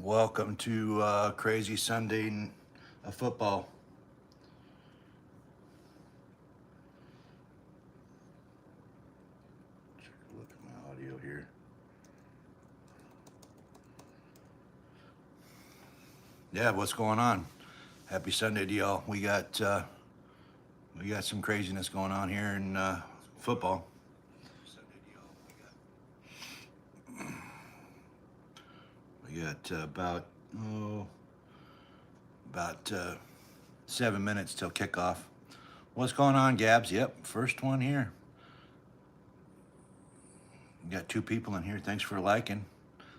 Welcome to Crazy Sunday of football. Take a look at my audio here. Yeah, what's going on? Happy Sunday to y'all. We got some craziness going on here in football. We got about 7 minutes till kickoff. What's going on, Gabs? Yep, first one here. We got two people in here. Thanks for liking.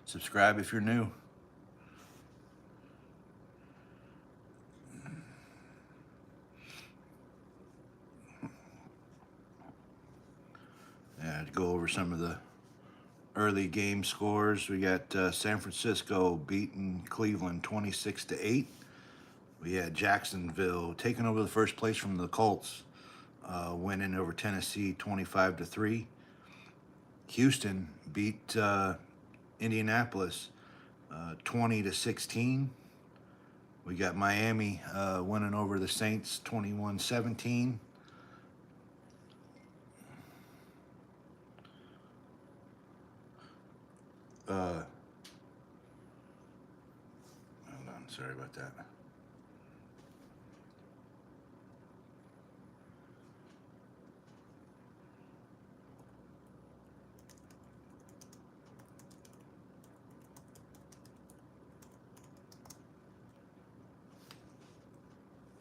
Subscribe if you're new. Yeah, to go over some of the early game scores. We got San Francisco beating Cleveland 26-8. We had Jacksonville taking over the first place from the Colts, winning over Tennessee 25-3. Houston beat Indianapolis 20-16. We got Miami winning over the Saints 21-17. Hold on, sorry about that.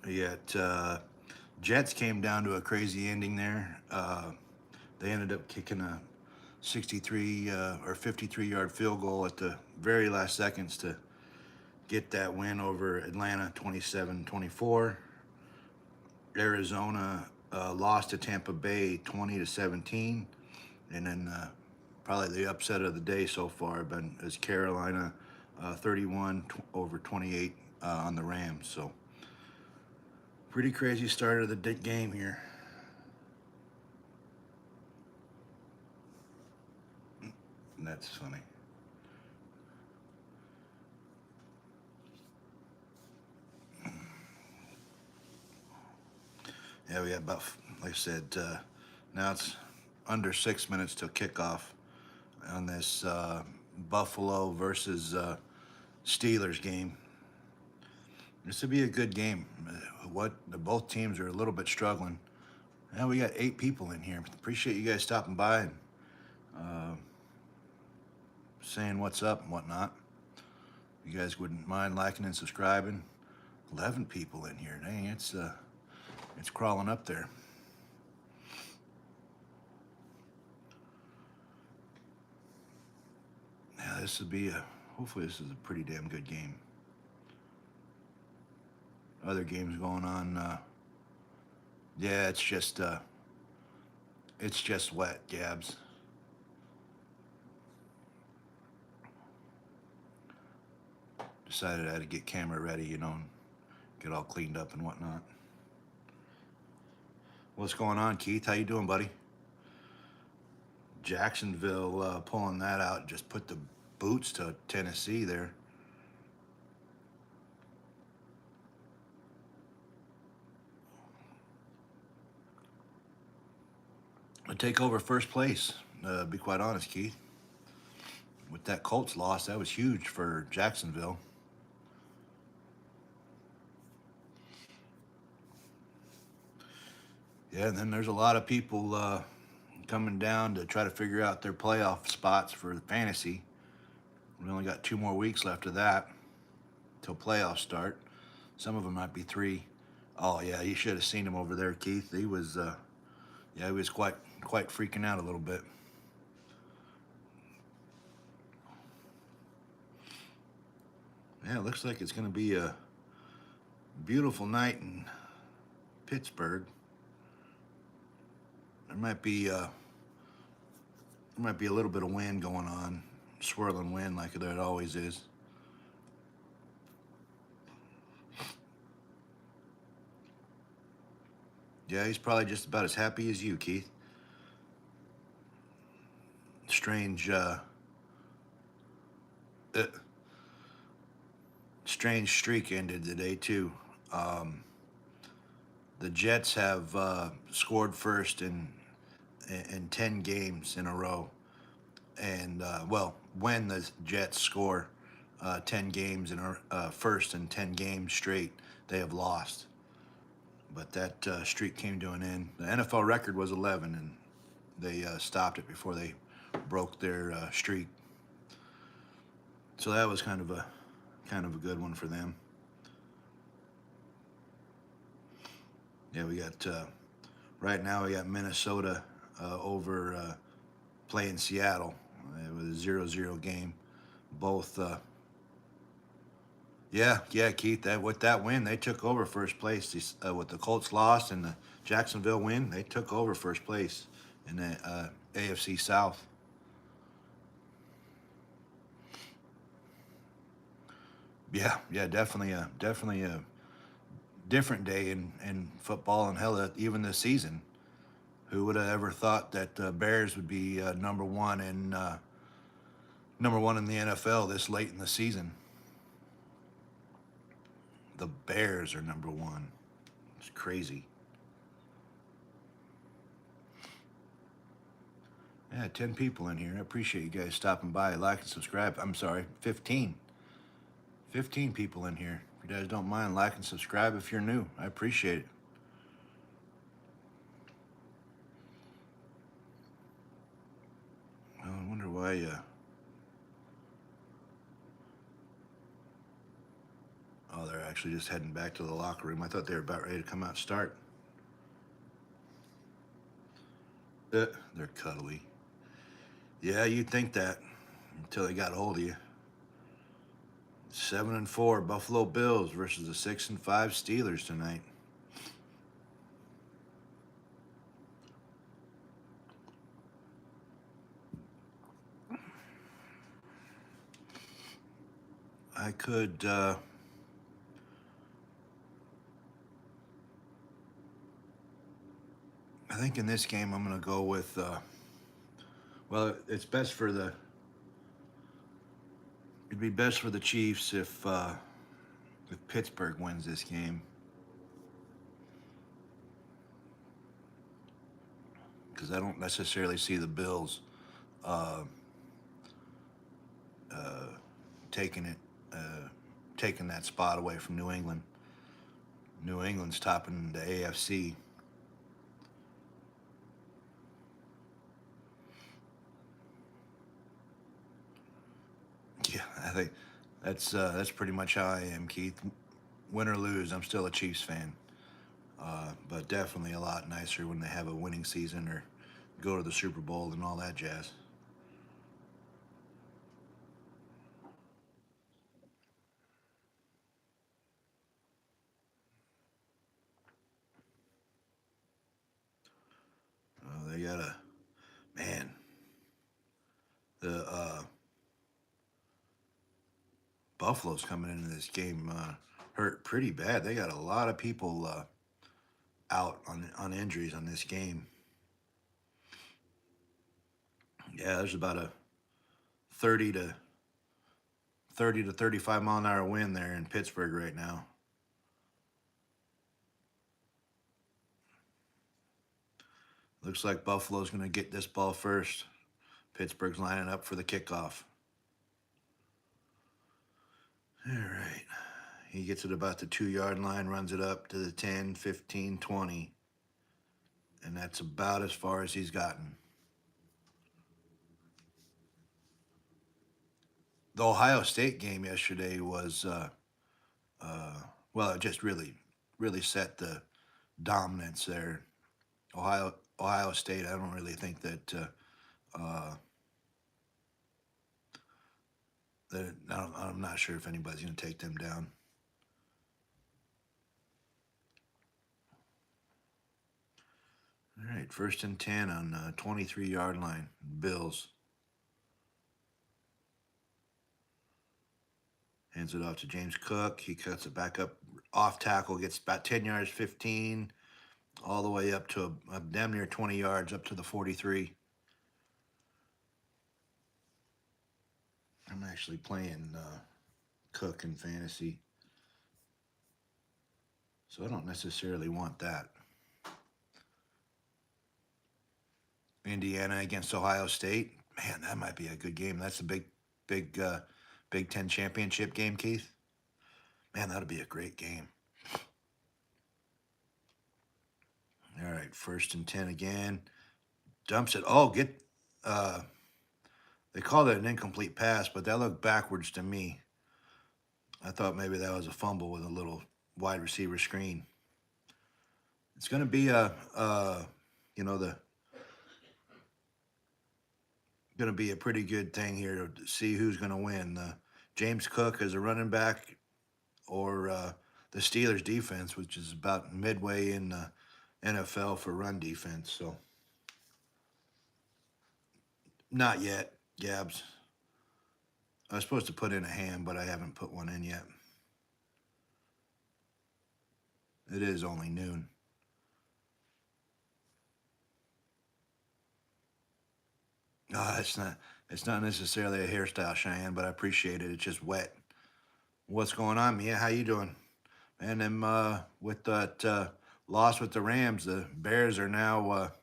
We got Jets came down to a crazy ending there. They ended up kicking a 63 or 53-yard field goal at the very last seconds to get that win over Atlanta 27-24. Arizona lost to Tampa Bay 20-17. And then probably the upset of the day so far is Carolina 31 over 28 on the Rams. So pretty crazy start of the game here. That's funny. Yeah, we have about, like I said, now it's under 6 minutes till kickoff on this Buffalo versus Steelers game. This would be a good game. Both teams are a little bit struggling. Now we got 8 people in here. Appreciate you guys stopping by and saying what's up and whatnot. You guys wouldn't mind liking and subscribing. 11 people in here. Dang, it's crawling up there. Yeah, hopefully this is a pretty damn good game. Other games going on. Yeah, it's just wet, Gabs. Decided I had to get camera ready, and get all cleaned up and whatnot. What's going on, Keith? How you doing, buddy? Jacksonville pulling that out, just put the boots to Tennessee there. I take over first place, be quite honest, Keith. With that Colts loss, that was huge for Jacksonville. Yeah, and then there's a lot of people coming down to try to figure out their playoff spots for the fantasy. We only got 2 more weeks left of that till playoffs start. Some of them might be 3. Oh yeah, you should have seen him over there, Keith. He was quite freaking out a little bit. Yeah, it looks like it's going to be a beautiful night in Pittsburgh. There might be a little bit of wind going on, swirling wind like there always is. Yeah, he's probably just about as happy as you, Keith. Strange. strange streak ended today too. Um, the Jets have scored first in 10 games in a row, and well, when the Jets score 10 games in first in 10 games straight, they have lost. But that streak came to an end. The NFL record was 11, and they stopped it before they broke their streak. So that was kind of a good one for them. Yeah, we got right now we got Minnesota over playing Seattle. It was a 0-0 game. Both yeah, Keith. That with that win, they took over first place. With the Colts loss and the Jacksonville win, they took over first place in the AFC South. Yeah, definitely a different day in football and hell, even this season. Who would have ever thought that the Bears would be number one in the NFL this late in the season? The Bears are number one. It's crazy. Yeah, 10 people in here. I appreciate you guys stopping by, like and subscribe. I'm sorry, 15. 15 people in here. If you guys don't mind, like and subscribe if you're new. I appreciate it. Well, I wonder why. Oh, they're actually just heading back to the locker room. I thought they were about ready to come out and start. They're cuddly. Yeah, you'd think that until they got a hold of you. 7-4 Buffalo Bills versus the 6-5 Steelers tonight. I could. I think in this game I'm going to go with. Well, it's best for the. It'd be best for the Chiefs if Pittsburgh wins this game, because I don't necessarily see the Bills uh, uh, taking it, taking that spot away from New England. New England's topping the AFC. Yeah, I think that's pretty much how I am, Keith. Win or lose, I'm still a Chiefs fan. But definitely a lot nicer when they have a winning season or go to the Super Bowl and all that jazz. They got a man. The Buffalo's coming into this game hurt pretty bad. They got a lot of people out on injuries on this game. Yeah, there's about a 30 to 35 mile an hour wind there in Pittsburgh right now. Looks like Buffalo's going to get this ball first. Pittsburgh's lining up for the kickoff. All right. He gets it about the 2 yard line, runs it up to the 10, 15, 20. And that's about as far as he's gotten. The Ohio State game yesterday was, well, it just really set the dominance there. Ohio State, I don't really think that, I'm not sure if anybody's going to take them down. All right, 1st and 10 on 23-yard line. Bills. Hands it off to James Cook. He cuts it back up off tackle, gets about 10 yards, 15, all the way up to a damn near 20 yards, up to the 43. I'm actually playing Cook in fantasy. So I don't necessarily want that. Indiana against Ohio State. Man, that might be a good game. That's a big Big Ten championship game, Keith. Man, that'll be a great game. All right, 1st and 10 again. Dumps it. Oh, they called it an incomplete pass, but that looked backwards to me. I thought maybe that was a fumble with a little wide receiver screen. It's going to be going to be a pretty good thing here to see who's going to win. James Cook as a running back, or the Steelers defense, which is about midway in the NFL for run defense. So not yet, Gabs. I was supposed to put in a ham, but I haven't put one in yet. It is only noon. No, it's not necessarily a hairstyle, Cheyenne, but I appreciate it. It's just wet. What's going on, Mia? How you doing? And then with that loss with the Rams, the Bears are now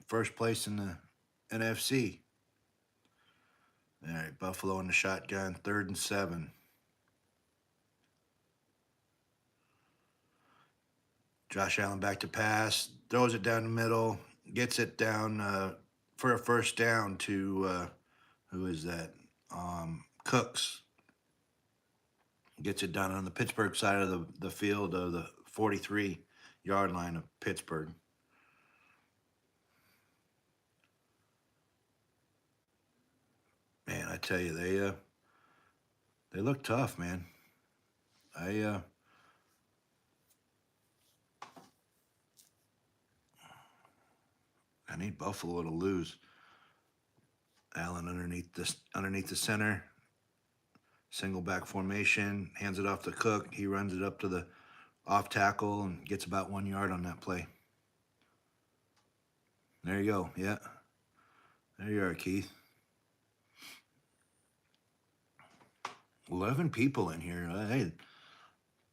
first place in the NFC. All right, Buffalo in the shotgun, 3rd and 7. Josh Allen back to pass, throws it down the middle, gets it down for a first down to who is that? Cooks. Gets it done on the Pittsburgh side of the field of the 43-yard line of Pittsburgh. Man, I tell you, they look tough, man. I need Buffalo to lose. Allen underneath the center, single back formation, hands it off to Cook. He runs it up to the off tackle and gets about 1 yard on that play. There you go. Yeah. There you are, Keith. 11 people in here. Hey,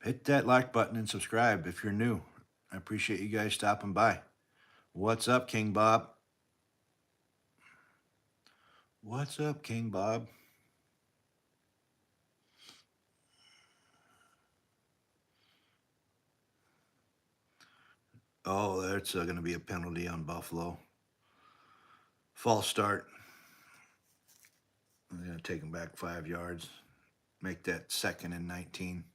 hit that like button and subscribe if you're new. I appreciate you guys stopping by. What's up, King Bob? What's up, King Bob? Oh, that's going to be a penalty on Buffalo. False start. I'm going to take him back 5 yards. Make that 2nd and 19.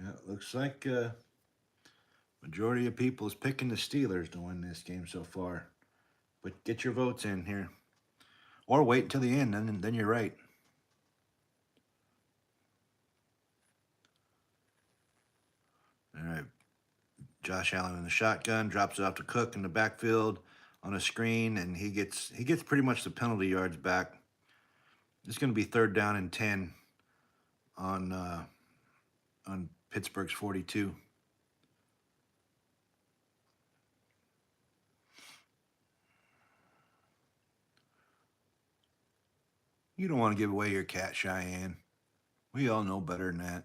Yeah, it looks like majority of people is picking the Steelers to win this game so far. But get your votes in here. Or wait until the end, and then you're right. All right. Josh Allen in the shotgun, drops it off to Cook in the backfield on a screen, and he gets pretty much the penalty yards back. It's going to be 3rd down and 10 on Pittsburgh's 42. You don't want to give away your cat, Cheyenne. We all know better than that.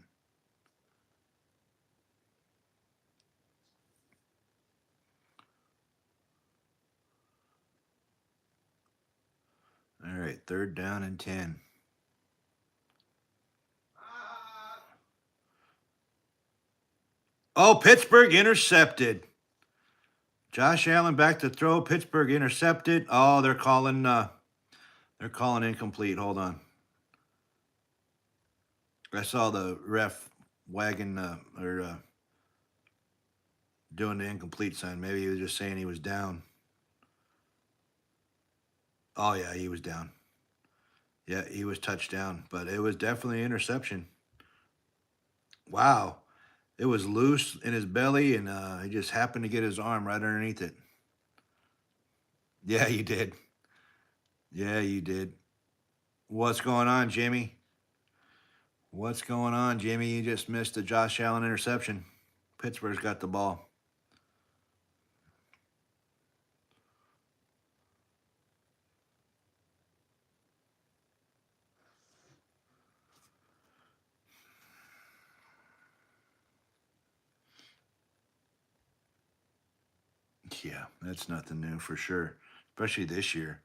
All right, 3rd down and 10. Oh, Pittsburgh intercepted. Josh Allen back to throw. Pittsburgh intercepted. Oh, they're calling incomplete. Hold on. I saw the ref wagging or doing the incomplete sign. Maybe he was just saying he was down. Oh, yeah, he was down. Yeah, he was touchdown, but it was definitely an interception. Wow. It was loose in his belly, and he just happened to get his arm right underneath it. Yeah, you did. Yeah, you did. What's going on, Jimmy? What's going on, Jimmy? You just missed the Josh Allen interception. Pittsburgh's got the ball. Yeah, that's nothing new for sure, especially this year.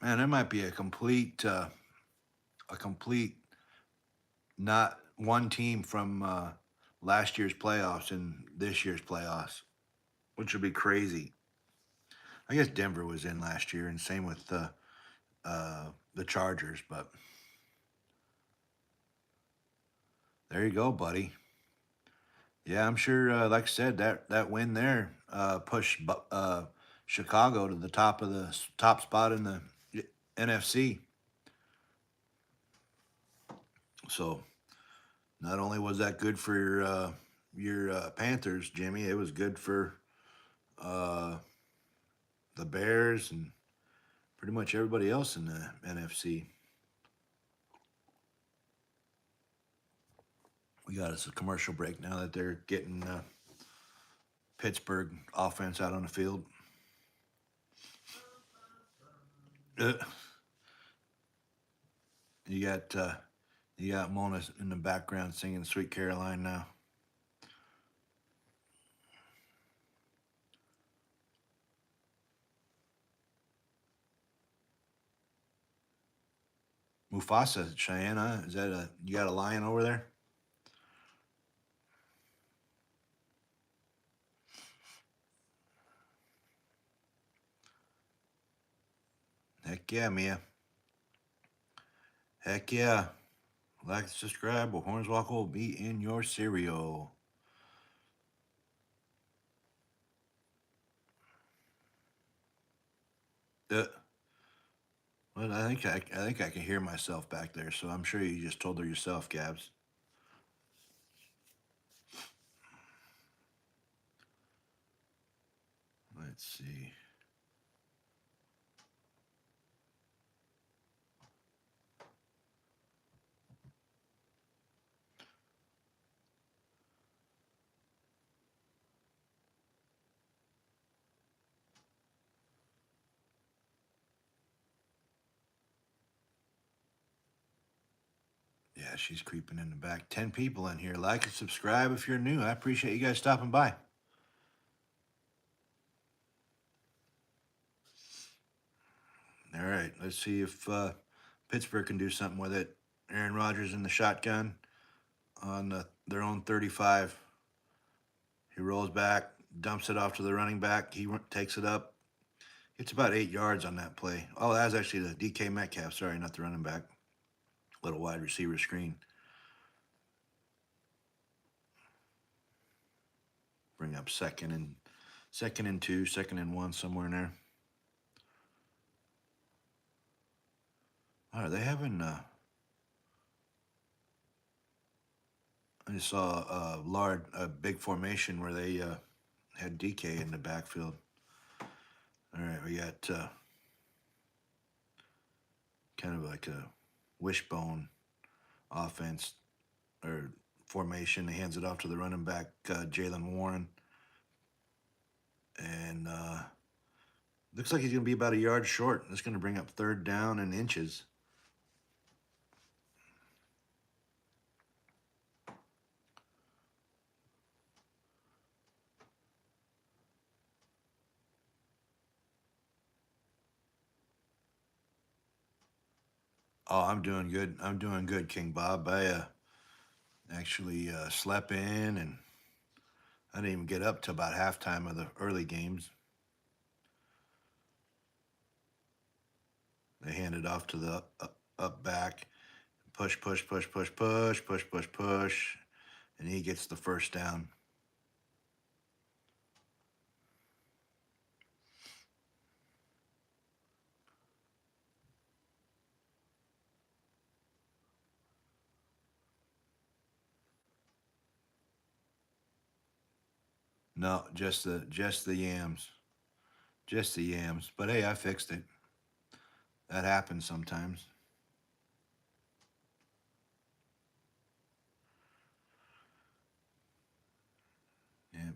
Man, there might be a complete not one team from last year's playoffs in this year's playoffs, which would be crazy. I guess Denver was in last year, and same with the Chargers. But there you go, buddy. Yeah, I'm sure. Like I said, that win there pushed Chicago to the top of the top spot in the NFC. So not only was that good for your Panthers, Jimmy, it was good for uh, the Bears and pretty much everybody else in the NFC. We got us a commercial break now that they're getting Pittsburgh offense out on the field. Uh, you got you got Mona in the background singing "Sweet Caroline" now. Mufasa, Cheyenne, huh? Is that a you got a lion over there? Heck yeah, Mia. Heck yeah. Like, subscribe, or Hornswoggle will be in your cereal. Uh, well, I think I can hear myself back there, so I'm sure you just told her yourself, Gabs. Let's see. Yeah, she's creeping in the back. 10 people in here. Like and subscribe if you're new. I appreciate you guys stopping by. All right, let's see if Pittsburgh can do something with it. Aaron Rodgers in the shotgun on their own 35. He rolls back, dumps it off to the running back. He takes it up. It's about 8 yards on that play. Oh, that was actually the DK Metcalf. Sorry, not the running back. Little wide receiver screen. Bring up second and 2, 2nd and 1, somewhere in there. Are they having? I just saw a big formation where they had DK in the backfield. All right, we got kind of like a wishbone offense or formation. He hands it off to the running back, Jalen Warren. And looks like he's going to be about a yard short. That's going to bring up 3rd down and inches. Oh, I'm doing good. I'm doing good, King Bob. I actually slept in, and I didn't even get up till about halftime of the early games. They hand it off to the up back, push, push, push, push, push, push, push, push, and he gets the first down. No, just the yams, just the yams. But hey, I fixed it. That happens sometimes.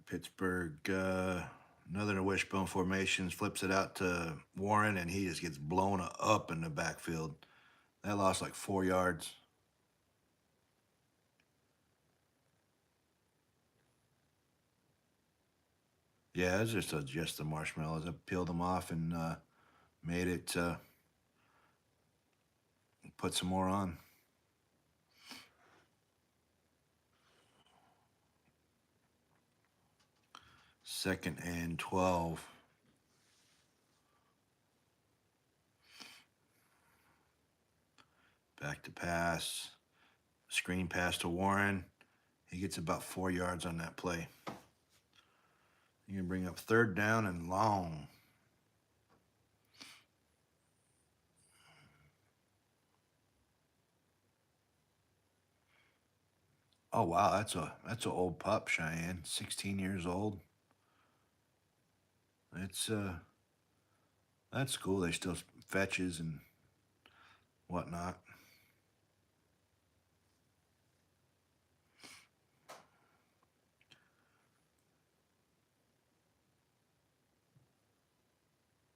Pittsburgh, another wishbone formations, flips it out to Warren, and he just gets blown up in the backfield. That lost like 4 yards. Yeah, it was just the marshmallows. I peeled them off and made it, put some more on. Second and 12. Back to pass. Screen pass to Warren. He gets about 4 yards on that play. You can bring up third down and long. Oh wow, that's an old pup, Cheyenne. 16 years old. It's that's cool. They still fetches and whatnot.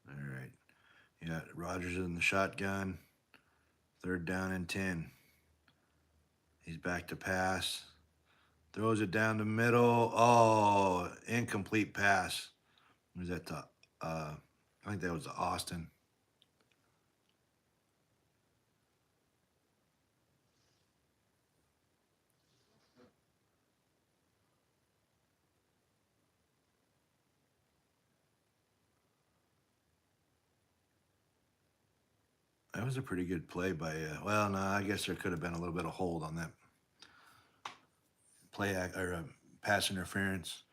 All right. Yeah, Rogers in the shotgun. Third down and 10. He's back to pass. Throws it down the middle. Oh, incomplete pass. Was that the I think that was the Austin. That was a pretty good play by well, no, I guess there could have been a little bit of hold on that play or pass interference.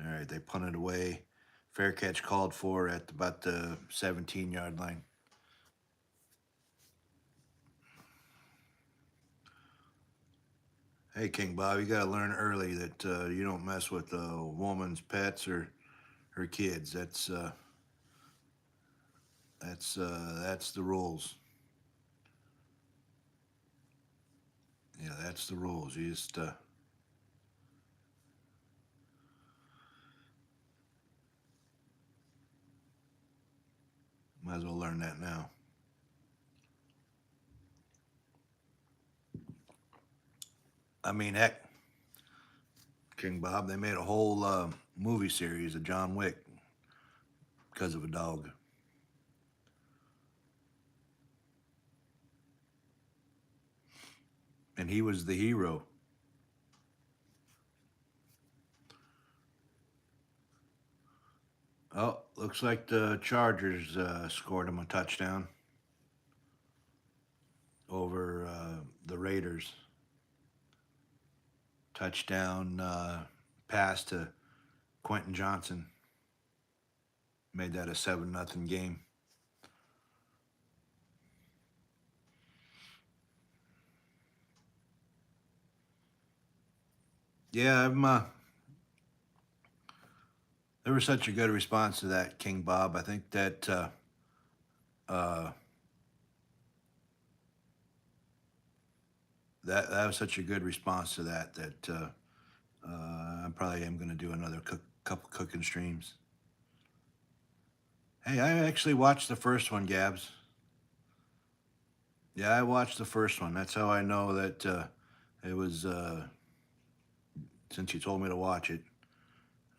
All right, they punted away. Fair catch called for at about the 17-yard line. Hey, King Bob, you got to learn early that you don't mess with a woman's pets or her kids. That's the rules. Yeah, that's the rules. You just might as well learn that now. I mean, heck, King Bob, they made a whole movie series of John Wick because of a dog. And he was the hero. Oh, looks like the Chargers scored him a touchdown over the Raiders. Touchdown pass to Quentin Johnson. Made that a 7-0 game. Yeah, there was such a good response to that, King Bob. I think that uh, that was such a good response to that I probably am going to do another couple cooking streams. Hey, I actually watched the first one, Gabs. Yeah, I watched the first one. That's how I know that it was. Since you told me to watch it,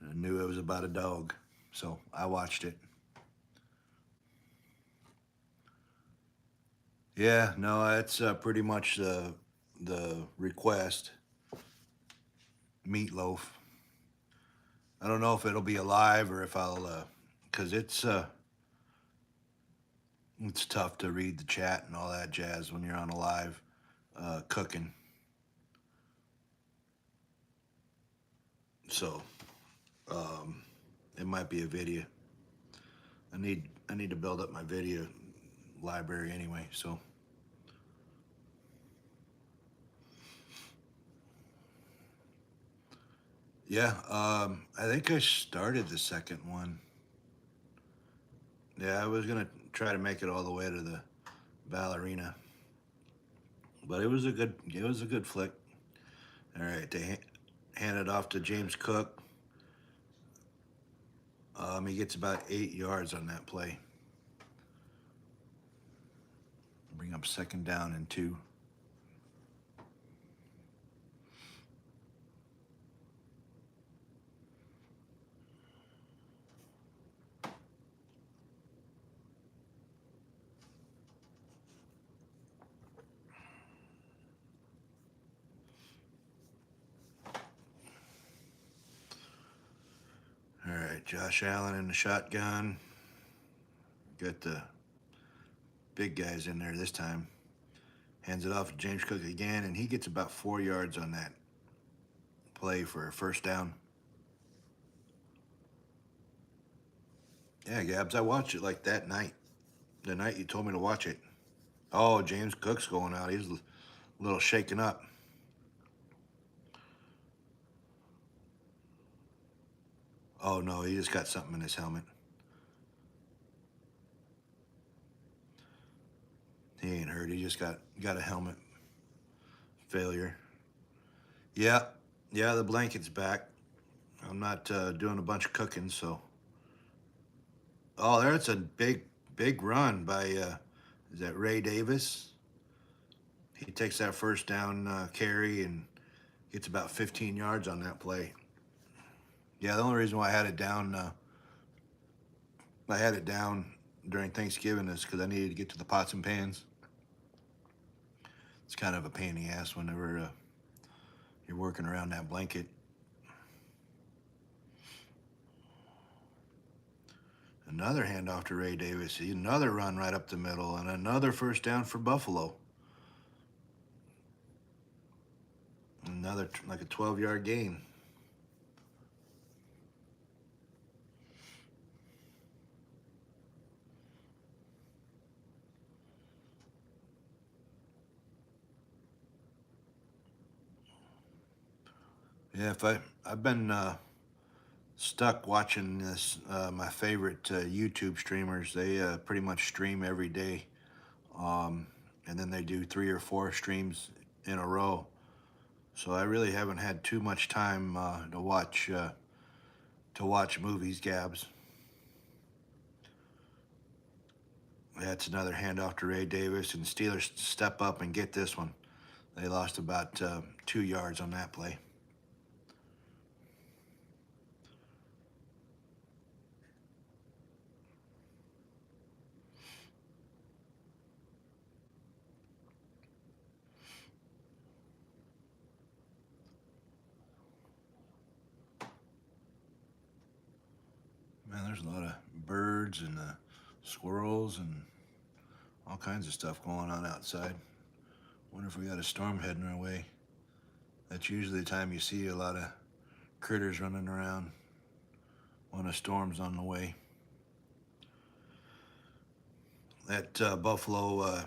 I knew it was about a dog, so I watched it. Yeah, no, that's pretty much the request. Meatloaf. I don't know if it'll be alive or if I'll, cause it's tough to read the chat and all that jazz when you're on a live cooking. So it might be a video. I need to build up my video library anyway. So yeah, I think I started the second one. Yeah, I was gonna try to make it all the way to the ballerina. But it was a good flick. All right, they hand it off to James Cook. He gets about 8 yards on that play. Bring up 2nd down and 2. All right, Josh Allen in the shotgun. Got the big guys in there this time. Hands it off to James Cook again, and he gets about 4 yards on that play for a 1st down. Yeah, Gabs, I watched it like that night. The night you told me to watch it. Oh, James Cook's going out. He's a little shaken up. Oh, no, he just got something in his helmet. He ain't hurt. He just got a helmet failure. Yeah, the blanket's back. I'm not doing a bunch of cooking, so. Oh, there's a big run by, is that Ray Davis? He takes that 1st down carry and gets about 15 yards on that play. Yeah, the only reason why I had it down during Thanksgiving is because I needed to get to the pots and pans. It's kind of a pain in the ass whenever you're working around that blanket. Another handoff to Ray Davis. Another run right up the middle, and another 1st down for Buffalo. Another, like a 12-yard gain. Yeah, I've been stuck watching this. My favorite YouTube streamers, they pretty much stream every day, and then they do 3 or 4 streams in a row. So I really haven't had too much time to watch movies, Gabs. That's another handoff to Ray Davis, and Steelers step up and get this one. They lost about 2 yards on that play. Man, there's a lot of birds and squirrels and all kinds of stuff going on outside. Wonder if we got a storm heading our way. That's usually the time you see a lot of critters running around when a storm's on the way. That Buffalo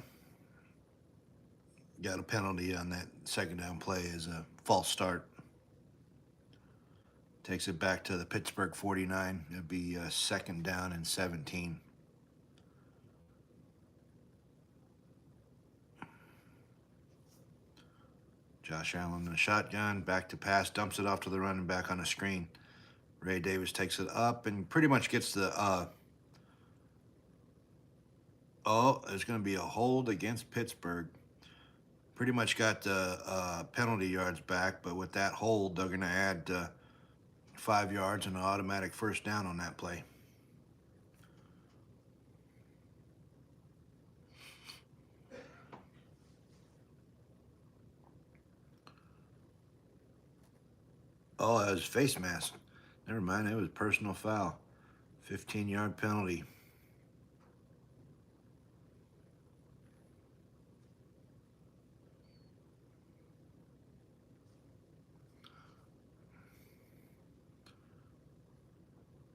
got a penalty on that 2nd down play as a false start. Takes it back to the Pittsburgh 49. It'll be 2nd down and 17. Josh Allen in the shotgun, back to pass, dumps it off to the running back on the screen. Ray Davis takes it up and pretty much gets the, there's going to be a hold against Pittsburgh. Pretty much got the penalty yards back, but with that hold, they're going to add 5 yards and an automatic 1st down on that play. Oh, that was face mask. Never mind, it was personal foul. 15-yard penalty.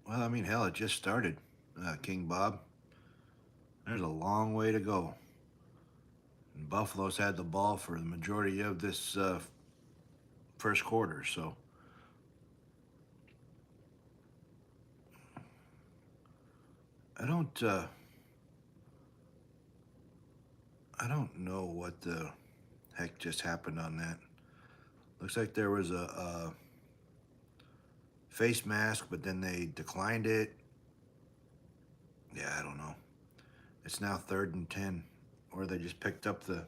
Well, I mean, hell, it just started, King Bob. There's a long way to go. And Buffalo's had the ball for the majority of this 1st quarter, so. I don't I don't know what the heck just happened on that. Looks like there was a face mask, but then they declined it. Yeah, I don't know. It's now 3rd and 10, or they just picked up the,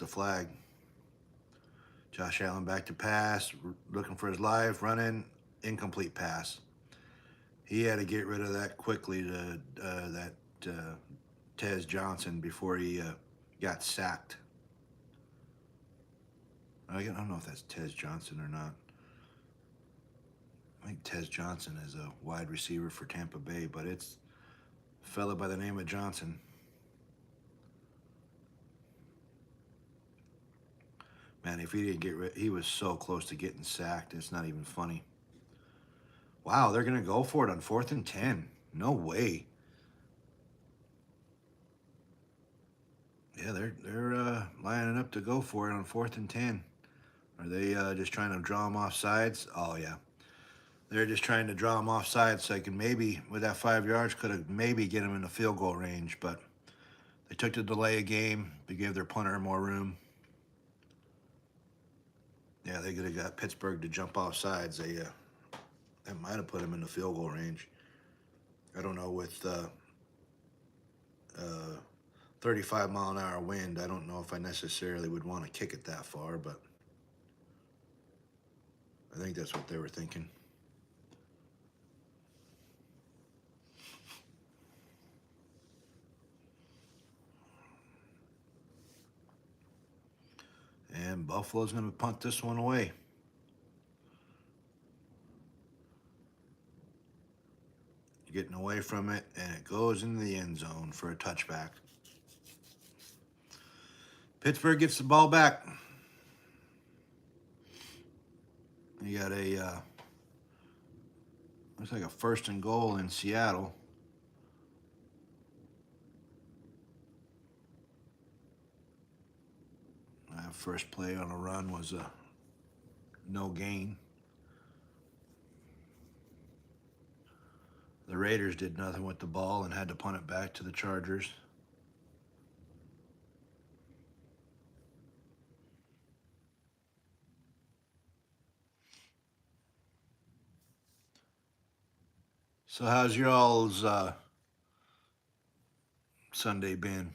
flag. Josh Allen back to pass, looking for his life, running, incomplete pass. He had to get rid of that quickly to that Tez Johnson before he got sacked. I don't know if that's Tez Johnson or not. I think Tez Johnson is a wide receiver for Tampa Bay, but it's a fella by the name of Johnson. Man, if he didn't get rid, he was so close to getting sacked. It's not even funny. Wow, they're gonna go for it on 4th and 10. No way. Yeah, they're lining up to go for it on 4th and 10. Are they just trying to draw them off sides? Oh yeah, they're just trying to draw them off sides so they can maybe, with that 5 yards, could have maybe get them in the field goal range. But they took the delay a game. They gave their punter more room. Yeah, they could have got Pittsburgh to jump off sides. That might have put them in the field goal range. I don't know with 35-mile-an-hour wind. I don't know if I necessarily would want to kick it that far, but I think that's what they were thinking. And Buffalo's going to punt this one away. Getting away from it, and it goes into the end zone for a touchback. Pittsburgh gets the ball back. You got a looks like a 1st and goal in Seattle. First play on a run was a no gain. The Raiders did nothing with the ball and had to punt it back to the Chargers. So how's your all's Sunday been?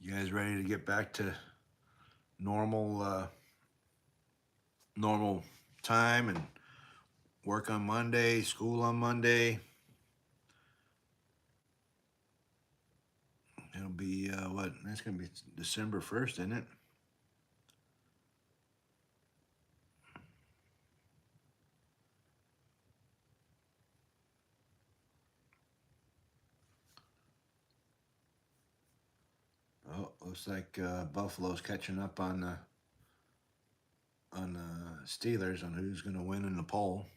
You guys ready to get back to normal normal time and work on Monday, school on Monday? It'll be what? That's gonna be December 1st, isn't it? Oh, looks like Buffalo's catching up on the Steelers on who's going to win in the poll.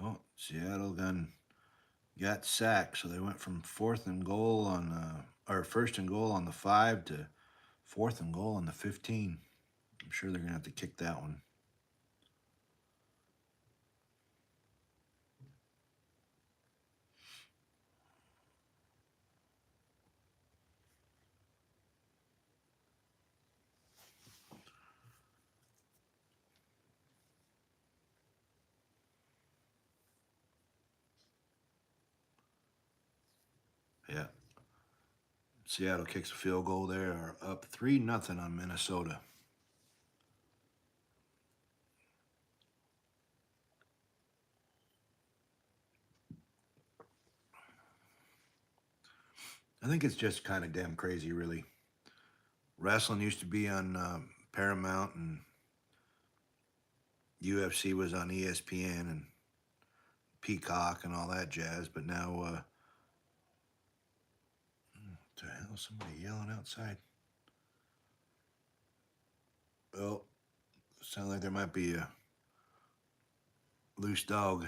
Oh, Seattle got sacked, so they went from 4th and goal on or 1st and goal on the 5 to 4th and goal on the 15. I'm sure they're going to have to kick that one. Yeah. Seattle kicks a field goal there, are up 3-0 on Minnesota. I think it's just kind of damn crazy, really. Wrestling used to be on Paramount, and UFC was on ESPN and Peacock and all that jazz, but now, what the hell? Somebody yelling outside. Well, sounds like there might be a loose dog.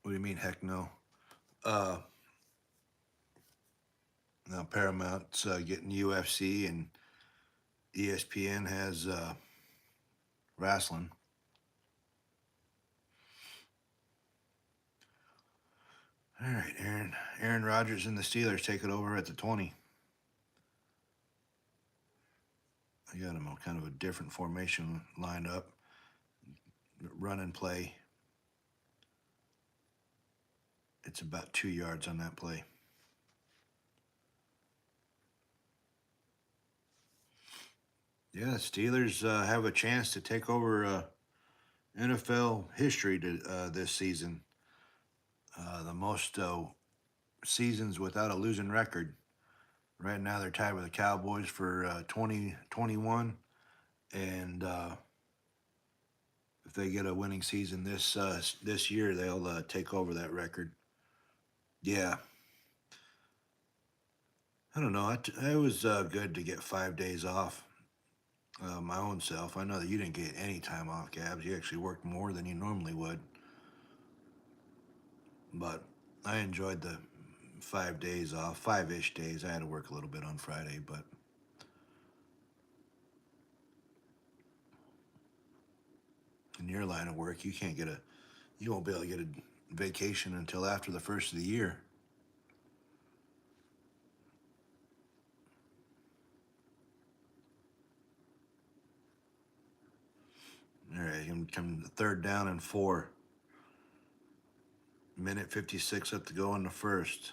What do you mean, heck no? Now Paramount's getting UFC, and ESPN has wrestling. All right, Aaron Rodgers and the Steelers take it over at the 20. I got them kind of a different formation lined up, run and play. It's about 2 yards on that play. Yeah, Steelers have a chance to take over NFL history this season. The most seasons without a losing record. Right now, they're tied with the Cowboys for 2021, and if they get a winning season this year, they'll take over that record. Yeah, I don't know. It was good to get 5 days off. My own self. I know that you didn't get any time off, Gabs. You actually worked more than you normally would, but I enjoyed the 5 days off, 5-ish days. I had to work a little bit on Friday, but in your line of work, you won't be able to get a vacation until after the first of the year. All right, come third down and 4. Minute 56 up to go in the first.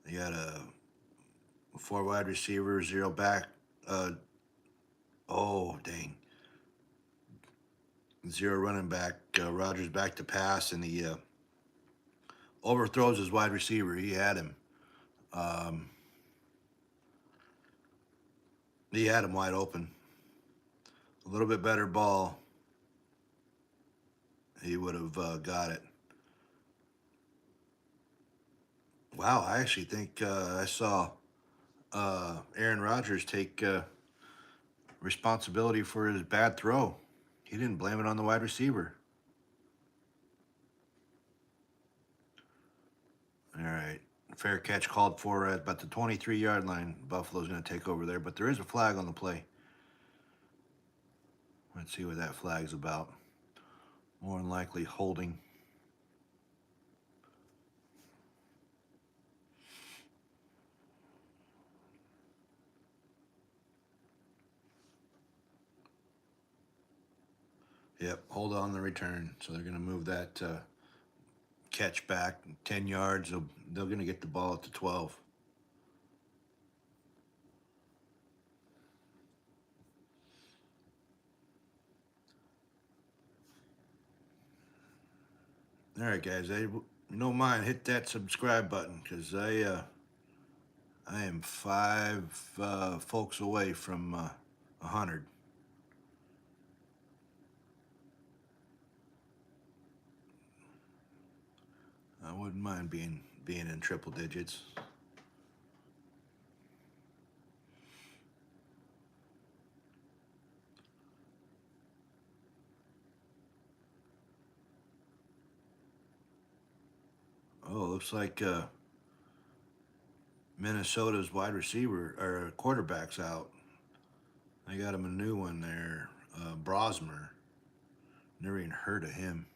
They got a 4 wide receiver, 0 back. Oh, dang. 0 running back. Rodgers back to pass, and he overthrows his wide receiver. He had him. Um, he had him wide open. A little bit better ball. He would have got it. Wow, I actually think I saw Aaron Rodgers take responsibility for his bad throw. He didn't blame it on the wide receiver. All right. Fair catch called for at about the 23-yard line. Buffalo's going to take over there, but there is a flag on the play. Let's see what that flag's about. More than likely holding. Yep, hold on the return. So they're going to move that catch back 10 yards. They're going to get the ball at the 12. All right, guys. You don't mind, hit that subscribe button because I am 5 folks away from 100. I wouldn't mind being in triple digits. Oh, looks like Minnesota's wide receiver or quarterback's out. They got him a new one there, Brosmer. Never even heard of him,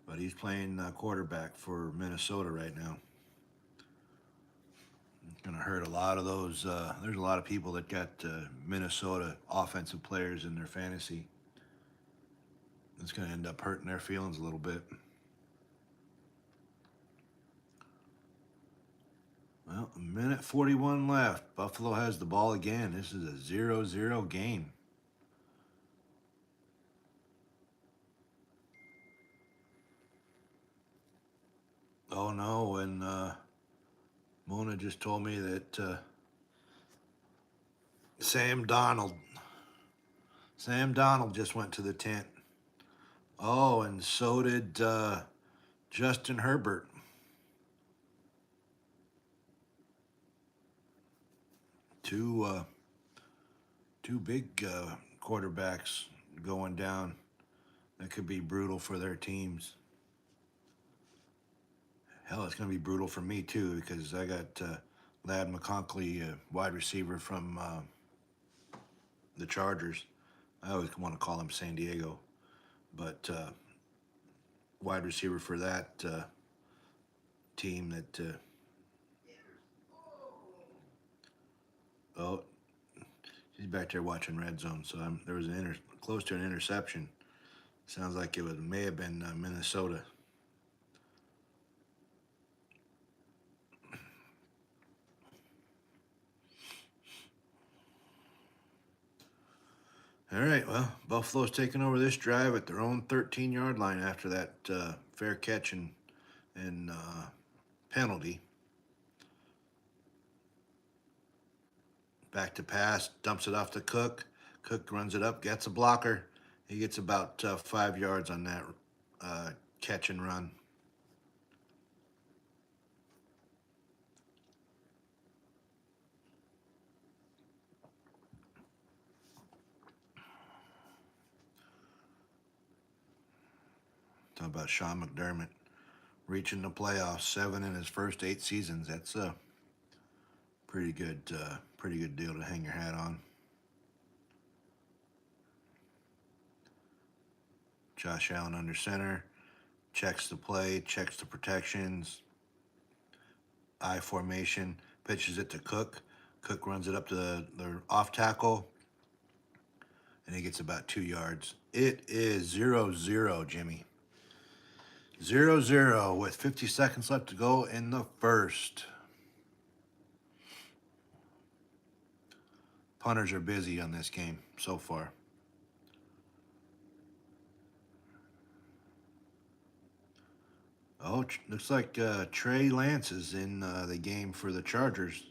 but he's playing quarterback for Minnesota right now. Going to hurt a lot of those. There's a lot of people that got Minnesota offensive players in their fantasy. It's going to end up hurting their feelings a little bit. Well, a minute 41 left. Buffalo has the ball again. This is a 0-0 game. Oh no, and Mona just told me that Sam Donald just went to the tent. Oh, and so did Justin Herbert. Two big quarterbacks going down. That could be brutal for their teams. Hell, it's going to be brutal for me too because I got Ladd McConkey, wide receiver from the Chargers. I always want to call him San Diego, but wide receiver for that team that. Oh, he's back there watching Red Zone. So there was close to an interception. Sounds like may have been Minnesota. All right, well, Buffalo's taking over this drive at their own 13-yard line after that fair catch and penalty. Back to pass, dumps it off to Cook. Cook runs it up, gets a blocker. He gets about 5 yards on that catch and run. Talk about Sean McDermott reaching the playoffs, 7 in his first 8 seasons. That's a pretty good deal to hang your hat on. Josh Allen under center, checks the play, checks the protections, I formation, pitches it to Cook. Cook runs it up to the off tackle, and he gets about 2 yards. It is 0-0, Jimmy. 0-0 with 50 seconds left to go in the first. Punters are busy on this game so far. Oh, looks like Trey Lance is in the game for the Chargers.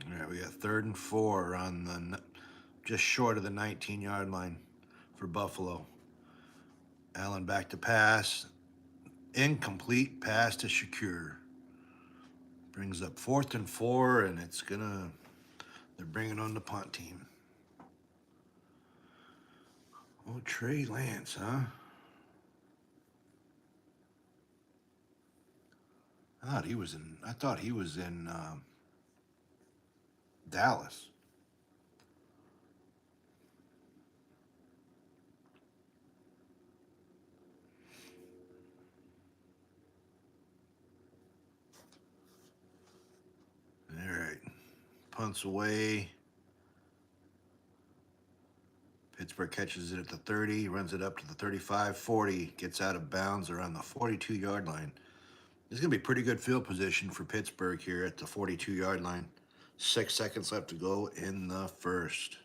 All right, we got 3rd and 4 on the just short of the 19-yard line for Buffalo. Allen back to pass. Incomplete pass to Shakur. Brings up 4th and 4, and they're bringing on the punt team. Oh, Trey Lance, huh? I thought he was in Dallas. All right. Punts away. Pittsburgh catches it at the 30, runs it up to the 35, 40, gets out of bounds around the 42-yard line. This is going to be pretty good field position for Pittsburgh here at the 42-yard line. 6 seconds left to go in the first.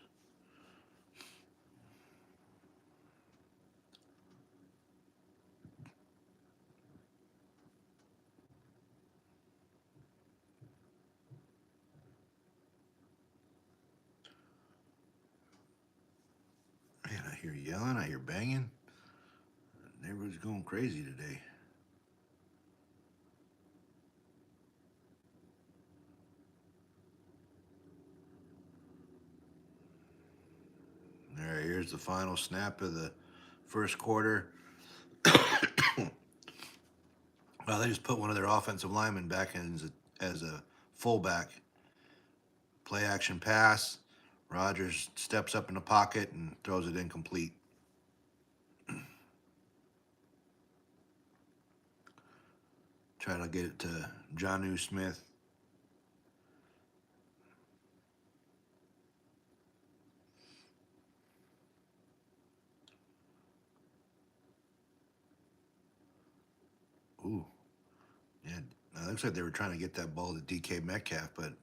Man, I hear yelling, I hear banging. The neighborhood's going crazy today. All right, here's the final snap of the first quarter. Well, they just put one of their offensive linemen back in as a fullback. Play action pass. Rodgers steps up in the pocket and throws it incomplete. Try to get it to Jonnu Smith. Ooh. Yeah, it looks like they were trying to get that ball to DK Metcalf, but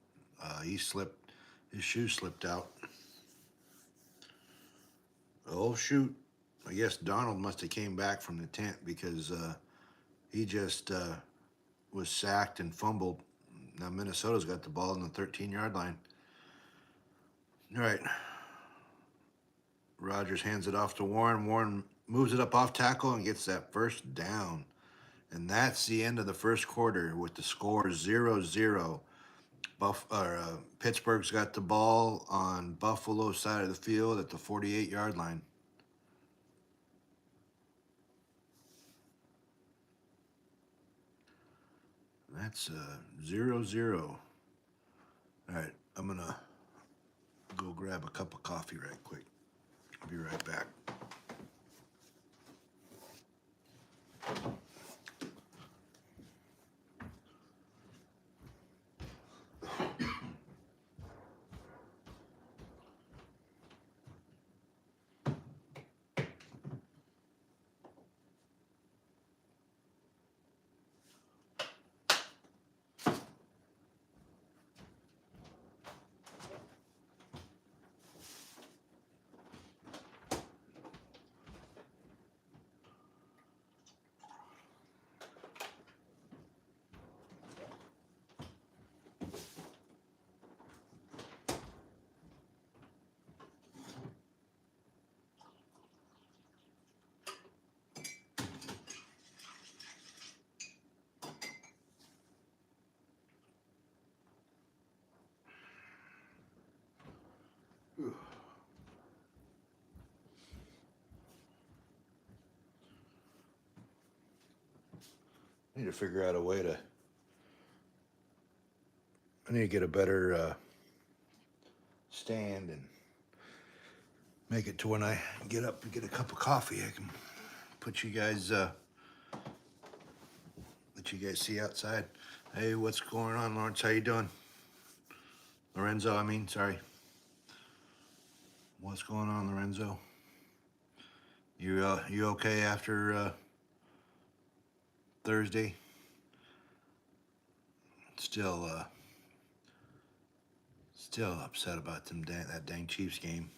his shoe slipped out. Oh, shoot. I guess Darnold must have came back from the tent because he just was sacked and fumbled. Now Minnesota's got the ball on the 13-yard line. All right. Rodgers hands it off to Warren. Warren moves it up off tackle and gets that first down. And that's the end of the first quarter with the score 0-0. Pittsburgh's got the ball on Buffalo's side of the field at the 48-yard line. That's 0-0. All right, I'm gonna go grab a cup of coffee right quick. I'll be right back. I need to figure out a way to. I need to get a better stand and make it to when I get up and get a cup of coffee, I can put you guys, let you guys see outside. Hey, what's going on, Lawrence? How you doing? Lorenzo, I mean, sorry. What's going on, Lorenzo? You okay after Thursday? Still upset about that dang Chiefs game.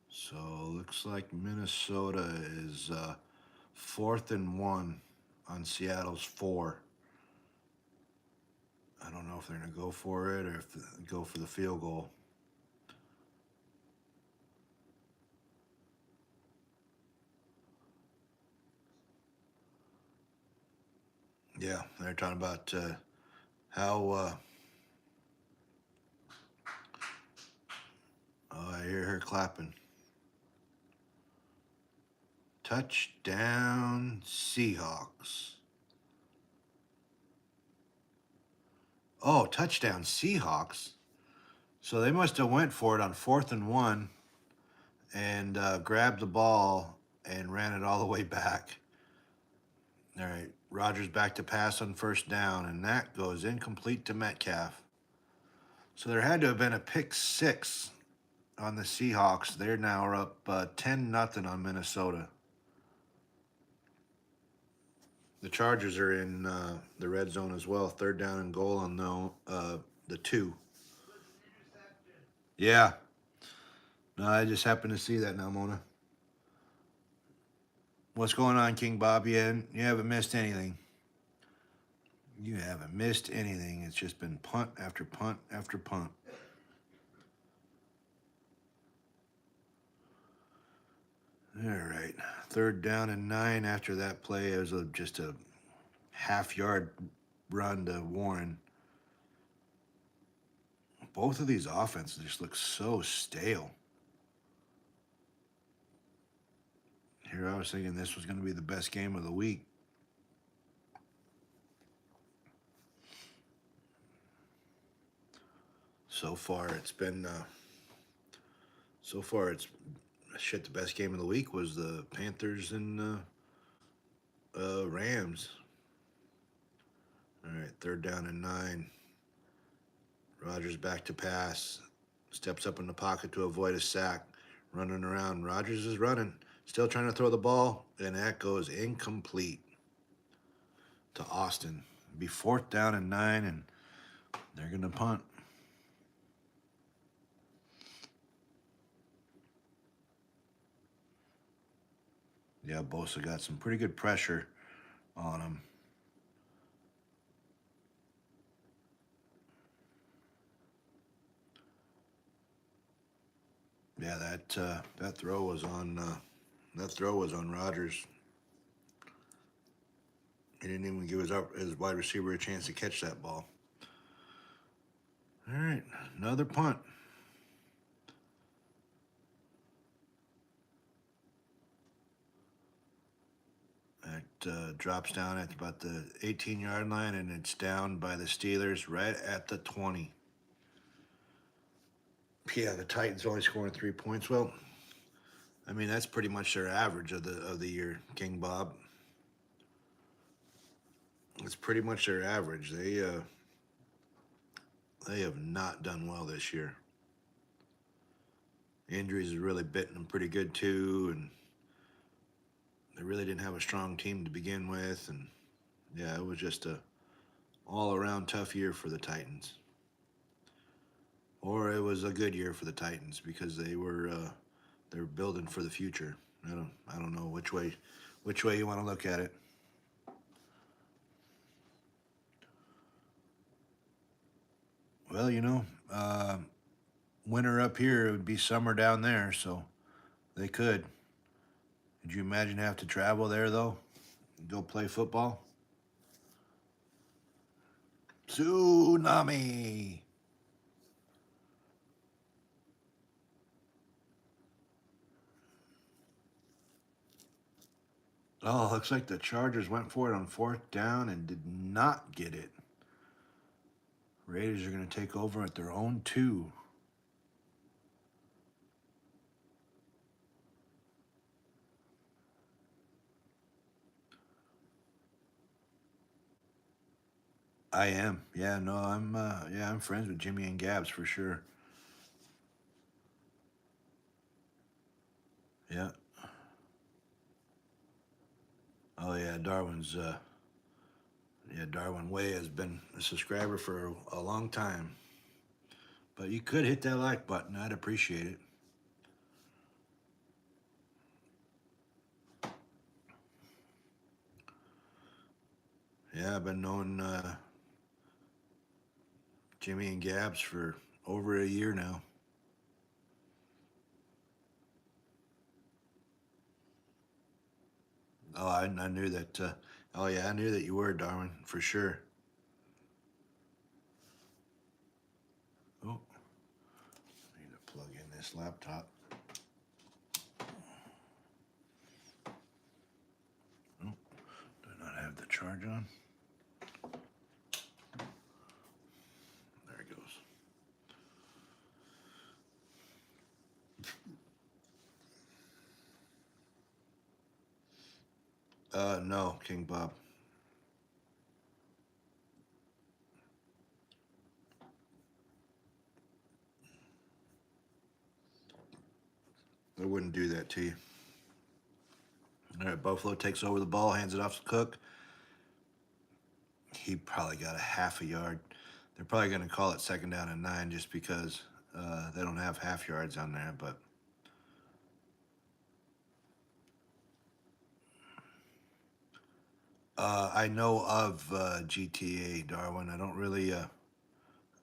So looks like Minnesota is 4th and 1 on Seattle's 4. I don't know if they're gonna go for it or if they go for the field goal. Yeah, they're talking about how. Oh, I hear her clapping. Touchdown, Seahawks. Oh, touchdown, Seahawks. So they must have went for it on 4th and 1 and grabbed the ball and ran it all the way back. All right, Rodgers back to pass on 1st down, and that goes incomplete to Metcalf. So there had to have been a pick 6 on the Seahawks. They're now up 10-0 on Minnesota. The Chargers are in the red zone as well. 3rd down and goal on the 2. Yeah. No, I just happened to see that now, Mona. What's going on, King Bob? You haven't missed anything. You haven't missed anything. It's just been punt after punt after punt. All right. 3rd down and 9 after that play. It was just a half-yard run to Warren. Both of these offenses just look so stale. Here I was thinking this was going to be the best game of the week. So far, it's been. The best game of the week was the Panthers and Rams. All right, 3rd down and 9. Rodgers back to pass. Steps up in the pocket to avoid a sack. Running around. Rodgers is running. Still trying to throw the ball, and that goes incomplete to Austin. It'll be 4th down and 9, and they're going to punt. Yeah, Bosa got some pretty good pressure on him. Yeah, that throw was on Rodgers. He didn't even give his wide receiver a chance to catch that ball. All right, another punt. It drops down at about the 18-yard line, and it's down by the Steelers right at the 20. Yeah, the Titans only scoring 3 points. Well, I mean that's pretty much their average of the year, King Bob. It's pretty much their average. They have not done well this year. Injuries have really bitten them pretty good too, and they really didn't have a strong team to begin with. And yeah, it was just a all-around tough year for the Titans. Or it was a good year for the Titans because they're building for the future. I don't know which way you want to look at it. Well, winter up here, it would be summer down there, so they could. Could you imagine have to travel there though? Go play football? Tsunami. Oh, looks like the Chargers went for it on fourth down and did not get it. Raiders are going to take over at their own 2. I am. Yeah, no, I'm friends with Jimmy and Gabs for sure. Yeah. Oh yeah, Darwin Way has been a subscriber for a long time. But you could hit that like button. I'd appreciate it. Yeah, I've been knowing Jimmy and Gabs for over a year now. Oh, I knew that. Oh yeah, I knew that you were Darwin for sure. Oh, I need to plug in this laptop. Oh, do I not have the charge on? There it goes. No, King Bob. I wouldn't do that to you. All right, Buffalo takes over the ball, hands it off to Cook. He probably got a half a yard. They're probably going to call it second down and 9 just because they don't have half yards on there. But I know of GTA Darwin. I don't really.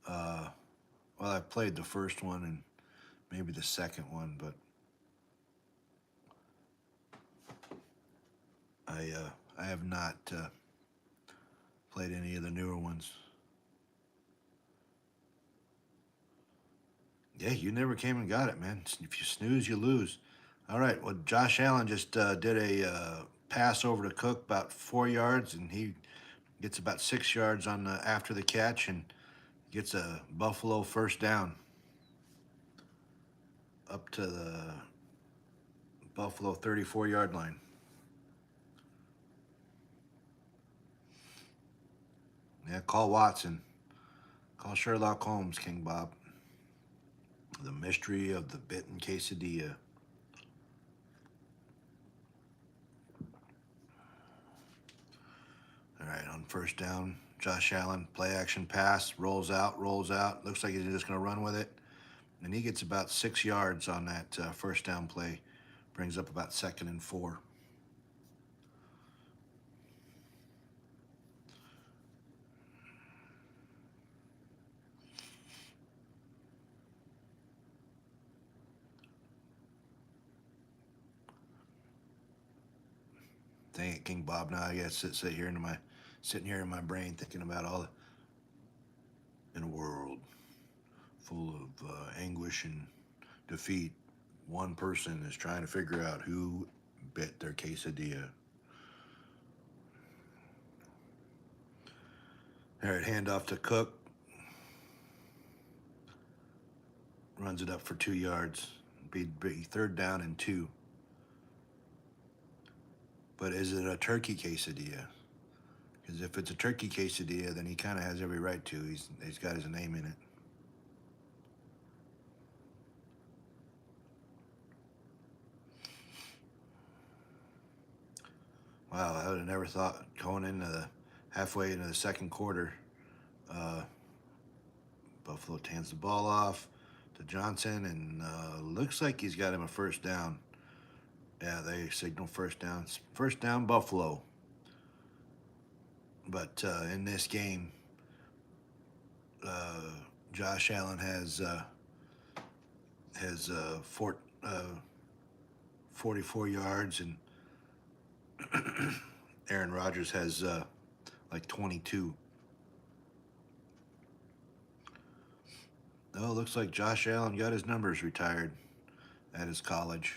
Well, I played the first one and maybe the second one, but I have not played any of the newer ones. Yeah, you never came and got it, man. If you snooze, you lose. All right. Well, Josh Allen just did a pass over to Cook about 4 yards, and he gets about 6 yards on after the catch and gets a Buffalo first down up to the Buffalo 34-yard line. Yeah, call Watson. Call Sherlock Holmes, King Bob. The mystery of the bitten quesadilla. All right, on first down, Josh Allen, play action pass, rolls out. Looks like he's just going to run with it. And he gets about 6 yards on that first down play. Brings up about second and 4. Dang it, King Bob. Now I got to sitting here in my brain thinking about all in the world. full of anguish and defeat. One person is trying to figure out who bit their quesadilla. All right, handoff to Cook. Runs it up for 2 yards. Be 3rd down and 2. But is it a turkey quesadilla? Because if it's a turkey quesadilla, then he kind of has every right to. He's got his name in it. Wow, I would have never thought going into the halfway into the second quarter, Buffalo hands the ball off to Johnson, and looks like he's got him a first down. Yeah, they signal first down. First down, Buffalo. But in this game, Josh Allen has 44 yards, and Aaron Rodgers has like 22. Oh, looks like Josh Allen got his numbers retired at his college.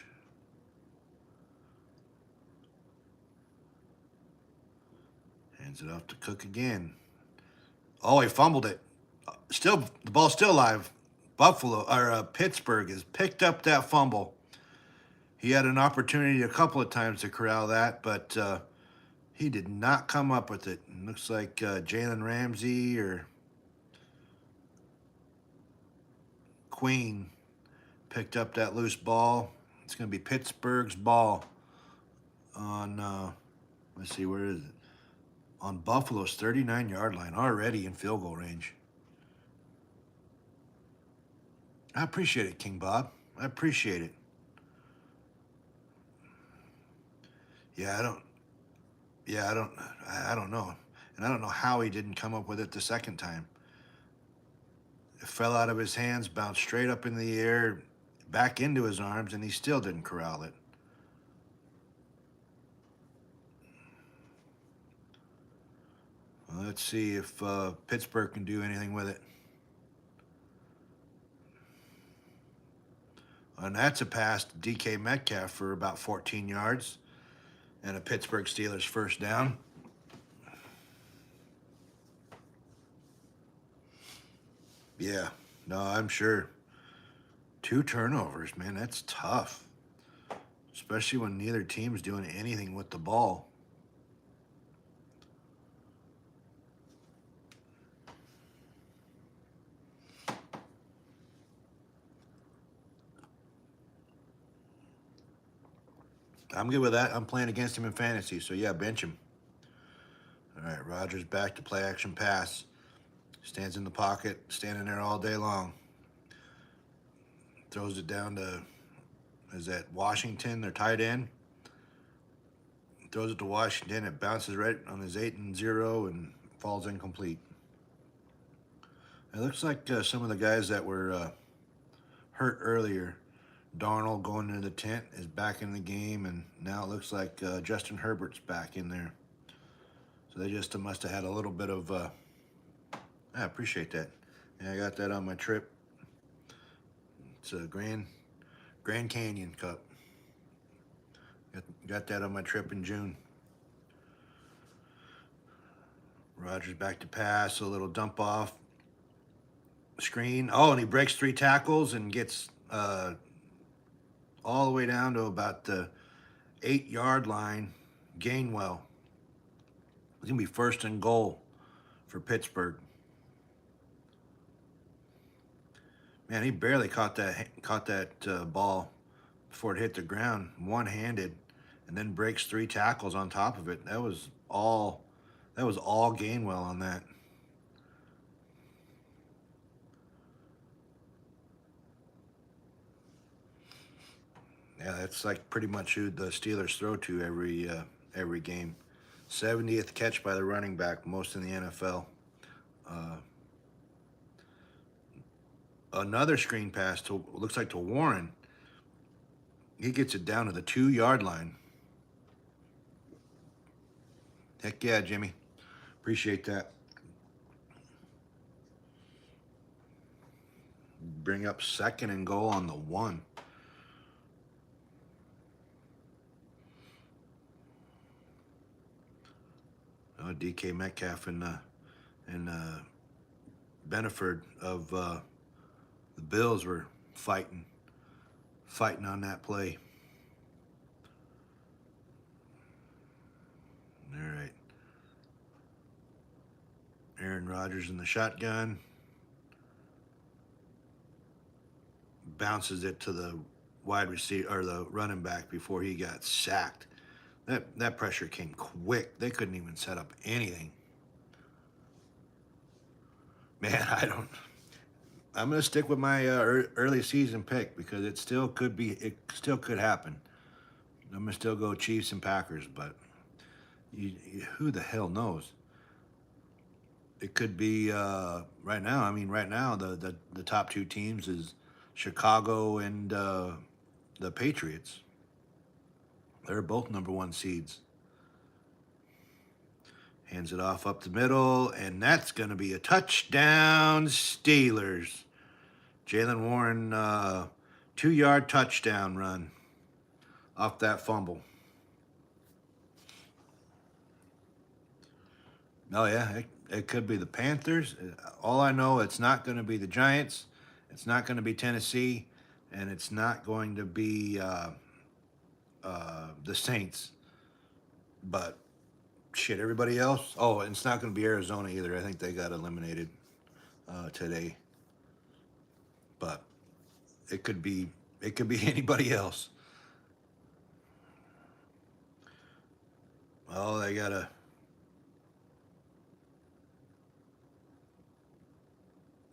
Hands it off to Cook again. Oh, he fumbled it. Still, the ball's still alive. Pittsburgh has picked up that fumble. He had an opportunity a couple of times to corral that, but he did not come up with it. It looks like Jalen Ramsey or Queen picked up that loose ball. It's going to be Pittsburgh's ball on, let's see, where is it? On Buffalo's 39-yard line, already in field goal range. I appreciate it, King Bob. I appreciate it. I don't know. And I don't know how he didn't come up with it the second time. It fell out of his hands, bounced straight up in the air, back into his arms, and he still didn't corral it. Well, let's see if Pittsburgh can do anything with it. And that's a pass to DK Metcalf for about 14 yards and a Pittsburgh Steelers first down. Yeah, no, I'm sure. 2 turnovers, man, that's tough. Especially when neither team's doing anything with the ball. I'm good with that. I'm playing against him in fantasy, so yeah, bench him. All right, Rodgers back to play action pass. Stands in the pocket, standing there all day long. Throws it down to, is that Washington, their tight end? Throws it to Washington. It bounces right on his 8-0 and falls incomplete. It looks like some of the guys that were hurt earlier, Darnold going into the tent, is back in the game, and now it looks like Justin Herbert's back in there. So they just must have had a little bit of, I appreciate that. Yeah, I got that on my trip. It's a Grand Canyon Cup. Got that on my trip in June. Rodgers back to pass, a little dump off. Screen. Oh, and he breaks 3 tackles and gets all the way down to about the 8-yard line. Gainwell. It's going to be 1st and goal for Pittsburgh. Man, he barely caught that ball before it hit the ground, one-handed, and then breaks 3 tackles on top of it. That was all Gainwell on that. Yeah, that's like pretty much who the Steelers throw to every game. 70th catch by the running back, most in the NFL. Another screen pass looks like to Warren. He gets it down to the 2-yard line. Heck yeah, Jimmy. Appreciate that. bring up 2nd and goal on the 1. DK Metcalf and Beneford of the Bills were fighting on that play. All right. Aaron Rodgers in the shotgun. Bounces it to the wide receiver or the running back before he got sacked. That pressure came quick. They couldn't even set up anything. Man, I'm going to stick with my early season pick because it still could happen. I'm going to still go Chiefs and Packers, but who the hell knows? It could be right now. I mean, right now the top 2 teams is Chicago and the Patriots. They're both number 1 seeds. Hands it off up the middle, and that's going to be a touchdown, Steelers. Jaylen Warren, 2-yard touchdown run off that fumble. Oh, yeah, it could be the Panthers. All I know, it's not going to be the Giants. It's not going to be Tennessee. And it's not going to be the Saints. But, shit, everybody else? Oh, and it's not going to be Arizona either. I think they got eliminated today. But it could be anybody else. Oh, they got a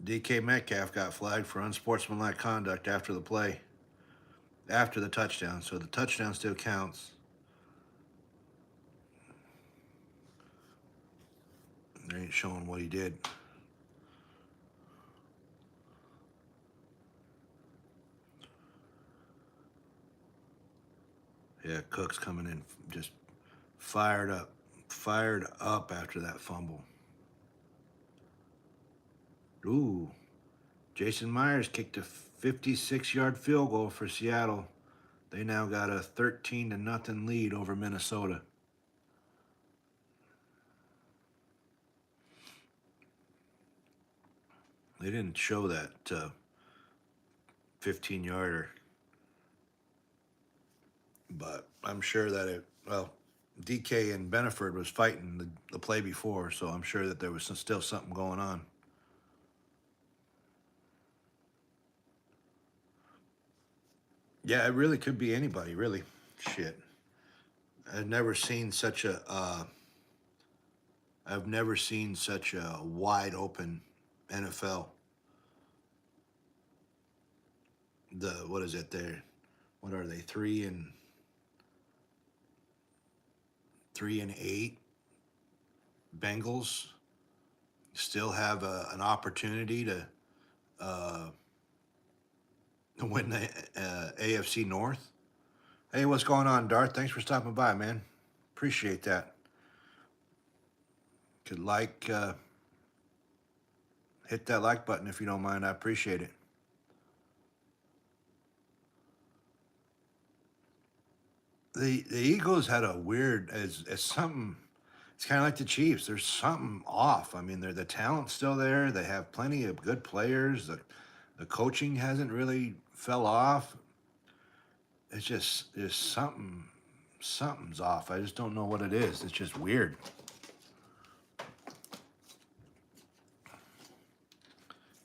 DK Metcalf got flagged for unsportsmanlike conduct after the play, after the touchdown. So the touchdown still counts. They ain't showing what he did. Yeah, Cook's coming in just fired up after that fumble. Ooh, Jason Myers kicked a 56-yard field goal for Seattle. They now got a 13-0 lead over Minnesota. They didn't show that 15-yarder, but I'm sure that DK and Beneford was fighting the play before, so I'm sure that there was still something going on. Yeah, it really could be anybody, really. Shit. I've never seen such a wide open NFL. What is it there? What are they? 3-8 Bengals still have an opportunity to win the AFC North. Hey, what's going on, Darth? Thanks for stopping by, man. Appreciate that. Could hit that like button if you don't mind. I appreciate it. The Eagles had a weird as something. It's kind of like the Chiefs. There's something off. I mean, the talent's still there. They have plenty of good players. The coaching hasn't really fell off. It's just there's something's off. I just don't know what it is. It's just weird.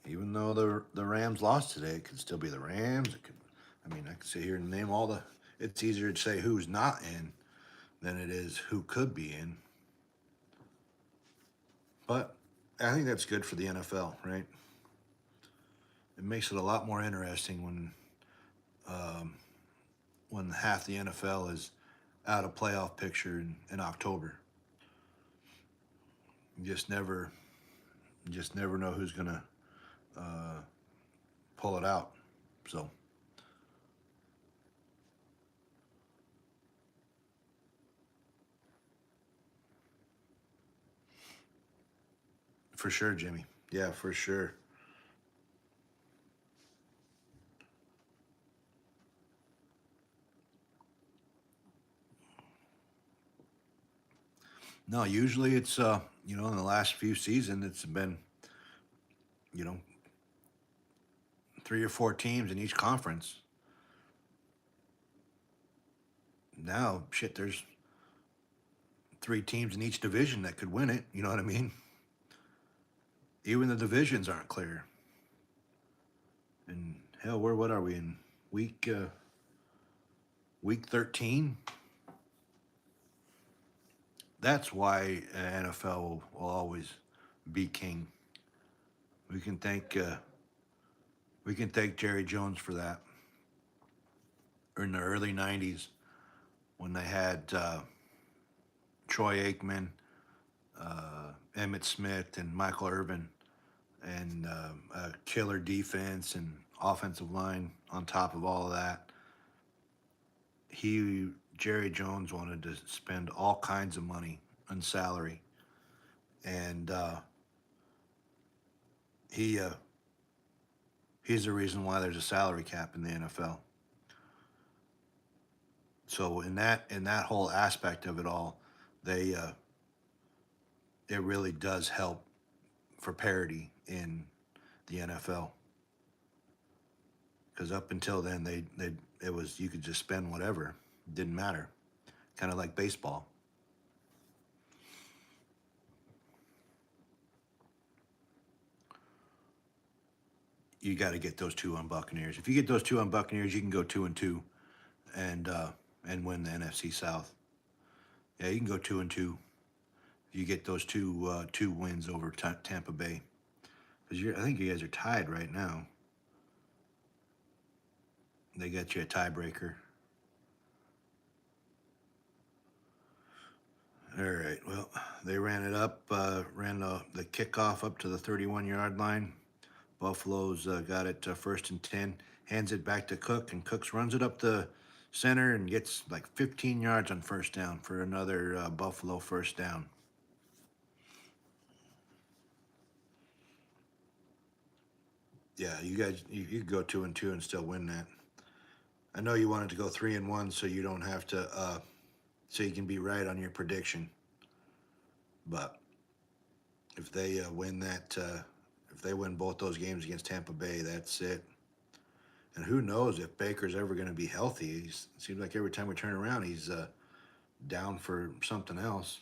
Even though the Rams lost today, it could still be the Rams. I could sit here and name all the. It's easier to say who's not in than it is who could be in. But I think that's good for the NFL, right? It makes it a lot more interesting when half the NFL is out of playoff picture in October. You just never know who's gonna pull it out. So. For sure, Jimmy. Yeah, for sure. No, usually it's in the last few seasons it's been you know 3 or 4 teams in each conference. Now, shit, there's 3 teams in each division that could win it. You know what I mean? Even the divisions aren't clear. And hell, what are we in week 13? That's why NFL will always be king. We can thank Jerry Jones for that. Or in the early '90s when they had Troy Aikman, Emmett Smith, and Michael Irvin, and a killer defense and offensive line on top of all of that. Jerry Jones wanted to spend all kinds of money on salary, and he he's the reason why there's a salary cap in the NFL. So in that whole aspect of it all, they it really does help for parity in the NFL. Because up until then, they it was you could just spend whatever, didn't matter, kind of like baseball. You got to get those two on Buccaneers. If you get those two on Buccaneers, you can go 2-2 and win the NFC South. Yeah, you can go 2-2 if you get those two wins over Tampa Bay. Because I think you guys are tied right now. They got you a tiebreaker. All right. Well, they ran it up, ran the kickoff up to the 31-yard line. Buffalo's got it first and 10, hands it back to Cook, and Cooks runs it up the center and gets like 15 yards on first down for another Buffalo first down. Yeah, you guys, you could go 2-2 and still win that. I know you wanted to go 3-1 so you don't have to, so you can be right on your prediction. But if they win that, if they win both those games against Tampa Bay, that's it. And who knows if Baker's ever going to be healthy? It seems like every time we turn around, he's down for something else.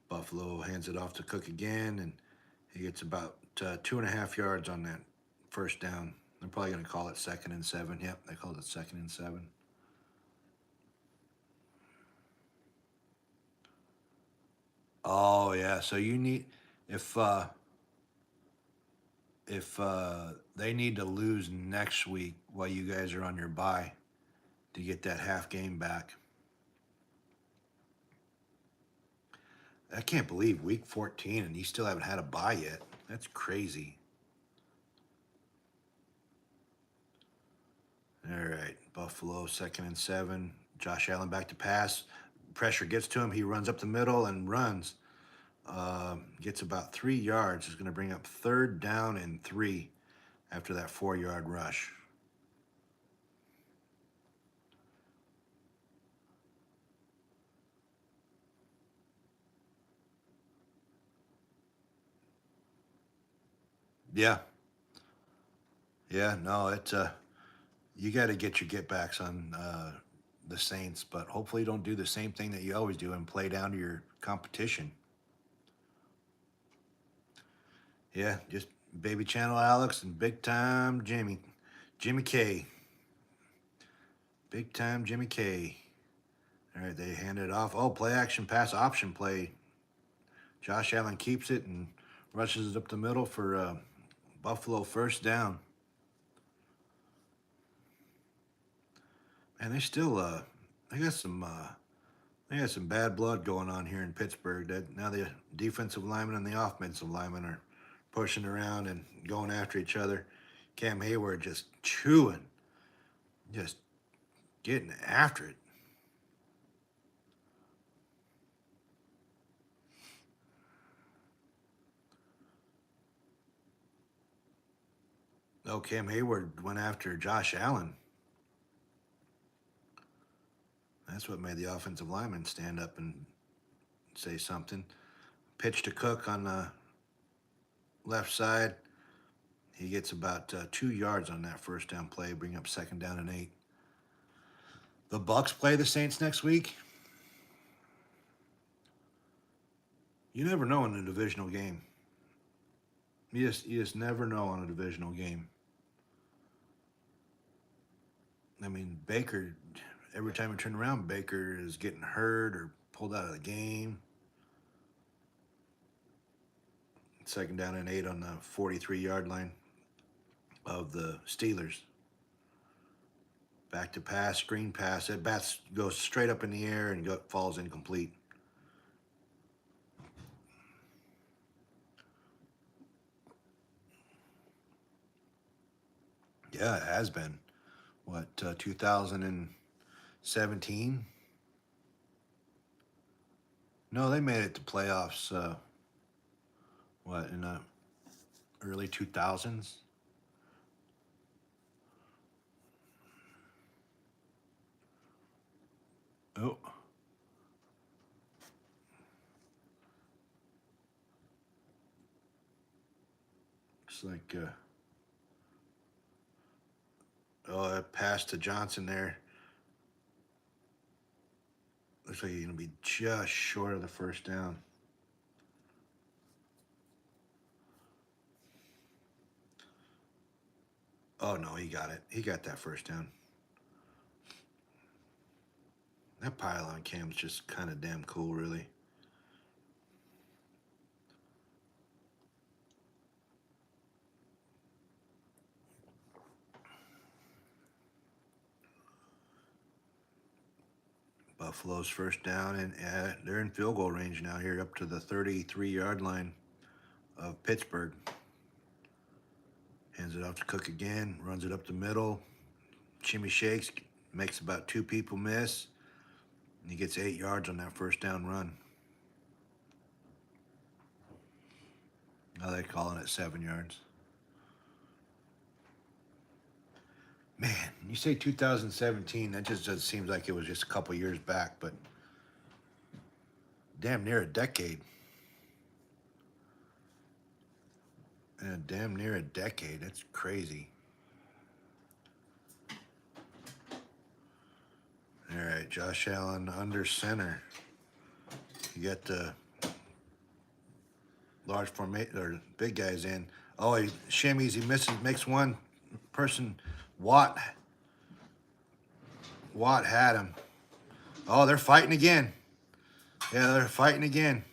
Buffalo hands it off to Cook again, and he gets about 2.5 yards on that first down. They're probably going to call it 2nd and 7. Yep, they called it 2nd and 7. Oh yeah, so you need if uh, if they need to lose next week while you guys are on your bye to get that half game back. I can't believe week 14 and you still haven't had a bye yet. That's crazy. All right, Buffalo 2nd and 7. Josh Allen back to pass. Pressure gets to him. He runs up the middle and runs. Gets about 3 yards. Is going to bring up 3rd down and 3 after that 4 yard rush. Yeah, yeah. No, it's you got to get your get backs on the Saints, but hopefully you don't do the same thing that you always do and play down to your competition. Yeah, just baby channel Alex and big time Jimmy K, big time Jimmy K. All right, they hand it off. Oh, play action pass option play. Josh Allen keeps it and rushes it up the middle for Buffalo first down. And they still they got some bad blood going on here in Pittsburgh. That now the defensive lineman and the offensive lineman are pushing around and going after each other. Cam Hayward just chewing, just getting after it. Oh, Cam Hayward went after Josh Allen. That's what made the offensive lineman stand up and say something. Pitch to Cook on the left side. He gets about 2 yards on that first down play, bring up 2nd down and 8. The Bucks play the Saints next week. You never know in a divisional game. You just never know on a divisional game. I mean, Baker, every time you turn around, Baker is getting hurt or pulled out of the game. 2nd down and 8 on the 43-yard line of the Steelers. Back to pass, screen pass. That bat goes straight up in the air and falls incomplete. Yeah, it has been. What, 2017? No, they made it to playoffs, in the early 2000s? Oh. Looks like, a pass to Johnson there. Looks like he's going to be just short of the first down. Oh, no, he got it. He got that first down. That pylon cam's just kind of damn cool, really. Buffalo's first down, and they're in field goal range now here up to the 33-yard line of Pittsburgh. Hands it off to Cook again, runs it up the middle. Shimmy shakes, makes about 2 people miss. And he gets 8 yards on that first down run. Now they're calling it 7 yards. Man, you say 2017, that just seems like it was just a couple years back, but damn near a decade. Yeah, damn near a decade. That's crazy. All right, Josh Allen under center. You got the large formation or big guys in. Oh, he shimmies. He misses. Makes one person. Watt had him. Oh, they're fighting again. Yeah, they're fighting again.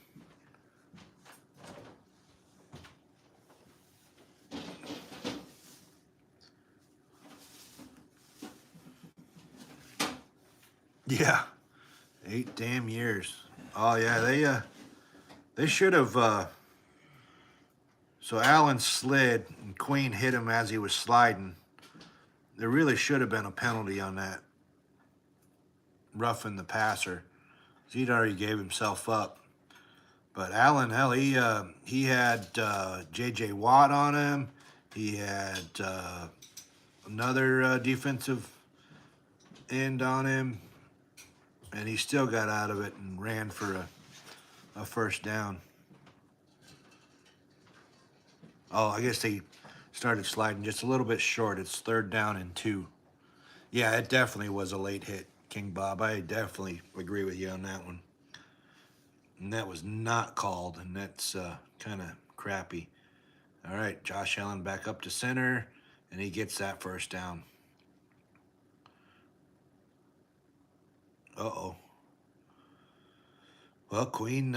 Yeah, 8 damn years. Oh yeah, they should have. So Allen slid and Queen hit him as he was sliding. There really should have been a penalty on that. Roughing the passer. He'd already gave himself up. But Allen, hell, he had J.J. Watt on him. He had another defensive end on him. And he still got out of it and ran for a first down. Oh, I guess they started sliding just a little bit short. It's 3rd down and 2. Yeah, it definitely was a late hit, King Bob. I definitely agree with you on that one. And that was not called, and that's kind of crappy. All right, Josh Allen back up to center, and he gets that first down. Uh-oh. Well, Queen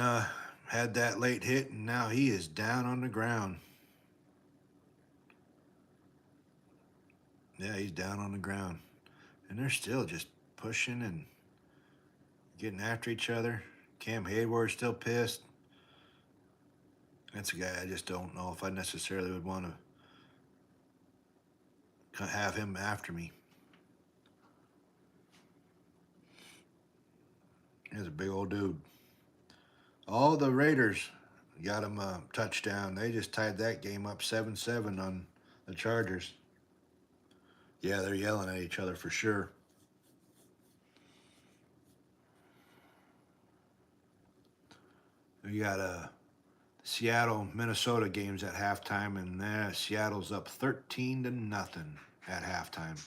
had that late hit, and now he is down on the ground. Yeah, he's down on the ground. And they're still just pushing and getting after each other. Cam Hayward's still pissed. That's a guy I just don't know if I necessarily would want to have him after me. He's a big old dude. All the Raiders got him a touchdown. They just tied that game up 7-7 on the Chargers. Yeah, they're yelling at each other for sure. We got a Seattle Minnesota games at halftime, and there Seattle's up 13-0 at halftime.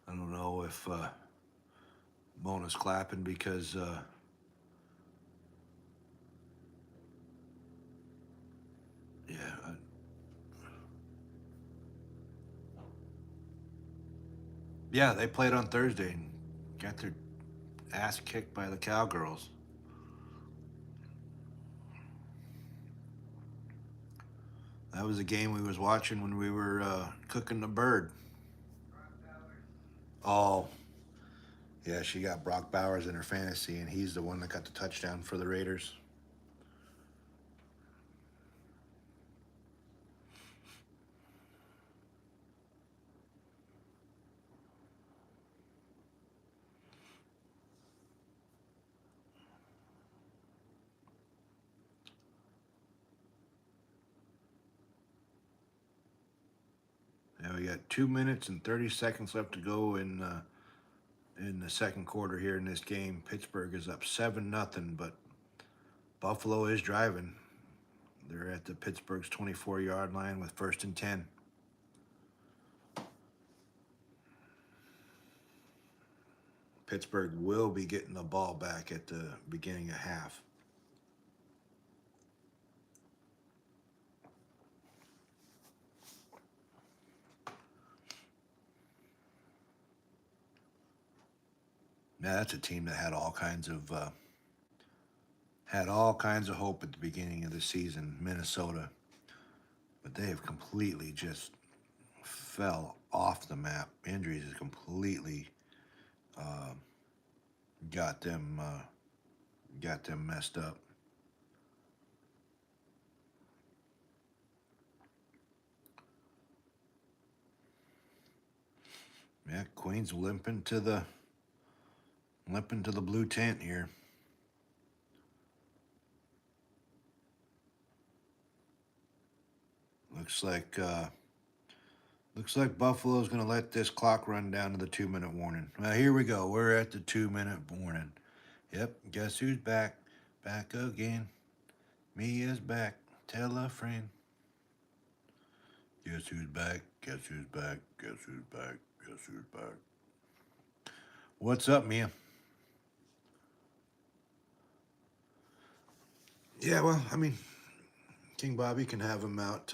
I don't know if Mona's clapping because yeah, yeah, they played on Thursday and got their ass kicked by the Cowgirls. That was a game we was watching when we were cooking the bird. Oh, yeah, she got Brock Bowers in her fantasy, and he's the one that got the touchdown for the Raiders. Yeah, we got 2 minutes and 30 seconds left to go in the second quarter here in this game. Pittsburgh is up 7-0, but Buffalo is driving. They're at the Pittsburgh's 24-yard line with 1st and 10. Pittsburgh will be getting the ball back at the beginning of half. Now that's a team that had all kinds of hope at the beginning of the season, Minnesota, but they have completely just fell off the map. Injuries has completely got them messed up. Yeah, Queen's limping to the blue tent here. Looks like Buffalo's going to let this clock run down to the 2-minute warning. Well, here we go. We're at the 2-minute warning. Yep, guess who's back? Back again. Me is back. Tell a friend. Guess who's back? Guess who's back? Guess who's back? Guess who's back? What's up, Mia? Yeah, well, I mean, King Bobby can have him out.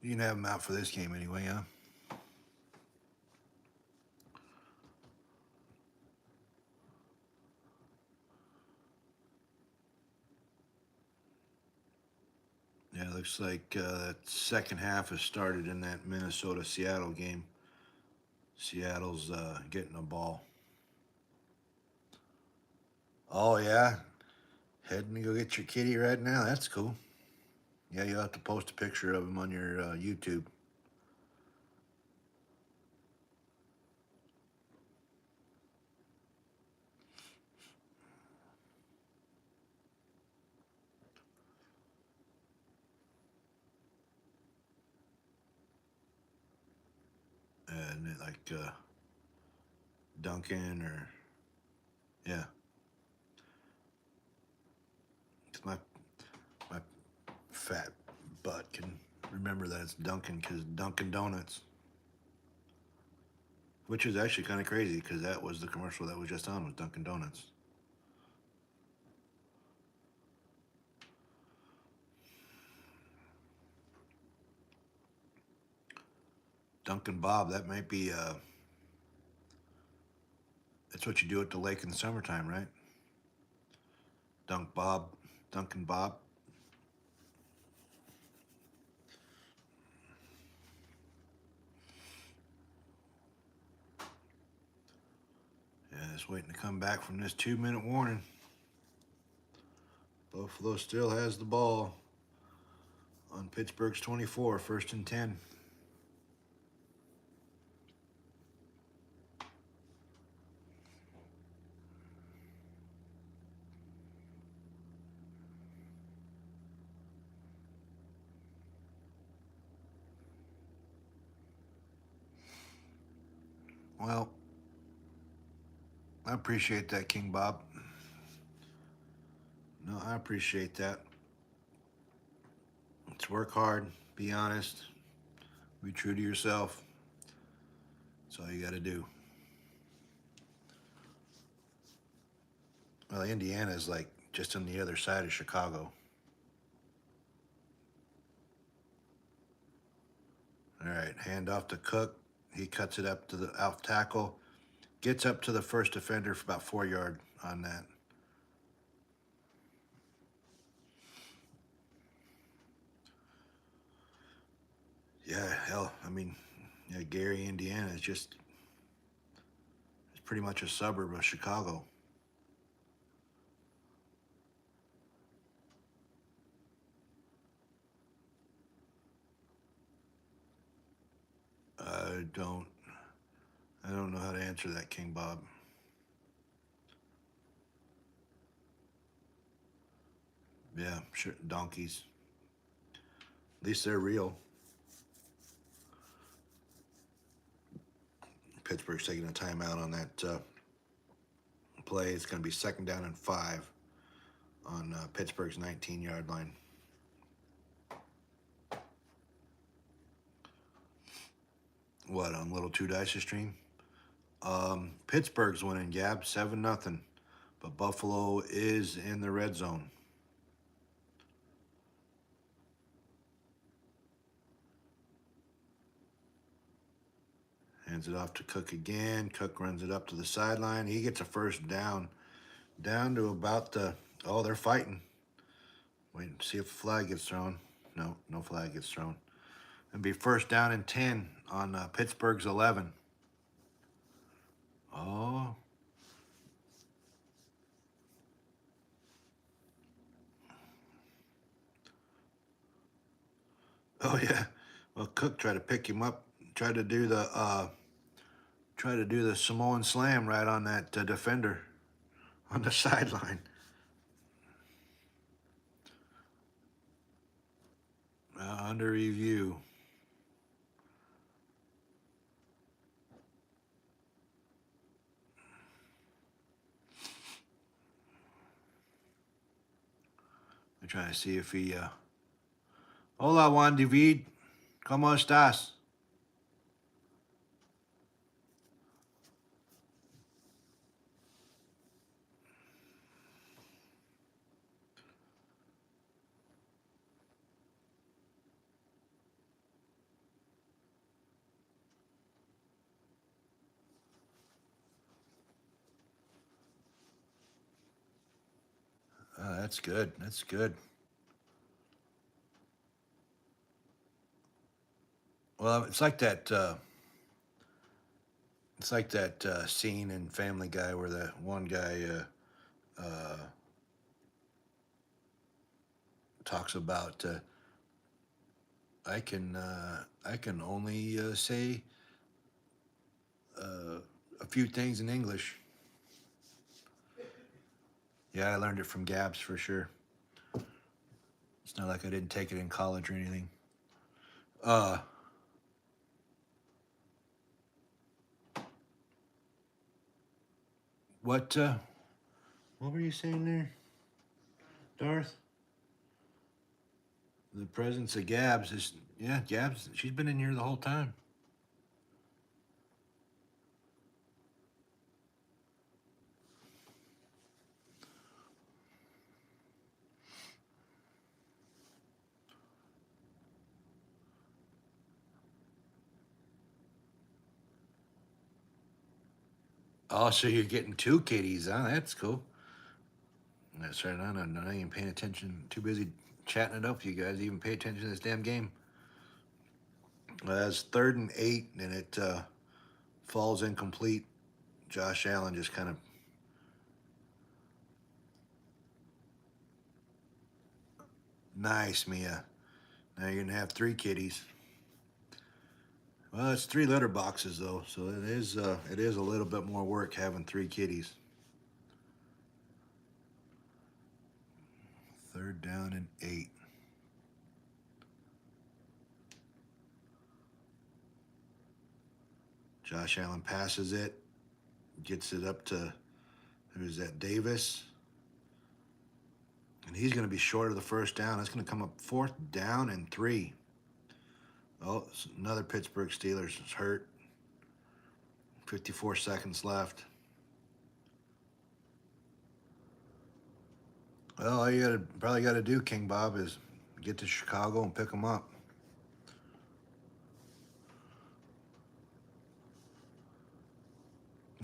You can have him out for this game anyway, huh? Yeah, it looks like that second half has started in that Minnesota-Seattle game. Seattle's getting the ball. Oh, yeah? Heading to go get your kitty right now? That's cool. Yeah, you'll have to post a picture of him on your YouTube. And like Duncan or, yeah. My fat butt can remember that it's Dunkin' because Dunkin' Donuts, which is actually kind of crazy because that was the commercial that was just on with Dunkin' Donuts. Dunkin' Bob, that might be that's what you do at the lake in the summertime, right? Dunkin' Bob. Yeah, just waiting to come back from this 2-minute warning. Buffalo still has the ball on Pittsburgh's 24, 1st and 10. Well, I appreciate that, King Bob. No, I appreciate that. Let's work hard, be honest, be true to yourself. That's all you got to do. Well, Indiana is like just on the other side of Chicago. All right, hand off to Cook. He cuts it up to the out tackle. Gets up to the first defender for about 4 yards on that. Yeah, hell, I mean, yeah, Gary, Indiana is just, it's pretty much a suburb of Chicago. I don't, I don't know how to answer that, King Bob. Yeah, sure, donkeys. At least they're real. Pittsburgh's taking a timeout on that play. It's going to be 2nd down and 5 on Pittsburgh's 19-yard line. What, on Little Two Dice stream? Pittsburgh's winning, Gab, 7-0. But Buffalo is in the red zone. Hands it off to Cook again. Cook runs it up to the sideline. He gets a first down. Down to about the, oh, they're fighting. Wait and see if a flag gets thrown. No, no flag gets thrown. It'll be 1st down and 10 on Pittsburgh's 11. Oh. Oh yeah. Well, Cook tried to pick him up. Tried to do the Samoan slam right on that defender on the sideline. Under review. I'm trying to see if he. Hola, Juan David. ¿Cómo estás? That's good. That's good. Well, it's like that. It's like that scene in Family Guy where the one guy talks about I can only say a few things in English. Yeah, I learned it from Gabs for sure. It's not like I didn't take it in college or anything. What what were you saying there, Darth? The presence of Gabs is, yeah, Gabs. She's been in here the whole time. Oh, so you're getting two kitties, huh? That's cool. That's right. I'm not even paying attention. Too busy chatting it up. You guys even pay attention to this damn game. That's 3rd and 8, and it falls incomplete. Josh Allen just kind of. Nice, Mia. Now you're gonna have 3 kitties. Well, it's 3 litter boxes though, so it is a little bit more work having 3 kitties. 3rd down and 8. Josh Allen passes it, gets it up to, who's that, Davis. And he's going to be short of the first down. That's going to come up 4th down and 3. Oh, another Pittsburgh Steelers is hurt. 54 seconds left. Well, all you probably got to do, King Bob, is get to Chicago and pick them up.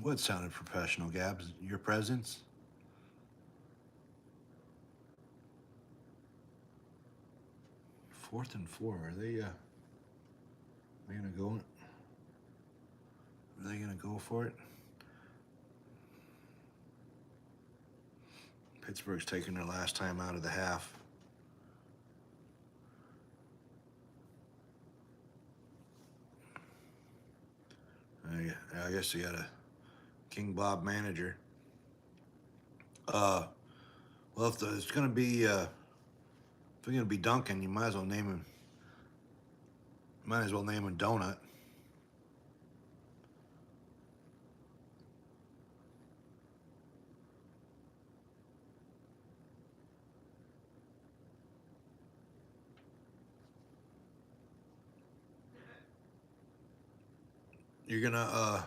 What sounded professional, Gabs? Your presence? Fourth and 4. Are they gonna go? Are they gonna go for it? Pittsburgh's taking their last time out of the half. I guess they got a King Bob manager. Well, if it's gonna be Duncan, you might as well name him. Might as well name him Donut. You're gonna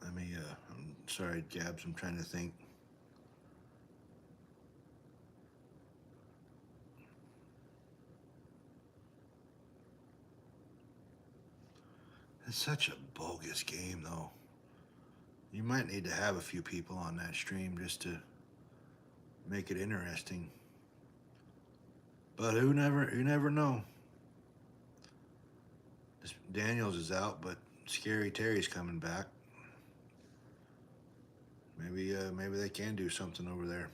let me I'm sorry, Gabs, I'm trying to think. It's such a bogus game, though. You might need to have a few people on that stream just to make it interesting. But you never know. Daniels is out, but Scary Terry's coming back. Maybe they can do something over there.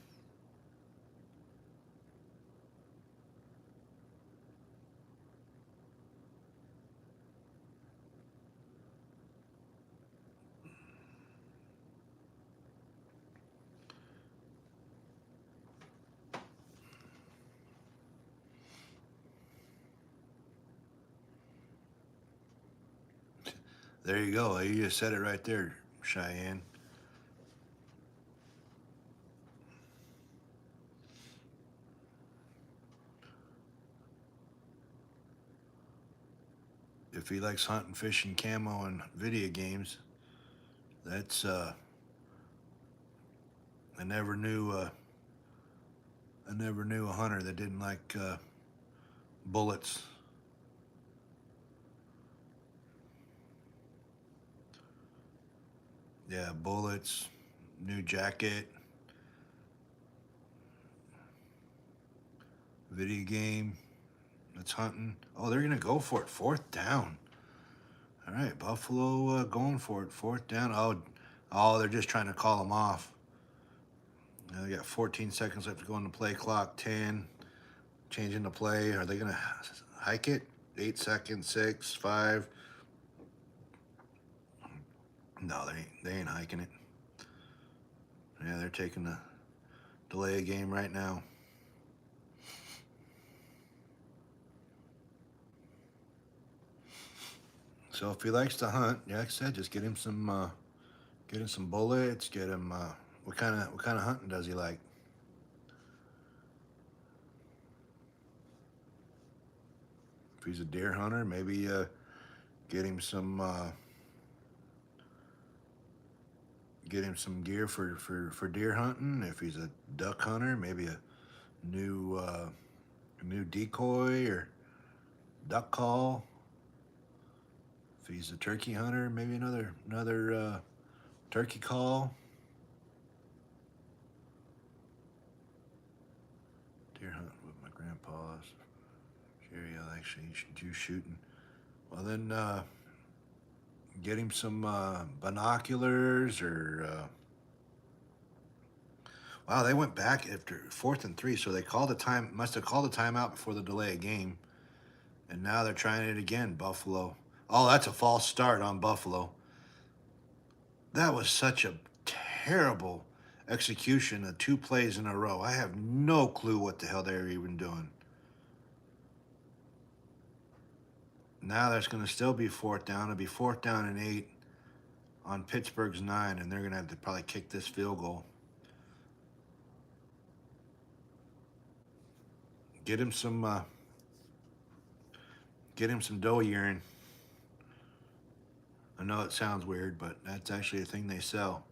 There you go. You just said it right there, Cheyenne. If he likes hunting, fishing, camo, and video games, that's I never knew a hunter that didn't like bullets. Yeah, bullets, new jacket, video game. That's hunting. Oh, they're gonna go for it. 4th down. All right, Buffalo going for it. 4th down. Oh, they're just trying to call them off. Now they got 14 seconds left to go on the play clock. 10. Changing the play. Are they gonna hike it? 8 seconds. 6, 5. No, they ain't hiking it. Yeah, they're taking the delay a game right now. So if he likes to hunt, yeah, like I said, just get him some bullets. Get him what kind of hunting does he like? If he's a deer hunter, maybe get him some gear for deer hunting. If he's a duck hunter, maybe a new decoy or duck call. If he's a turkey hunter, maybe another turkey call. Deer hunt with my grandpa's. Jerry, I actually do shooting. Well then, get him some binoculars or. Wow, they went back after 4th and 3, so they called the time. Must have called a timeout before the delay of game, And now they're trying it again, Buffalo. Oh, that's a false start on Buffalo. That was such a terrible execution of 2 plays in a row. I have no clue what the hell they were even doing. Now there's going to still be fourth down. It'll be 4th down and 8 on Pittsburgh's 9, and they're going to have to probably kick this field goal. Get him some dough urine. I know it sounds weird, but that's actually a thing they sell.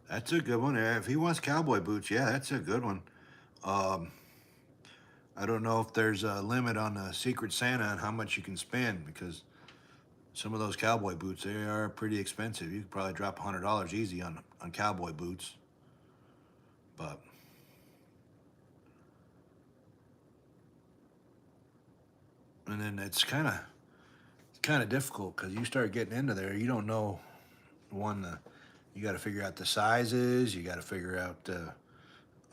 That's a good one. If he wants cowboy boots, yeah, that's a good one. Um, I don't know if there's a limit on the Secret Santa and how much you can spend, because some of those cowboy boots, they are pretty expensive. You could probably drop $100 easy on cowboy boots. But and then it's kind of difficult because you start getting into there, you don't know you got to figure out the sizes, you got to figure out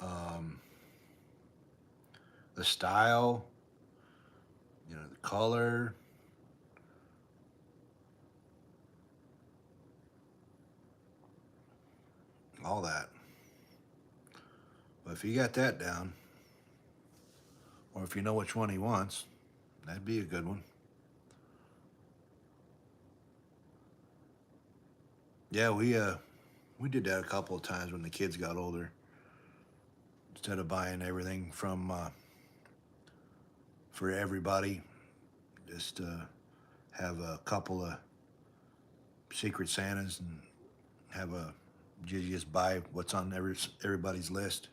um, the style, the color. All that. But if you got that down, or if you know which one he wants, that'd be a good one. Yeah, we did that a couple of times when the kids got older. Instead of buying everything from for everybody, just have a couple of Secret Santas and have a you just buy what's on everybody's list.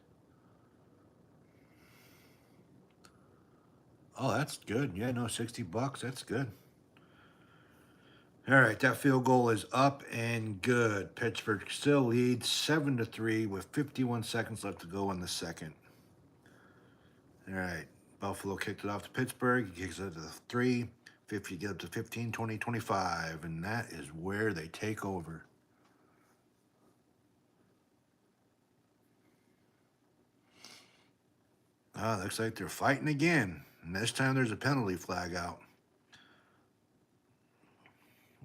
Oh, that's good. Yeah, no, $60. That's good. All right, that field goal is up and good. Pittsburgh still leads 7-3 with 51 seconds left to go in the second. All right, Buffalo kicked it off to Pittsburgh. He kicks it to the 3. 50 get up to 15, 20, 25, and that is where they take over. Looks like they're fighting again. And this time there's a penalty flag out.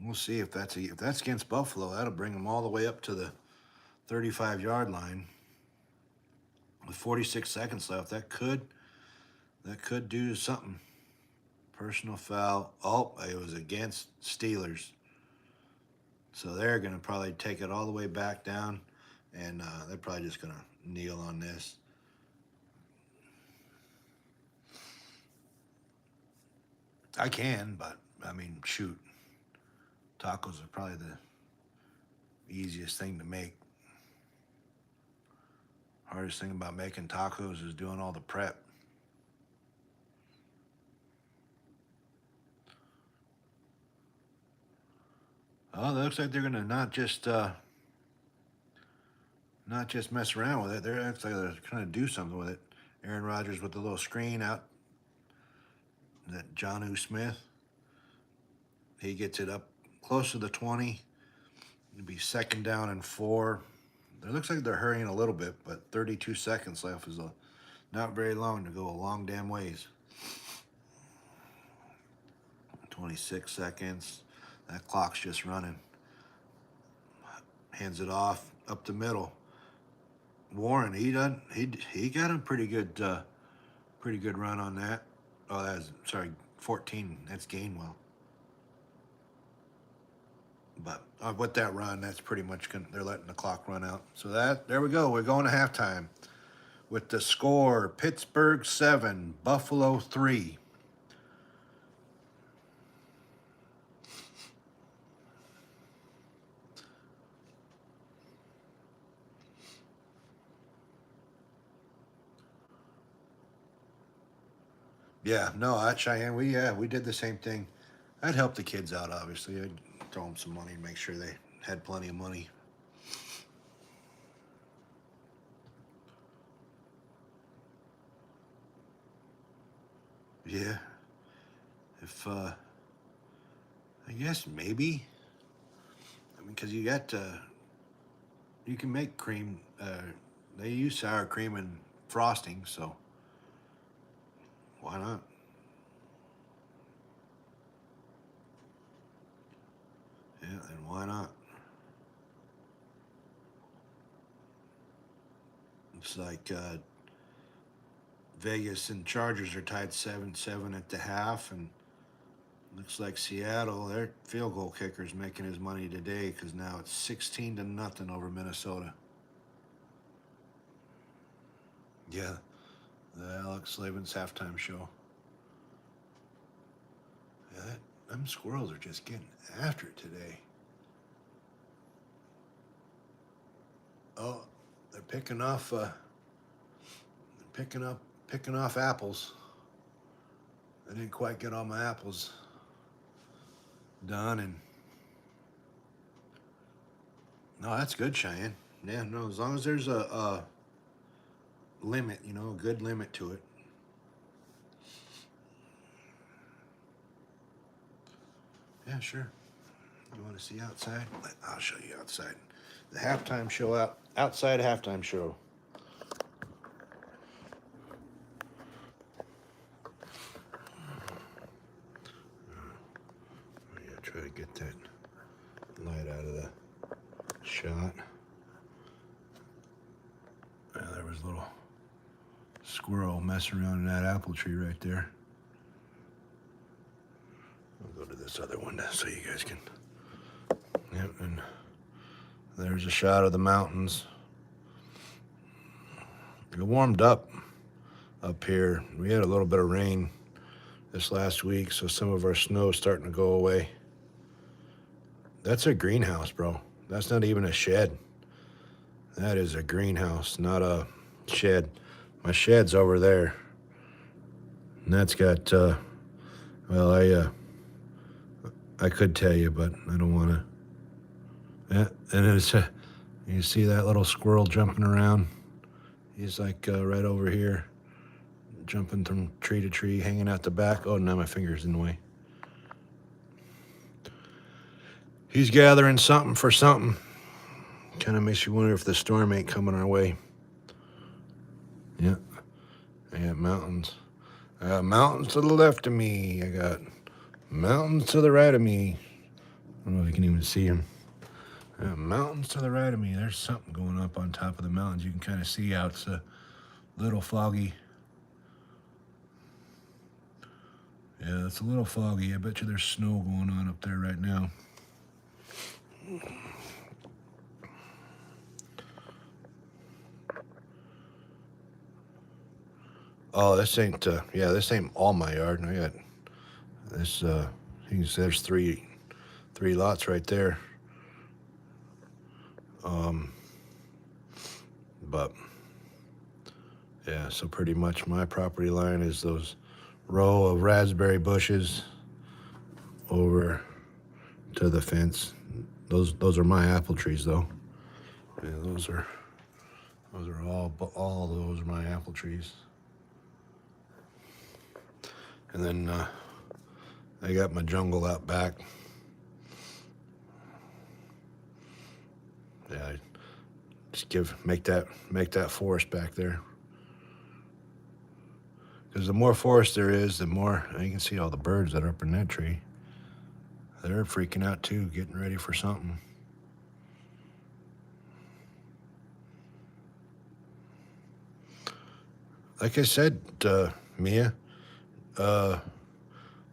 We'll see if that's against Buffalo. That'll bring them all the way up to the 35-yard line with 46 seconds left. That could do something. Personal foul. Oh, it was against Steelers. So they're going to probably take it all the way back down, and they're probably just going to kneel on this. I can, but I mean, shoot. Tacos are probably the easiest thing to make. Hardest thing about making tacos is doing all the prep. Oh, it looks like they're gonna not just mess around with it. They're actually gonna do something with it. Aaron Rodgers with the little screen out. That Jonnu Smith. He gets it up close to the 20. It'll be 2nd down and 4. It looks like they're hurrying a little bit, but 32 seconds left is not very long to go a long damn ways. 26 seconds. That clock's just running. Hands it off up the middle. Warren, he got a pretty good run on that. Oh, that's 14. That's Gainwell. But with that run, that's pretty much they're letting the clock run out. So there we go. We're going to halftime with the score: Pittsburgh 7, Buffalo 3. Yeah, no, at Cheyenne, we did the same thing. I'd help the kids out, obviously. I'd throw them some money and make sure they had plenty of money. Yeah. If I guess maybe. I mean, because you got you can make cream. They use sour cream and frosting, so why not? Yeah, and why not? It's like Vegas and Chargers are tied 7-7 at the half, and looks like Seattle, their field goal kicker is making his money today because now it's 16-0 over Minnesota. Yeah, the Alex Slavens halftime show. Yeah, them squirrels are just getting after it today. Oh, they're picking off. Picking off apples. I didn't quite get all my apples done, and no, that's good, Cheyenne. Yeah, no, as long as there's a limit, a good limit to it. Yeah, sure. You want to see outside? I'll show you outside. The halftime show outside halftime show. Yeah, try to get that light out of the shot. Yeah, there was a little squirrel messing around in that apple tree right there. I'll go to this other window so you guys can. Yep, and there's a shot of the mountains. It warmed up here. We had a little bit of rain this last week, so some of our snow is starting to go away. That's a greenhouse, bro. That's not even a shed. That is a greenhouse, not a shed. My shed's over there. And that's got, well, I could tell you, but I don't want to. Yeah, and it's, you see that little squirrel jumping around? He's like right over here, jumping from tree to tree, hanging out the back. Oh, now my finger's in the way. He's gathering something for something. Kind of makes you wonder if the storm ain't coming our way. Yeah, I got mountains. I got mountains to the left of me. I got mountains to the right of me. I don't know if you can even see them. Mountains to the right of me. There's something going up on top of the mountains. You can kind of see out. It's a little foggy. Yeah, it's a little foggy. I bet you there's snow going on up there right now. Oh, this ain't, this ain't all my yard. I got this, you can see there's three lots right there. But yeah, so pretty much my property line is those row of raspberry bushes over to the fence. Those are my apple trees, though. Yeah, those are all those are my apple trees. And then I got my jungle out back. Yeah, I just make that forest back there. Because the more forest there is, the more you can see all the birds that are up in that tree. They're freaking out too, getting ready for something. Like I said, Mia, the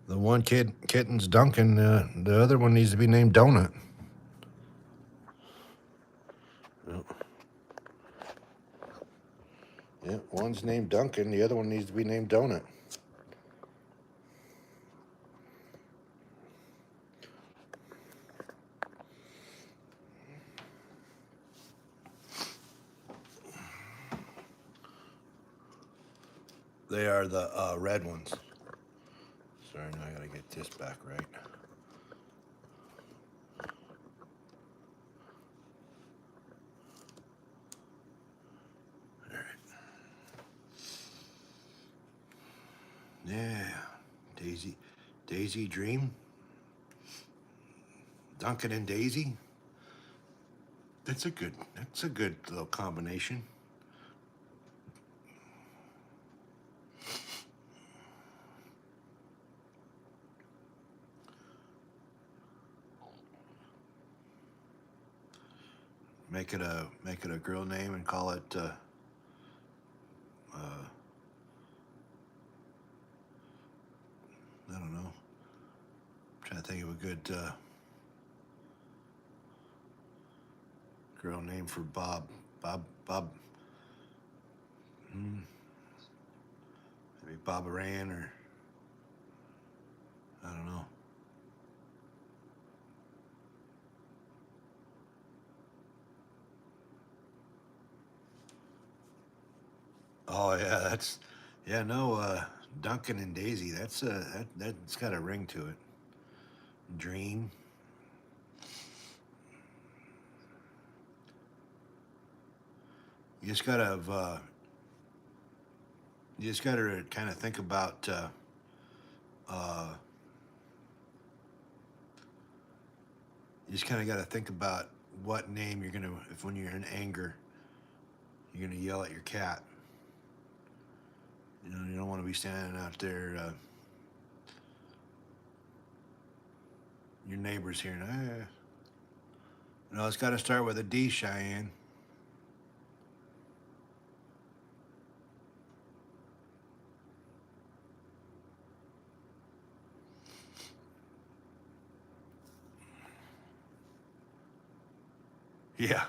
one kitten's Duncan. The other one needs to be named Donut. Yeah, one's named Duncan. The other one needs to be named Donut. They are the red ones. Sorry, now I gotta get this back right. All right. Yeah, Daisy Dream. Duncan and Daisy. That's a good little combination. Make it a girl name and call it uh, I don't know. I'm trying to think of a good girl name for Bob. Bob. Maybe Bob Aran, or I don't know. Oh yeah, yeah, no, Duncan and Daisy. That's got a ring to it. Dream. You just gotta have, you just gotta kind of think about uh, you just kind of gotta think about what name you're gonna, if when you're in anger you're gonna yell at your cat. You don't want to be standing out there, your neighbors hearing, no, it's got to start with a D, Cheyenne. Yeah.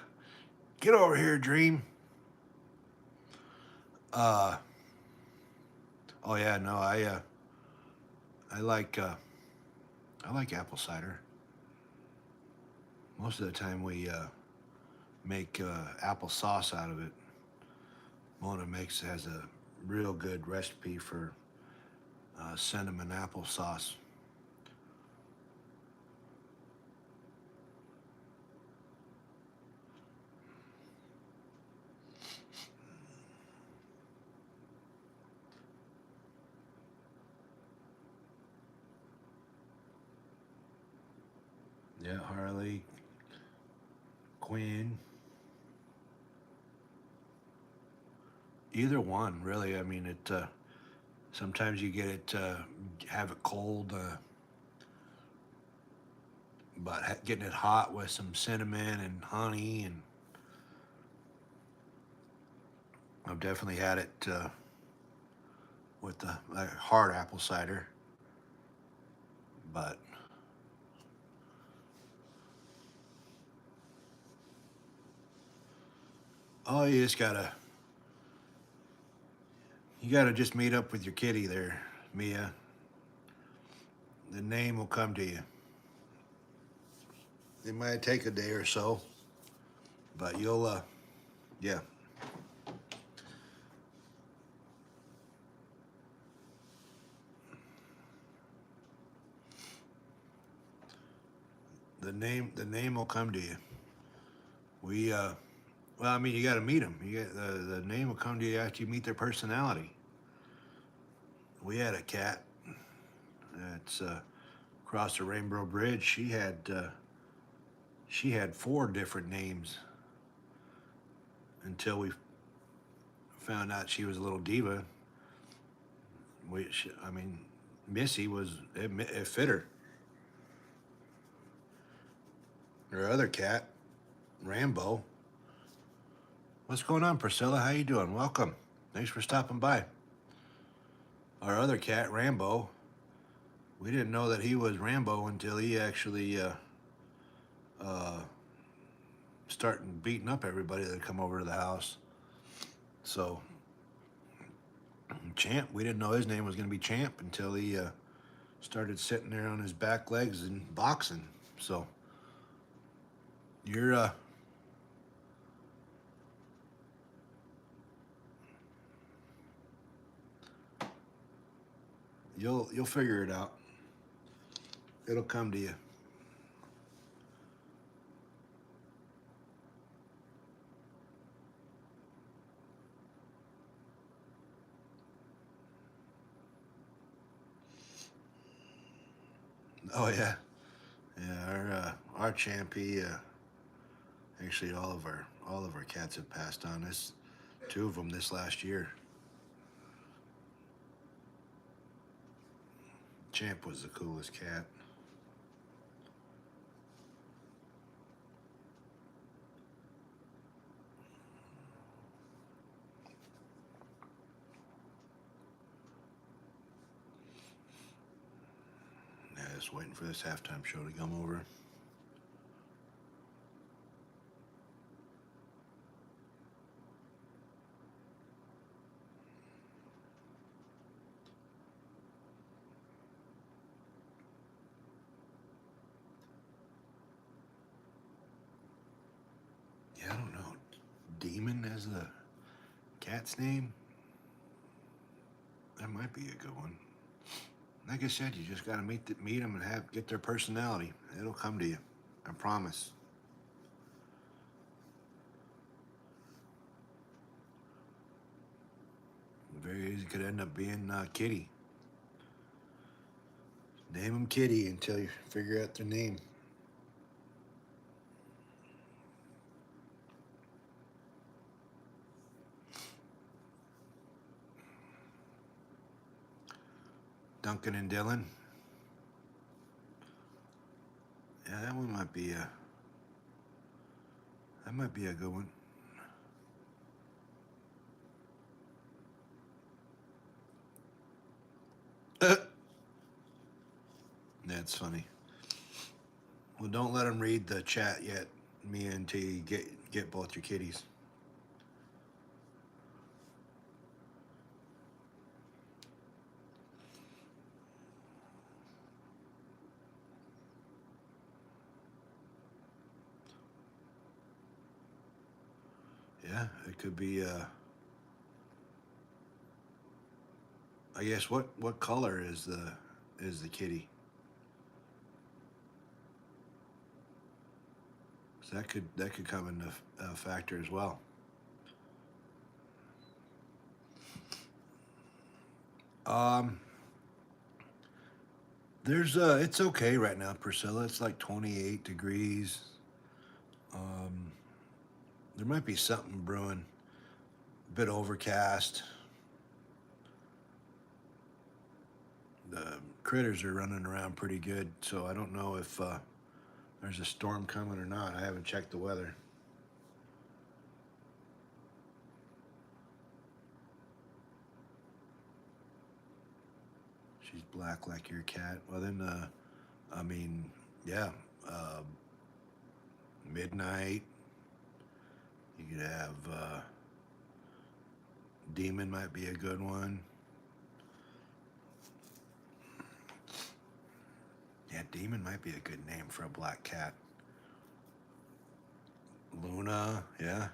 Get over here, Dream. Uh, oh yeah, no, I like, I like apple cider. Most of the time we make apple sauce out of it. Mona has a real good recipe for cinnamon apple sauce. Yeah, Harley, Quinn, either one, really. I mean, it. Sometimes you get it, have it cold, but getting it hot with some cinnamon and honey, and I've definitely had it with the hard apple cider. But oh, you gotta just meet up with your kitty there, Mia. The name will come to you. It might take a day or so, but you'll, yeah. The name will come to you. We, well, I mean, you got to meet them. The name will come to you after you meet their personality. We had a cat that's across the Rainbow Bridge. She had four different names until we found out she was a little diva. I mean, Missy was it fit her. Her other cat, Rambo. What's going on, Priscilla? How you doing? Welcome. Thanks for stopping by. Our other cat, Rambo. We didn't know that he was Rambo until he actually uh, started beating up everybody that come over to the house. So Champ, we didn't know his name was going to be Champ until he started sitting there on his back legs and boxing. So you're you'll figure it out. It'll come to you. Oh yeah, yeah. our champy. Actually, all of our cats have passed on. This, two of them this last year. Champ was the coolest cat. Yeah, just waiting for this halftime show to come over. Yeah, I don't know. Demon as the cat's name? That might be a good one. Like I said, you just gotta meet them and get their personality. It'll come to you. I promise. Very easy. Could end up being Kitty. Name them Kitty until you figure out their name. Duncan and Dylan. Yeah, that one might be a good one. That's funny. Well, don't let them read the chat yet, Mia, until you get both your kitties. Yeah, it could be. I guess what color is the kitty? So that could come into a factor as well. Um, it's okay right now, Priscilla. It's like 28 degrees. There might be something brewing. A bit overcast. The critters are running around pretty good, so I don't know if there's a storm coming or not. I haven't checked the weather. She's black like your cat. Well, then, I mean, yeah, uh, midnight. You could have Demon might be a good one. Yeah, Demon might be a good name for a black cat. Luna, yeah.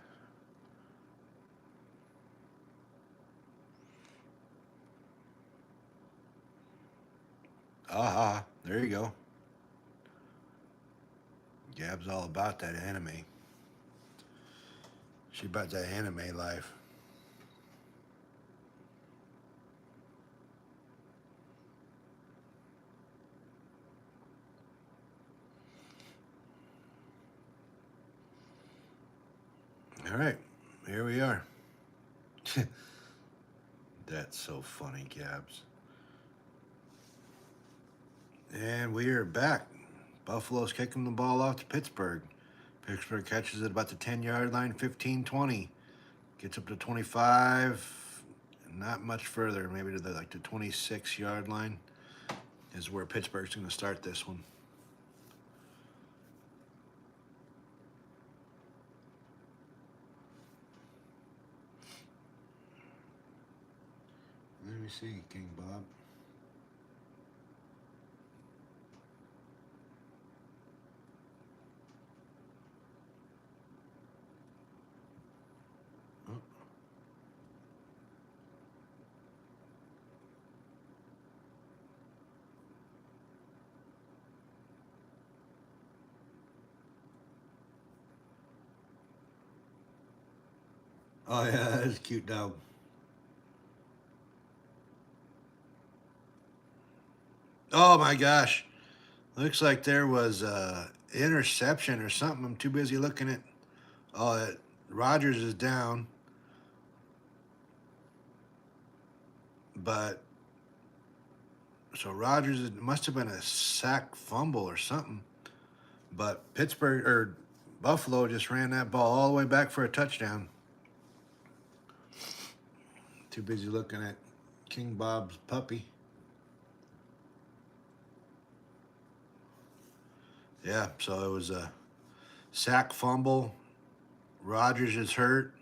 Aha, there you go. Gab's all about that anime. She about that anime life. All right, here we are. That's so funny, Gabs. And we are back. Buffalo's kicking the ball off to Pittsburgh. Pittsburgh catches it about the 10-yard line, 15-20. Gets up to 25. Not much further, maybe to the 26-yard line is where Pittsburgh's going to start this one. Let me see, King Bob. Oh yeah, that's a cute dog. Oh my gosh. Looks like there was interception or something. I'm too busy looking at. Oh, Rodgers is down, but so Rodgers it must have been a sack fumble or something. But Pittsburgh or Buffalo just ran that ball all the way back for a touchdown. Too busy looking at King Bob's puppy. Yeah, so it was a sack fumble. Rodgers is hurt.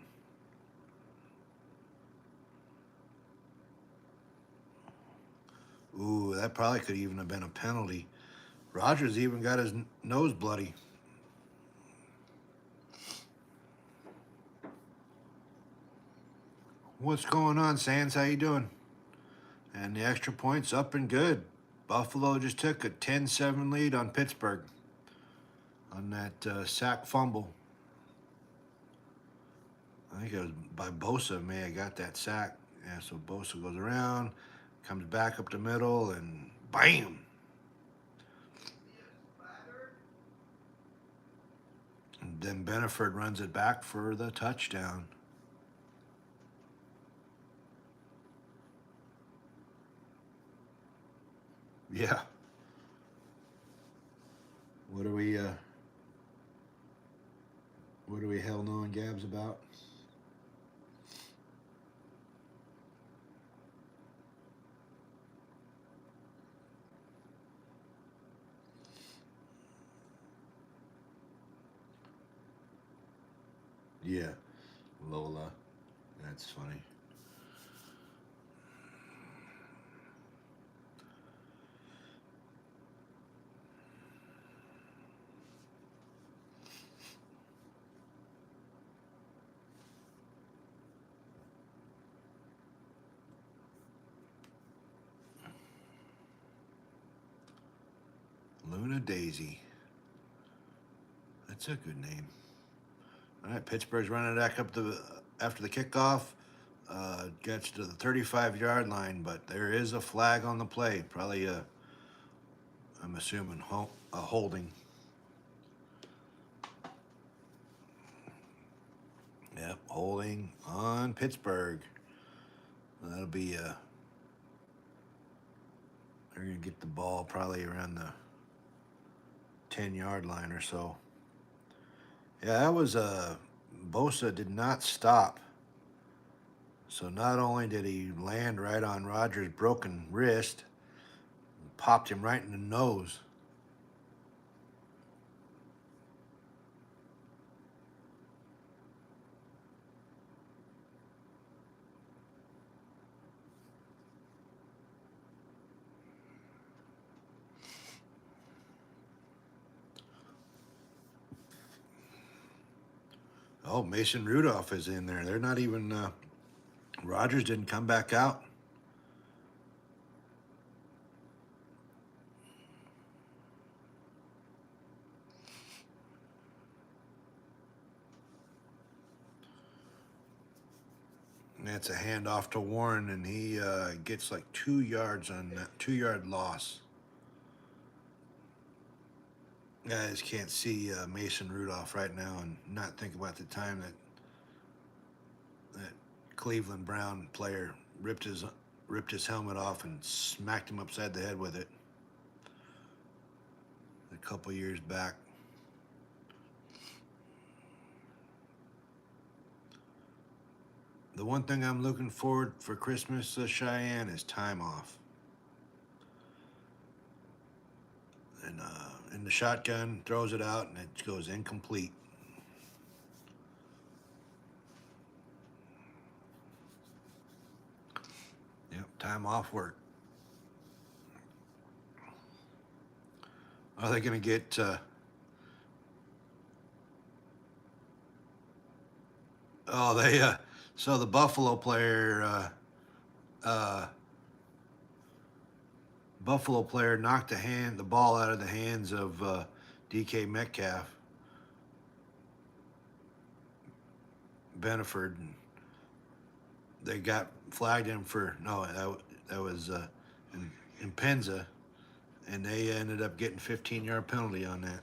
Ooh, that probably could even have been a penalty. Rodgers even got his nose bloody. What's going on, Sands? How you doing? And the extra points up and good. Buffalo just took a 10-7 lead on Pittsburgh on that sack fumble. I think it was by Bosa may have got that sack. Yeah, so Bosa goes around, comes back up the middle, and bam! And then Beneford runs it back for the touchdown. Yeah. What are we hell knowing Gabs about? Yeah, Lola. That's funny. Luna Daisy. That's a good name. All right, Pittsburgh's running it back up after the kickoff. Gets to the 35-yard line, but there is a flag on the play. Probably I'm assuming a holding. Yep, holding on Pittsburgh. That'll be they're gonna get the ball probably around the 10-yard line or so. Yeah, that was Bosa did not stop. So not only did he land right on Rodgers' broken wrist, popped him right in the nose. Oh, Mason Rudolph is in there. They're not even. Rodgers didn't come back out. That's a handoff to Warren, and he gets like 2 yards on that 2-yard loss. Guys can't see Mason Rudolph right now and not think about the time that Cleveland Brown player ripped his helmet off and smacked him upside the head with it a couple years back. The one thing I'm looking forward for Christmas, Cheyenne, is time off. And in the shotgun, throws it out, and it goes incomplete. Yep, time off work. Are they going to get? Oh, they. So the Buffalo player. Buffalo player knocked the ball out of the hands of DK Metcalf. Beneford. They flagged him for that was in Penza, and they ended up getting 15-yard penalty on that.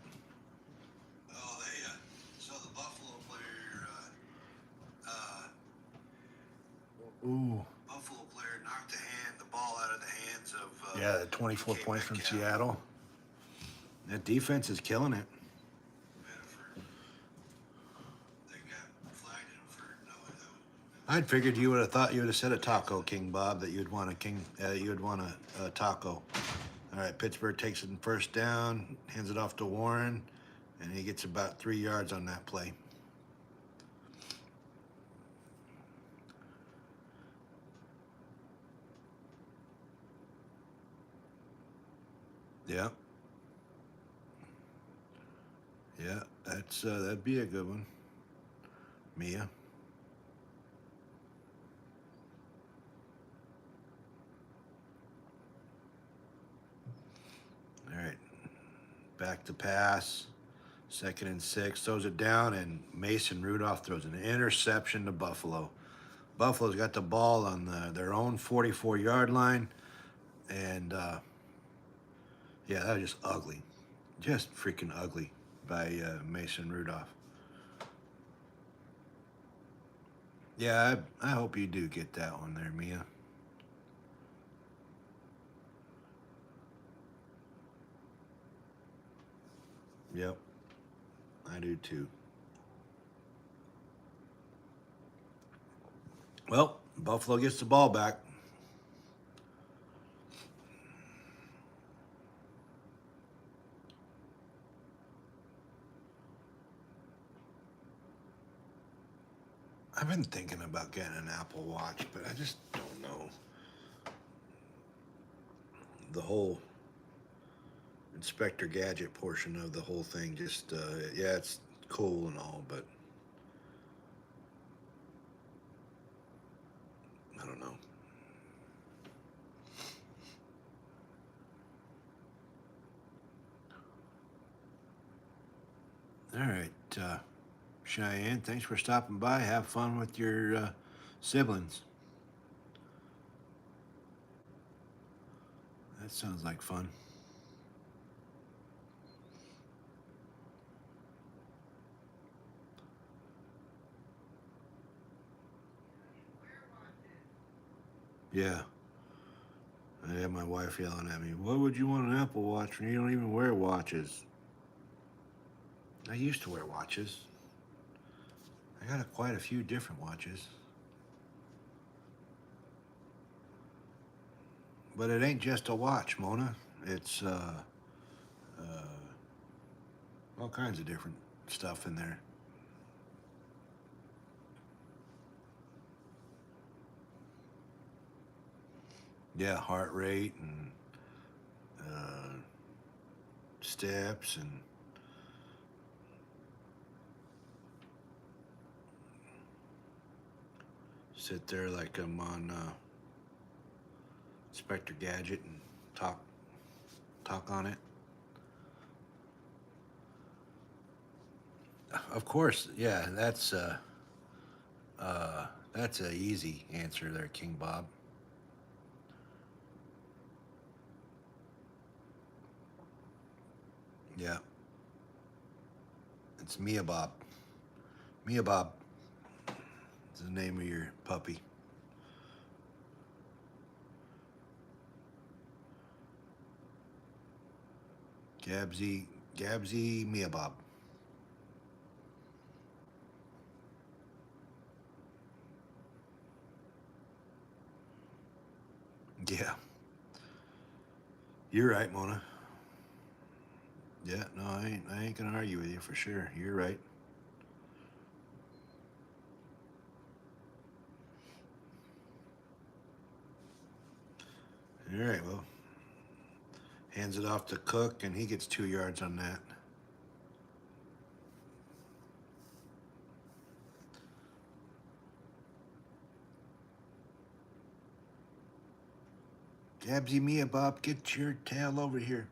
Ooh. Buffalo player knocked the ball out of the hands of Yeah, the 24 DK points from Metcalf. Seattle. That defense is killing it. Bedford. They got flagged him for no. I'd figured you would have thought you would have said a taco, King Bob, that you'd want a you would want a taco. All right, Pittsburgh takes it in first down, hands it off to Warren, and he gets about 3 yards on that play. Yeah. Yeah, that'd be a good one. Mia. All right. Back to pass. 2nd and 6. Throws it down, and Mason Rudolph throws an interception to Buffalo. Buffalo's got the ball on their own 44-yard line, and yeah, that was just ugly. Just freaking ugly by Mason Rudolph. Yeah, I hope you do get that one there, Mia. Yep, I do too. Well, Buffalo gets the ball back. I've been thinking about getting an Apple Watch, but I just don't know. The whole Inspector Gadget portion of the whole thing just, yeah, it's cool and all, but I don't know. All right, Cheyenne, thanks for stopping by. Have fun with your siblings. That sounds like fun. Yeah. I have my wife yelling at me, "Why would you want an Apple Watch when you don't even wear watches?" I used to wear watches. I got quite a few different watches. But it ain't just a watch, Mona. It's uh, all kinds of different stuff in there. Yeah, heart rate and uh, steps and sit there like I'm on Inspector Gadget and talk on it. Of course, yeah. That's a easy answer there, King Bob. Yeah, it's Mia Bob. Mia Bob is the name of your puppy. Gabsy Mia Bob. Yeah, you're right, Mona. Yeah, no, I ain't gonna argue with you for sure. You're right. All right, well, hands it off to Cook, and he gets 2 yards on that. Gabsy Mia Bob, get your tail over here.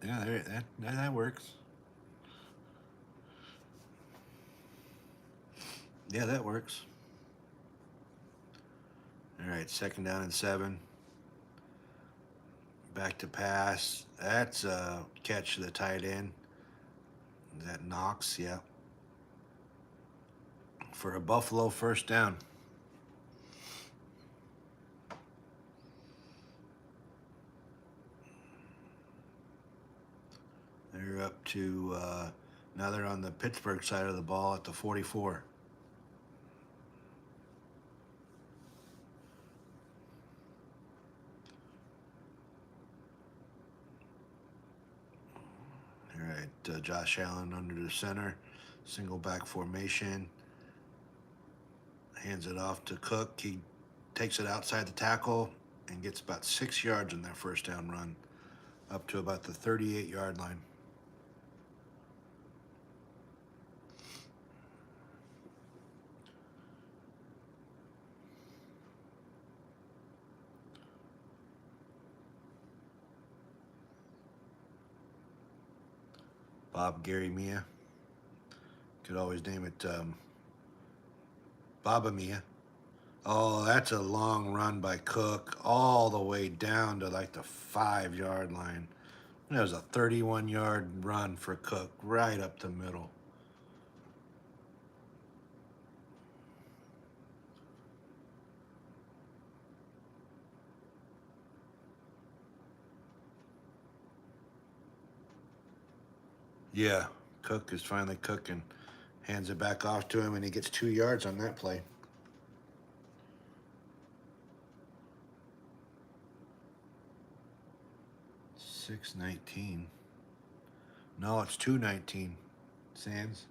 Yeah, that works. Yeah, that works. All right, 2nd down and 7. Back to pass. That's a catch to the tight end. Is that Knox? Yeah. for a Buffalo first down. They're up to, now they're on the Pittsburgh side of the ball at the 44. All right, Josh Allen under the center, single back formation. Hands it off to Cook. He takes it outside the tackle and gets about 6 yards in that first down run, up to about the 38-yard line. Bob Gary Mia. Could always name it Baba Mia. Oh, that's a long run by Cook all the way down to like the 5-yard line. That was a 31-yard run for Cook right up the middle. Yeah, Cook is finally cooking. Hands it back off to him, and he gets 2 yards on that play. $6.19. No, it's $2.19. Sands.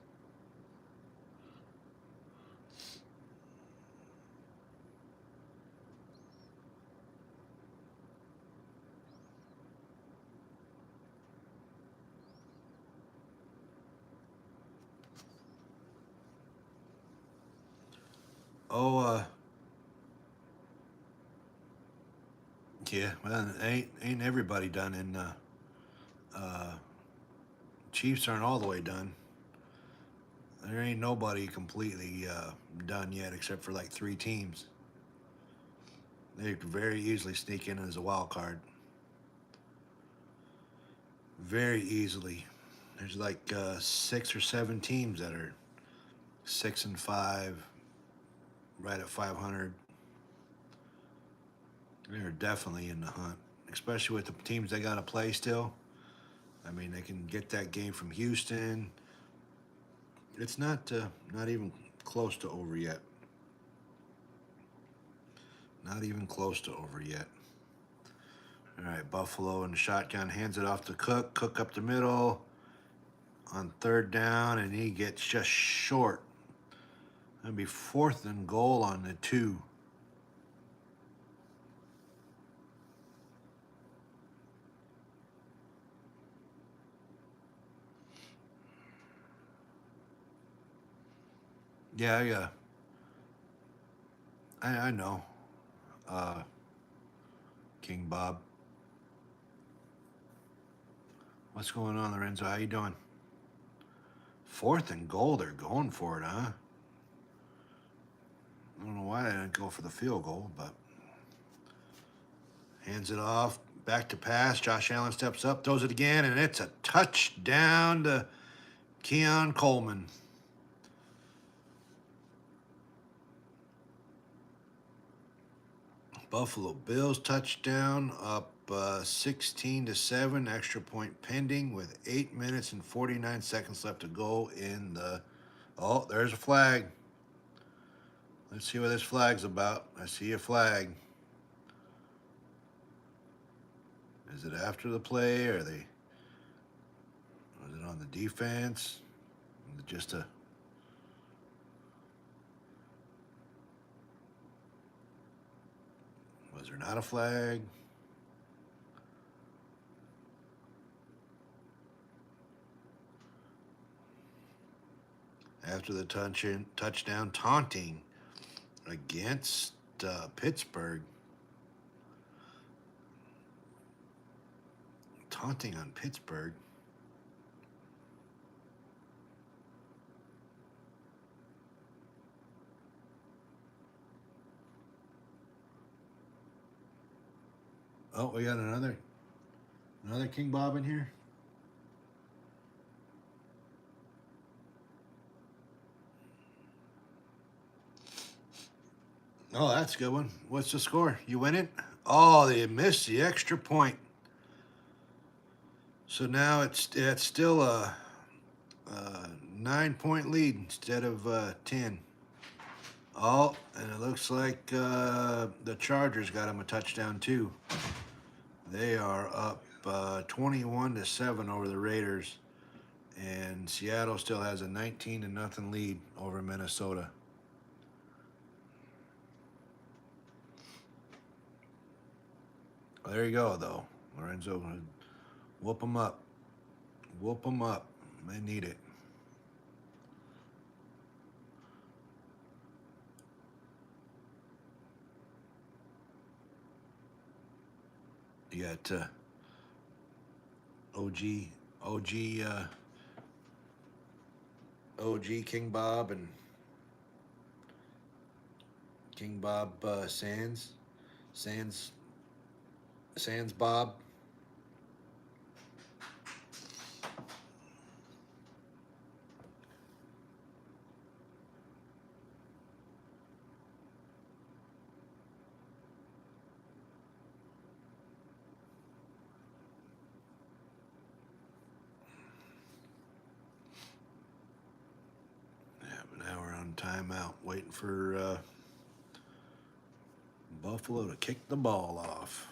Oh, yeah. Well, ain't everybody done in Chiefs aren't all the way done. There ain't nobody completely done yet, except for like 3 teams. They could very easily sneak in as a wild card. Very easily. There's like 6 or 7 teams that are 6-5, right at 500. They're definitely in the hunt, especially with the teams they got to play still. I mean, they can get that game from Houston. It's not even close to over yet. Not even close to over yet. All right, Buffalo in the shotgun, hands it off to Cook. Cook up the middle on 3rd down, and he gets just short. That'd be 4th and goal on the 2. Yeah. I know. King Bob. What's going on, Lorenzo? How you doing? 4th and goal, they're going for it, huh? I don't know why they didn't go for the field goal, but hands it off, back to pass. Josh Allen steps up, throws it again, and it's a touchdown to Keon Coleman. Buffalo Bills touchdown, up 16-7. Extra point pending with 8 minutes and 49 seconds left to go in the. Oh, there's a flag. Let's see what this flag's about. I see a flag. Is it after the play, or was it on the defense? Is it just a. Was there not a flag? After the touchdown, taunting against Pittsburgh. Taunting on Pittsburgh. Oh, we got another King Bob in here. Oh, that's a good one. What's the score? You win it? Oh, they missed the extra point. So now it's still a 9 point lead instead of 10. Oh, and it looks like the Chargers got him a touchdown too. They are up 21-7 over the Raiders, and Seattle still has a 19-0 lead over Minnesota. There you go, though. Lorenzo, whoop them up. Whoop them up. They need it. You got OG, OG King Bob and King Bob Sands Bob. Yeah, but now we're on timeout, waiting for Buffalo to kick the ball off.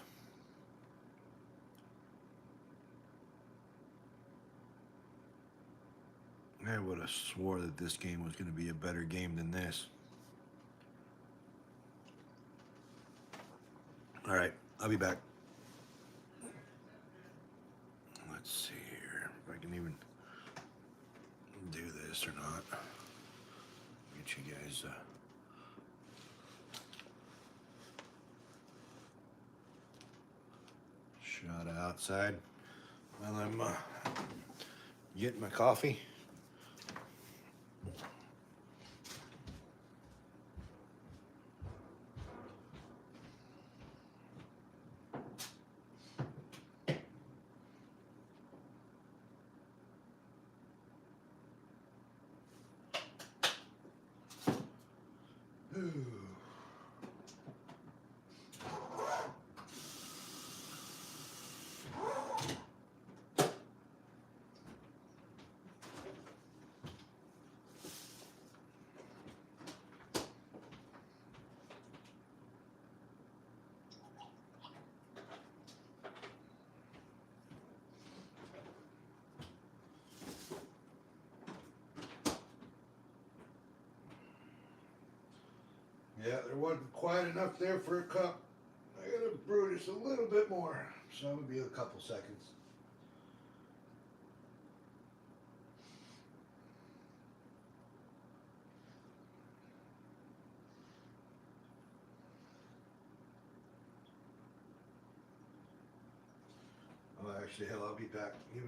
I would have swore that this game was going to be a better game than this. All right, I'll be back. Let's see here if I can even do this or not. Get you guys shot outside while I'm getting my coffee. Yeah, there wasn't quite enough there for a cup. I gotta brew just a little bit more, so it'll be a couple seconds. Oh, actually, hell, I'll be back. Even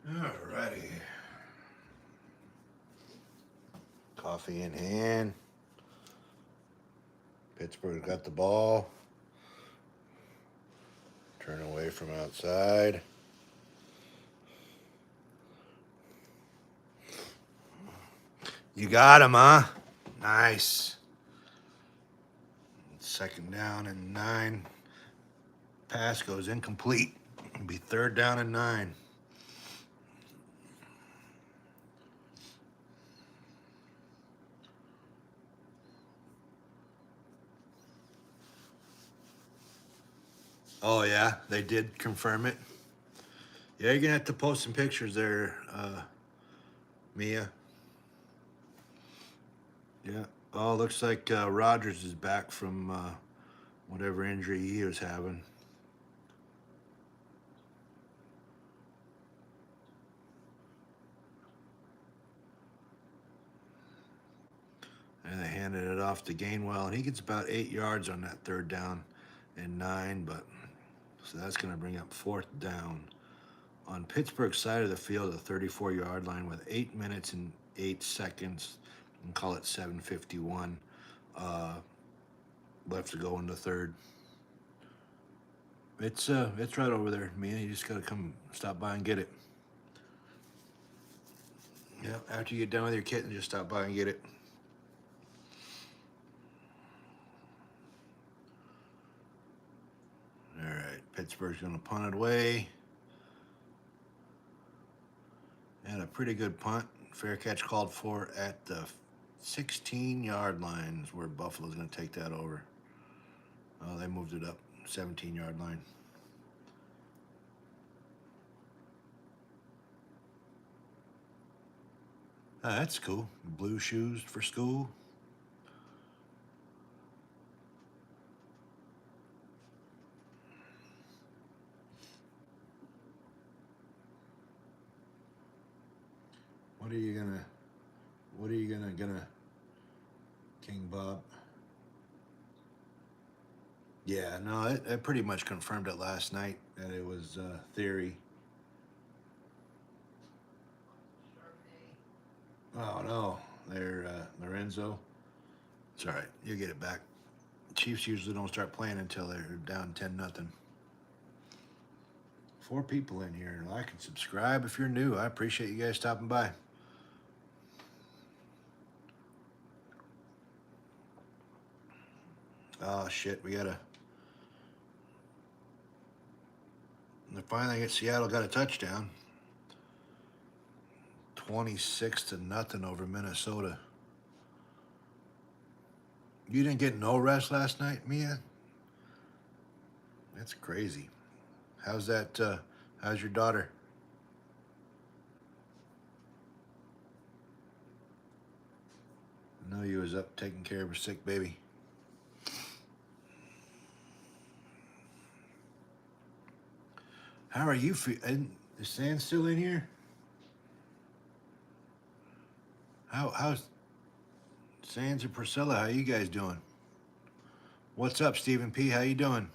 alrighty. Coffee in hand. Pittsburgh got the ball. Turn away from outside. You got him, huh? Nice. 2nd down and 9. Pass goes incomplete. It'll be 3rd down and 9. Oh yeah, they did confirm it. Yeah, you're gonna have to post some pictures there, Mia. Yeah. Oh, looks like Rogers is back from whatever injury he was having. And they handed it off to Gainwell, and he gets about 8 yards on that 3rd down and 9. But so that's going to bring up 4th down on Pittsburgh's side of the field, the 34-yard line, with 8 minutes and 8 seconds, and call it 7:51 left to go in the 3rd. It's right over there, man. You just gotta come stop by and get it. Yeah, after you get done with your kitten, just stop by and get it. All right, Pittsburgh's gonna punt it away. And a pretty good punt. Fair catch called for at the 16-yard line is where Buffalo's gonna take that over. Oh, they moved it up, 17-yard line. Ah, that's cool. Blue shoes for school. What are you gonna King Bob? Yeah, no, it pretty much confirmed it last night that it was theory. Oh no, they're Lorenzo. It's all right. You get it back. Chiefs usually don't start playing until they're down 10-0. 4 people in here. Like and subscribe if you're new. I appreciate you guys stopping by. Oh shit, we gotta. Finally, get Seattle got a touchdown. 26-0 over Minnesota. You didn't get no rest last night, Mia? That's crazy. How's that? How's your daughter? I know you was up taking care of her sick baby. How are you feeling? Is Sand still in here? How's Sands and Priscilla? How you guys doing? What's up, Stephen P? How you doing?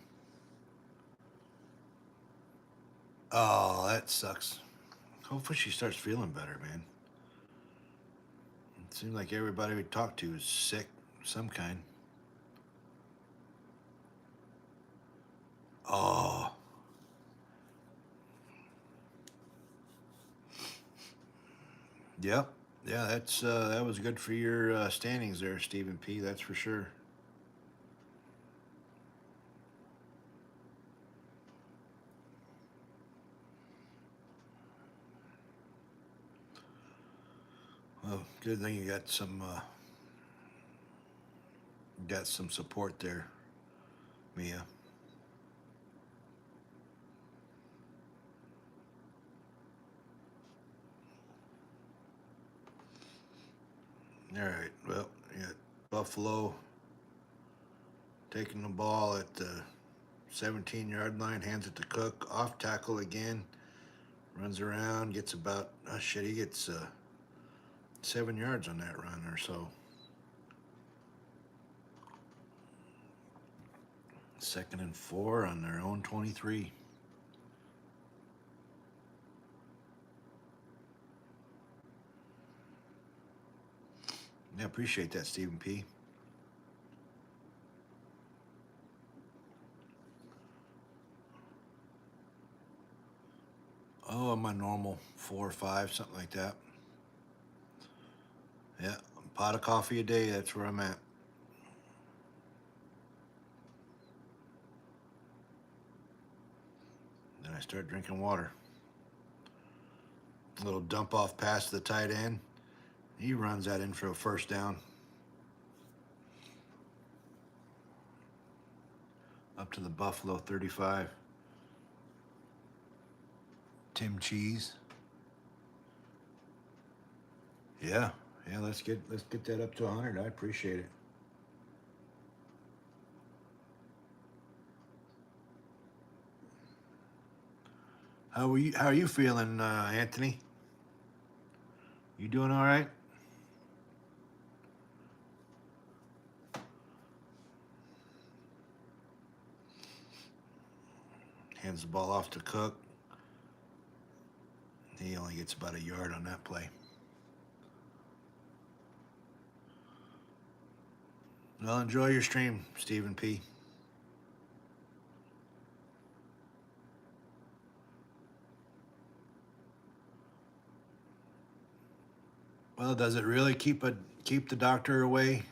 Oh, that sucks. Hopefully she starts feeling better, man. It seems like everybody we talk to is sick, some kind. Oh. Yep. Yeah, that was good for your standings there, Stephen P. That's for sure. Well, good thing you got some support there, Mia. All right. Well, you got Buffalo taking the ball at the 17-yard line, hands it to Cook, off tackle again, runs around, gets about he gets 7 yards on that run or so. 2nd and 4 on their own 23. Yeah, appreciate that, Stephen P. Oh, I'm a normal 4 or 5, something like that. Yeah, a pot of coffee a day, that's where I'm at. Then I start drinking water. A little dump off pass to the tight end. He runs that in for a first down. Up to the Buffalo 35. Tim Cheese. Yeah, let's get that up to 100. I appreciate it. How are you feeling, Anthony? You doing all right? Hands the ball off to Cook. He only gets about a yard on that play. Well, enjoy your stream, Stephen P. Well, does it really keep the doctor away,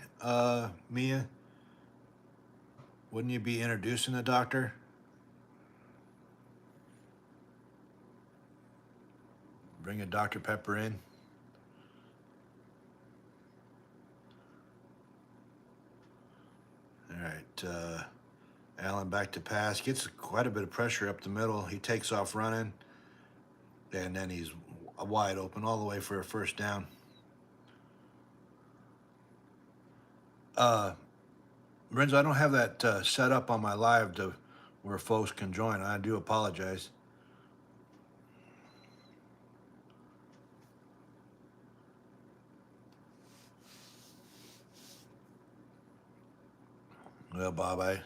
Mia? Wouldn't you be introducing the doctor? Bring a Dr. Pepper in. All right, Allen back to pass. Gets quite a bit of pressure up the middle. He takes off running, and then he's wide open all the way for a first down. Renzo, I don't have that set up on my live to where folks can join. I do apologize. Well, Bob,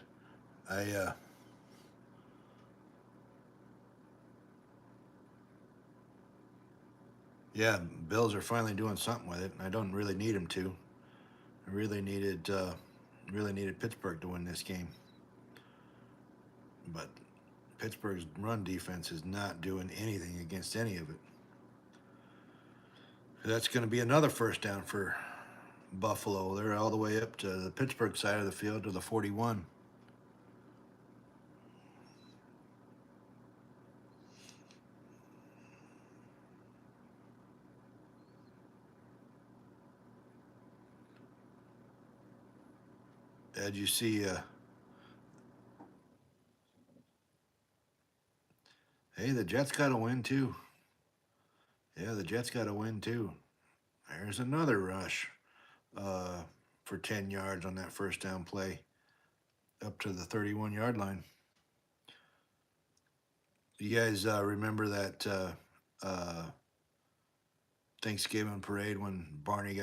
yeah, Bills are finally doing something with it. I don't really need them to. I really needed Pittsburgh to win this game, but Pittsburgh's run defense is not doing anything against any of it. That's going to be another first down for Buffalo. They're all the way up to the Pittsburgh side of the field to the 41. Did you see? Hey, the Jets got to win too. Yeah, the Jets got to win too. There's another rush for 10 yards on that first down play up to the 31-yard line. You guys remember that Thanksgiving parade when Barney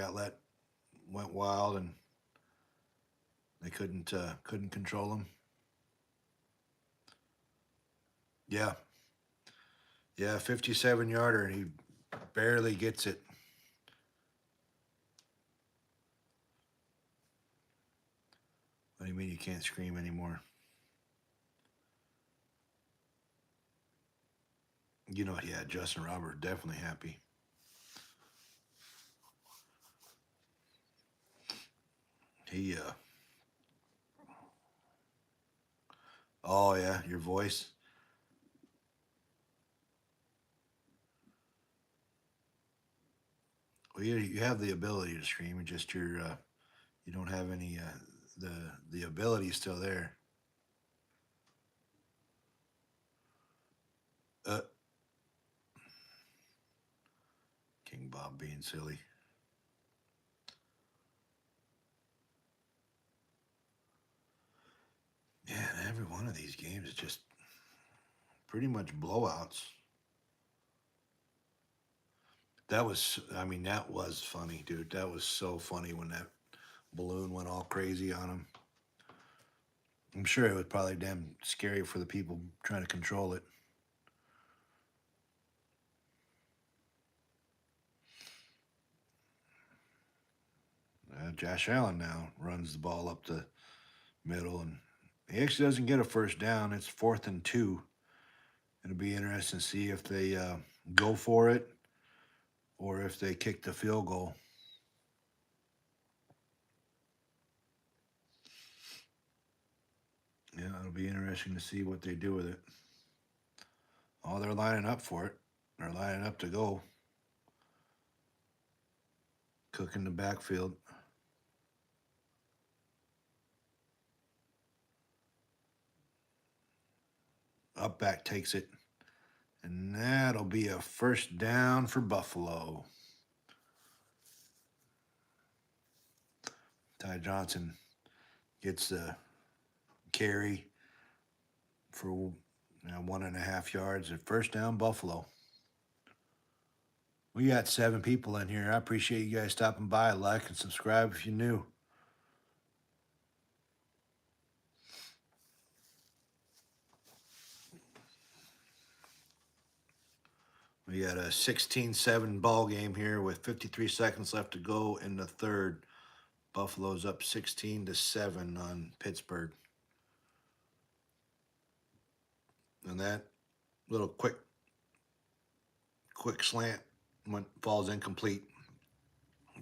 went wild and they couldn't control him? Yeah, 57-yarder, and he barely gets it. What do you mean you can't scream anymore? You know, yeah, Justin Robert definitely happy. He oh yeah, your voice. Well, you have the ability to scream. It's just you don't have any the ability is still there. King Bob being silly. Yeah, and every one of these games is just pretty much blowouts. That was funny, dude. That was so funny when that balloon went all crazy on him. I'm sure it was probably damn scary for the people trying to control it. Josh Allen now runs the ball up the middle, and he actually doesn't get a first down. It's 4th and 2. It'll be interesting to see if they go for it or if they kick the field goal. Yeah, it'll be interesting to see what they do with it. Oh, they're lining up for it. They're lining up to go. Cook in the backfield. Up back takes it. And that'll be a first down for Buffalo. Ty Johnson gets the carry for 1.5 yards at first down, Buffalo. We got 7 people in here. I appreciate you guys stopping by. Like and subscribe if you're new. We got a 16-7 ball game here with 53 seconds left to go in the third. Buffalo's up 16-7 on Pittsburgh. And that little quick slant falls incomplete.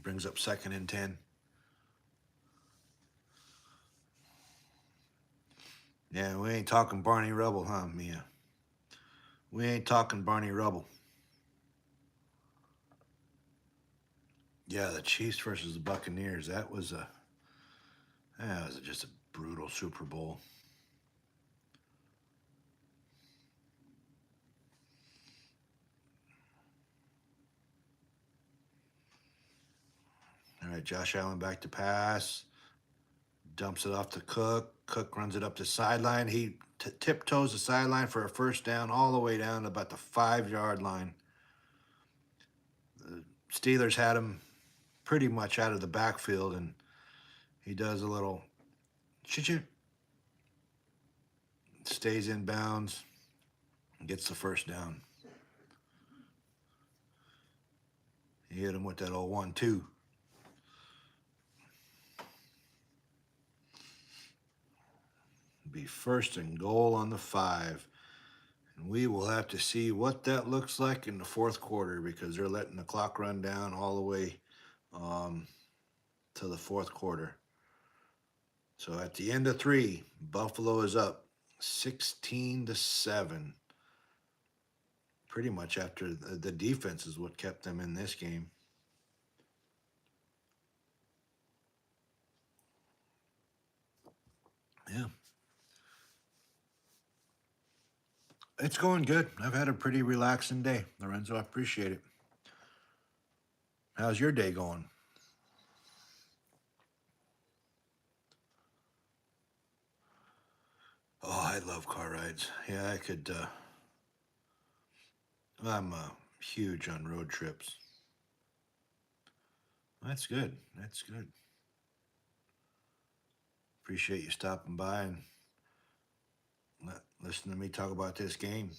Brings up 2nd and 10. Yeah, we ain't talking Barney Rubble, huh, Mia? We ain't talking Barney Rubble. Yeah, the Chiefs versus the Buccaneers. That was just a brutal Super Bowl. All right, Josh Allen back to pass. Dumps it off to Cook. Cook runs it up the sideline. He tiptoes the sideline for a first down all the way down to about the 5-yard line. The Steelers had him pretty much out of the backfield, and he does a little chit-chit. Stays in bounds and gets the first down. He hit him with that old 1-2. Be 1st and goal on the 5. And we will have to see what that looks like in the 4th quarter because they're letting the clock run down all the way to the 4th quarter. So at the end of 3, Buffalo is up 16-7. Pretty much after the defense is what kept them in this game. Yeah. It's going good. I've had a pretty relaxing day, Lorenzo. I appreciate it. How's your day going? Oh, I love car rides. Yeah, I could. I'm huge on road trips. That's good. That's good. Appreciate you stopping by and listen to me talk about this game.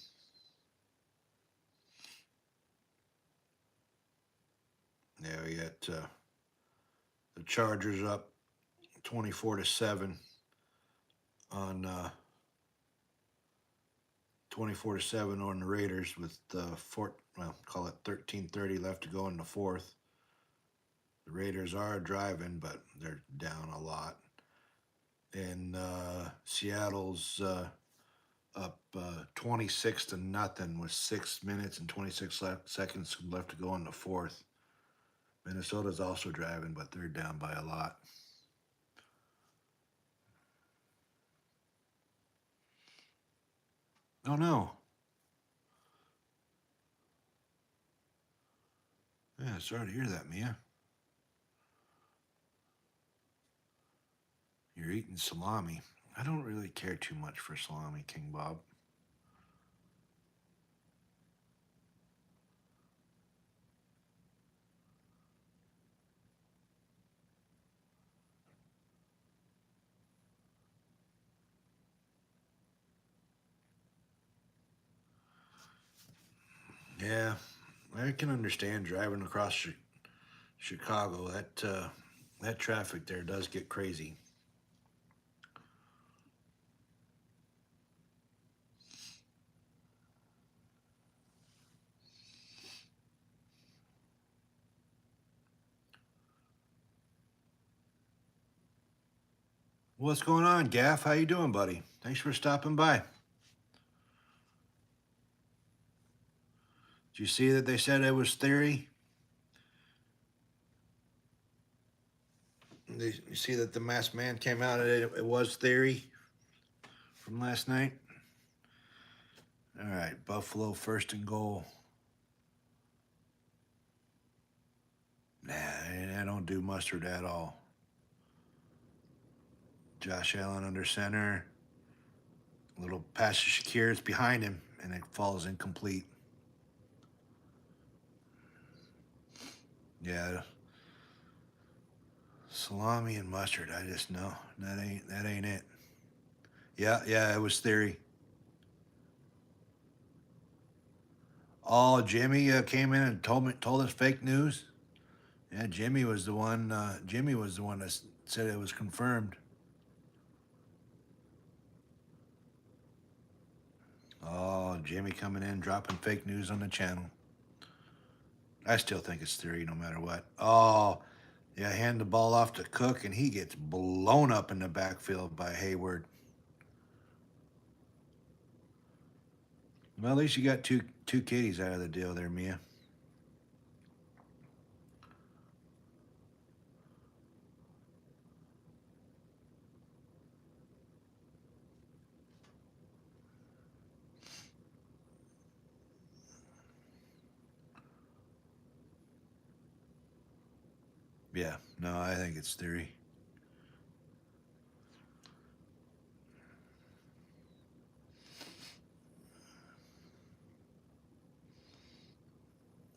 Yeah, we got the Chargers up 24-7 on 24-7 on the Raiders with call it 13:30 left to go in the 4th. The Raiders are driving, but they're down a lot. And Seattle's up 26-0 with 6 minutes and 26 seconds left to go in the 4th. Minnesota's also driving, but they're down by a lot. Oh no. Yeah, sorry to hear that, Mia. You're eating salami. I don't really care too much for salami, King Bob. Yeah, I can understand driving across Chicago. That traffic there does get crazy. What's going on, Gaff? How you doing, buddy? Thanks for stopping by. Did you see that they said it was theory? You see that the masked man came out and it was theory from last night? All right, Buffalo 1st and goal. Nah, I don't do mustard at all. Josh Allen under center. Little pass to Shakir. It's behind him, and it falls incomplete. Yeah. Salami and mustard. I just know that ain't it. Yeah, it was theory. Oh, Jimmy came in and told us fake news. Yeah, Jimmy was the one. Jimmy was the one that said it was confirmed. Oh, Jimmy coming in, dropping fake news on the channel. I still think it's theory, no matter what. Oh, yeah, hand the ball off to Cook, and he gets blown up in the backfield by Hayward. Well, at least you got two kitties out of the deal there, Mia. Yeah, no, I think it's theory.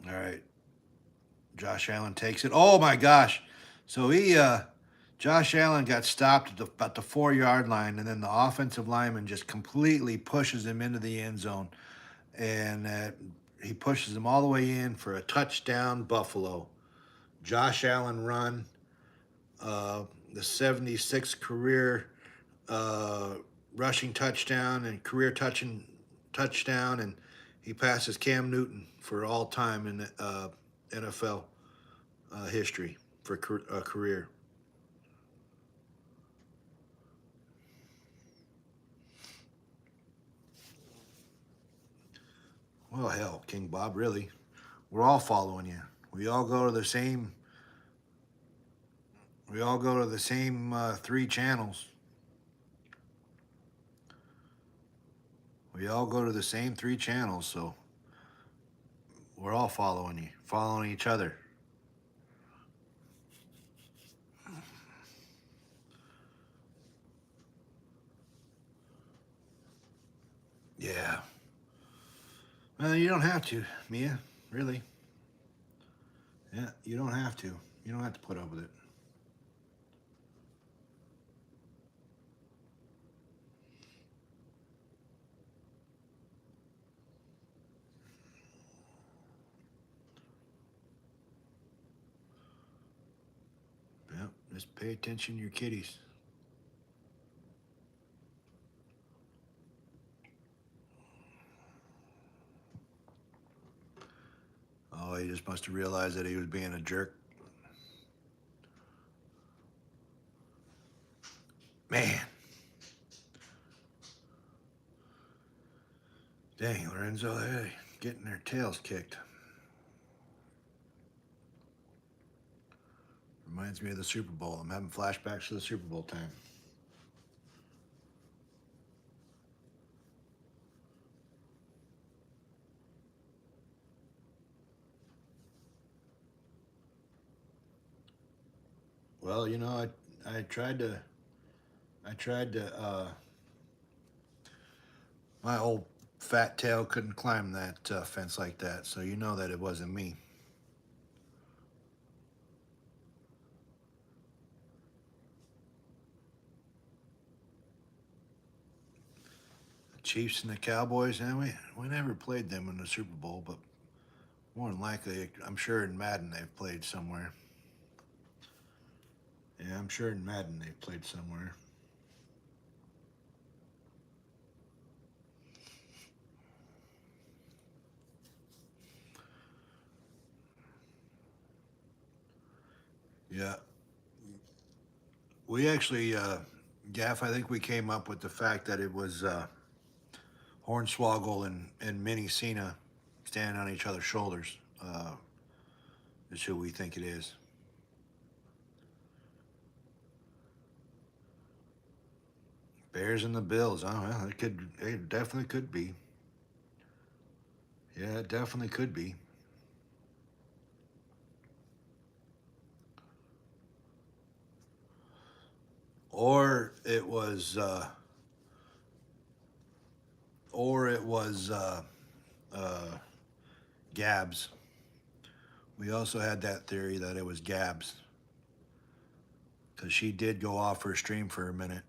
All right. Josh Allen takes it. Oh my gosh. So Josh Allen got stopped at about the 4-yard line, and then the offensive lineman just completely pushes him into the end zone. And he pushes him all the way in for a touchdown, Buffalo. Josh Allen run, the 76th career rushing touchdown and career touchdown, and he passes Cam Newton for all time in NFL history for a career. Well, hell, King Bob, really. We're all following you. We all go to the same. We all go to the same 3 channels. We all go to the same 3 channels, so we're all following you, following each other. Yeah. Well, you don't have to, Mia, really. Yeah, you don't have to. You don't have to put up with it. Yep, just pay attention to your kitties. Oh, he just must have realized that he was being a jerk. Man. Dang, Lorenzo, hey, getting their tails kicked. Reminds me of the Super Bowl. I'm having flashbacks to the Super Bowl time. Well, you know, I tried to my old fat tail couldn't climb that fence like that, so you know that it wasn't me. The Chiefs and the Cowboys, and we never played them in the Super Bowl, but more than likely, I'm sure in Madden they've played somewhere. Yeah, I'm sure in Madden they've played somewhere. Yeah. We actually, Gaff, I think we came up with the fact that it was Hornswoggle and Minnie Cena standing on each other's shoulders. Is who we think it is. Bears and the Bills. Oh, well, it definitely could be. Yeah, it definitely could be. Or it was, uh, Gabs. We also had that theory that it was Gabs because she did go off her stream for a minute.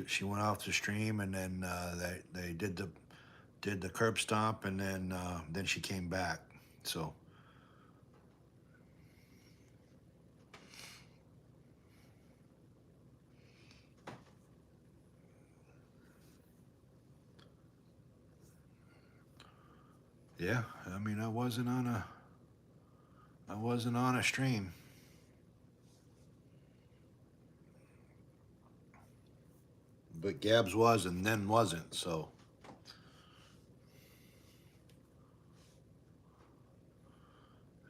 She went off the stream, and then they did the curb stomp, and then she came back. So yeah, I mean, I wasn't on a stream. But Gabs was and then wasn't, so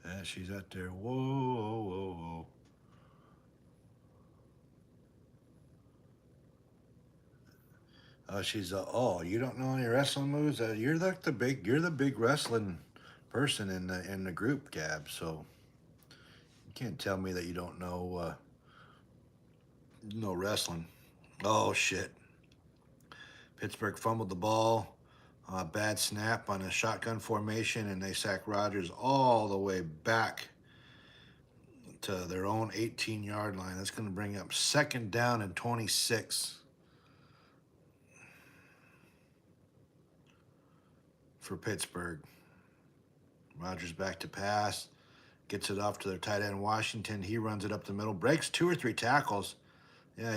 yeah, she's out there. Whoa, whoa, whoa, whoa. She's oh, you don't know any wrestling moves? You're like you're the big wrestling person in the group, Gab. So you can't tell me that you don't know wrestling. Oh shit! Pittsburgh fumbled the ball. Bad snap on a shotgun formation, and they sack Rodgers all the way back to their own 18-yard line. That's going to bring up 2nd down and 26 for Pittsburgh. Rodgers back to pass, gets it off to their tight end Washington. He runs it up the middle, breaks 2 or 3 tackles. Yeah,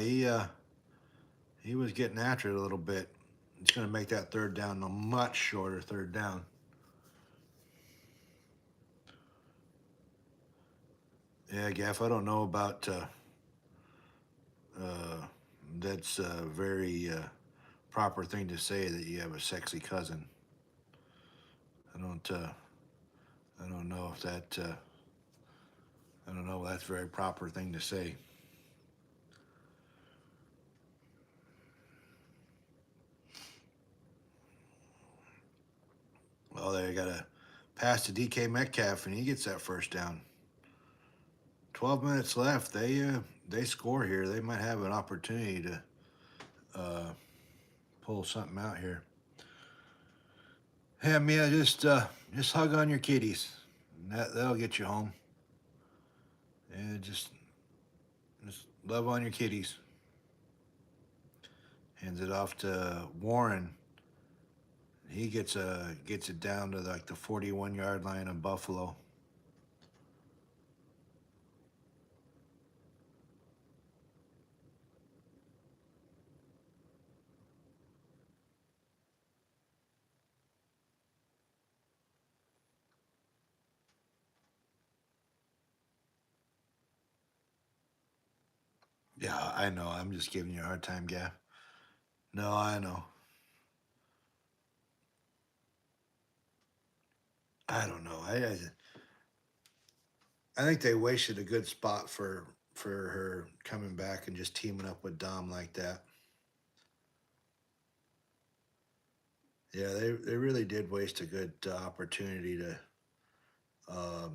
he was getting after it a little bit. He's going to make that 3rd down a much shorter 3rd down. Yeah, Gaff, I don't know about. That's a very proper thing to say that you have a sexy cousin. I don't. I don't know if that. I don't know. That's a very proper thing to say. Well, they got to pass to DK Metcalf, and he gets that 1st down. 12 minutes left. They score here. They might have an opportunity to pull something out here. Hey, Mia, just hug on your kitties. That'll get you home. Yeah, just love on your kitties. Hands it off to Warren. He gets it down to like the 41-yard line of Buffalo. Yeah, I know. I'm just giving you a hard time, Gav. No, I know. I don't know. I think they wasted a good spot for her coming back and just teaming up with Dom like that. Yeah, they really did waste a good opportunity to. I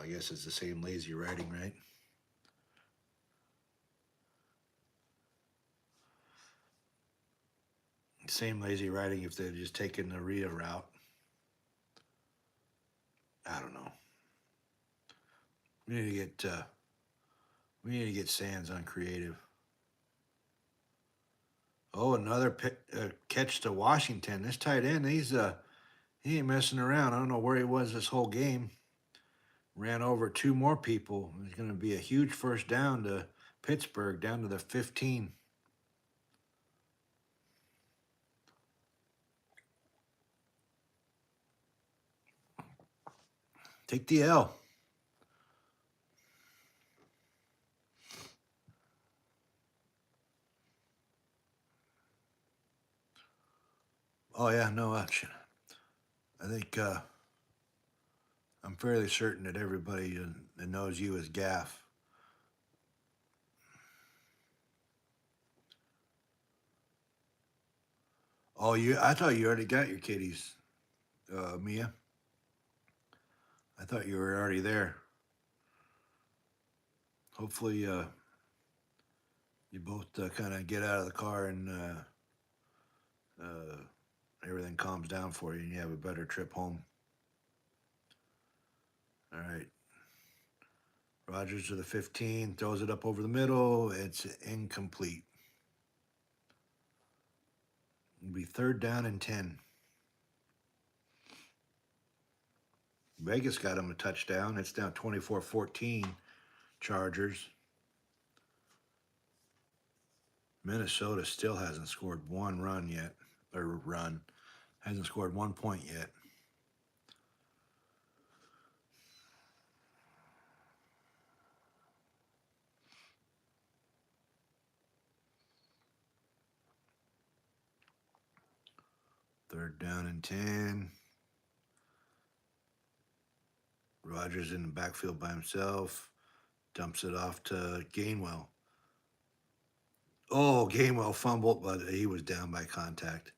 guess it's the same lazy writing, right? Same lazy writing if they'd just taken the Rhea route. I don't know. We need to get Sands on creative. Oh, another catch to Washington. This tight end, he ain't messing around. I don't know where he was this whole game. Ran over 2 more people. It's going to be a huge 1st down to Pittsburgh, down to the 15. Take the L. Oh yeah, no action. I think I'm fairly certain that everybody that knows you as Gaff. Oh, you? I thought you already got your kitties, Mia. I thought you were already there. Hopefully, you both kind of get out of the car and uh, everything calms down for you, and you have a better trip home. All right. Rogers to the 15, throws it up over the middle. It's incomplete. It'll be third down and 10. Vegas got him a touchdown. It's now 24-14 Chargers. Minnesota still hasn't scored one run yet, or run. Hasn't scored 1 point yet. Third down and 10. Rogers in the backfield by himself. Dumps it off to Gainwell. Oh, Gainwell fumbled, but he was down by contact.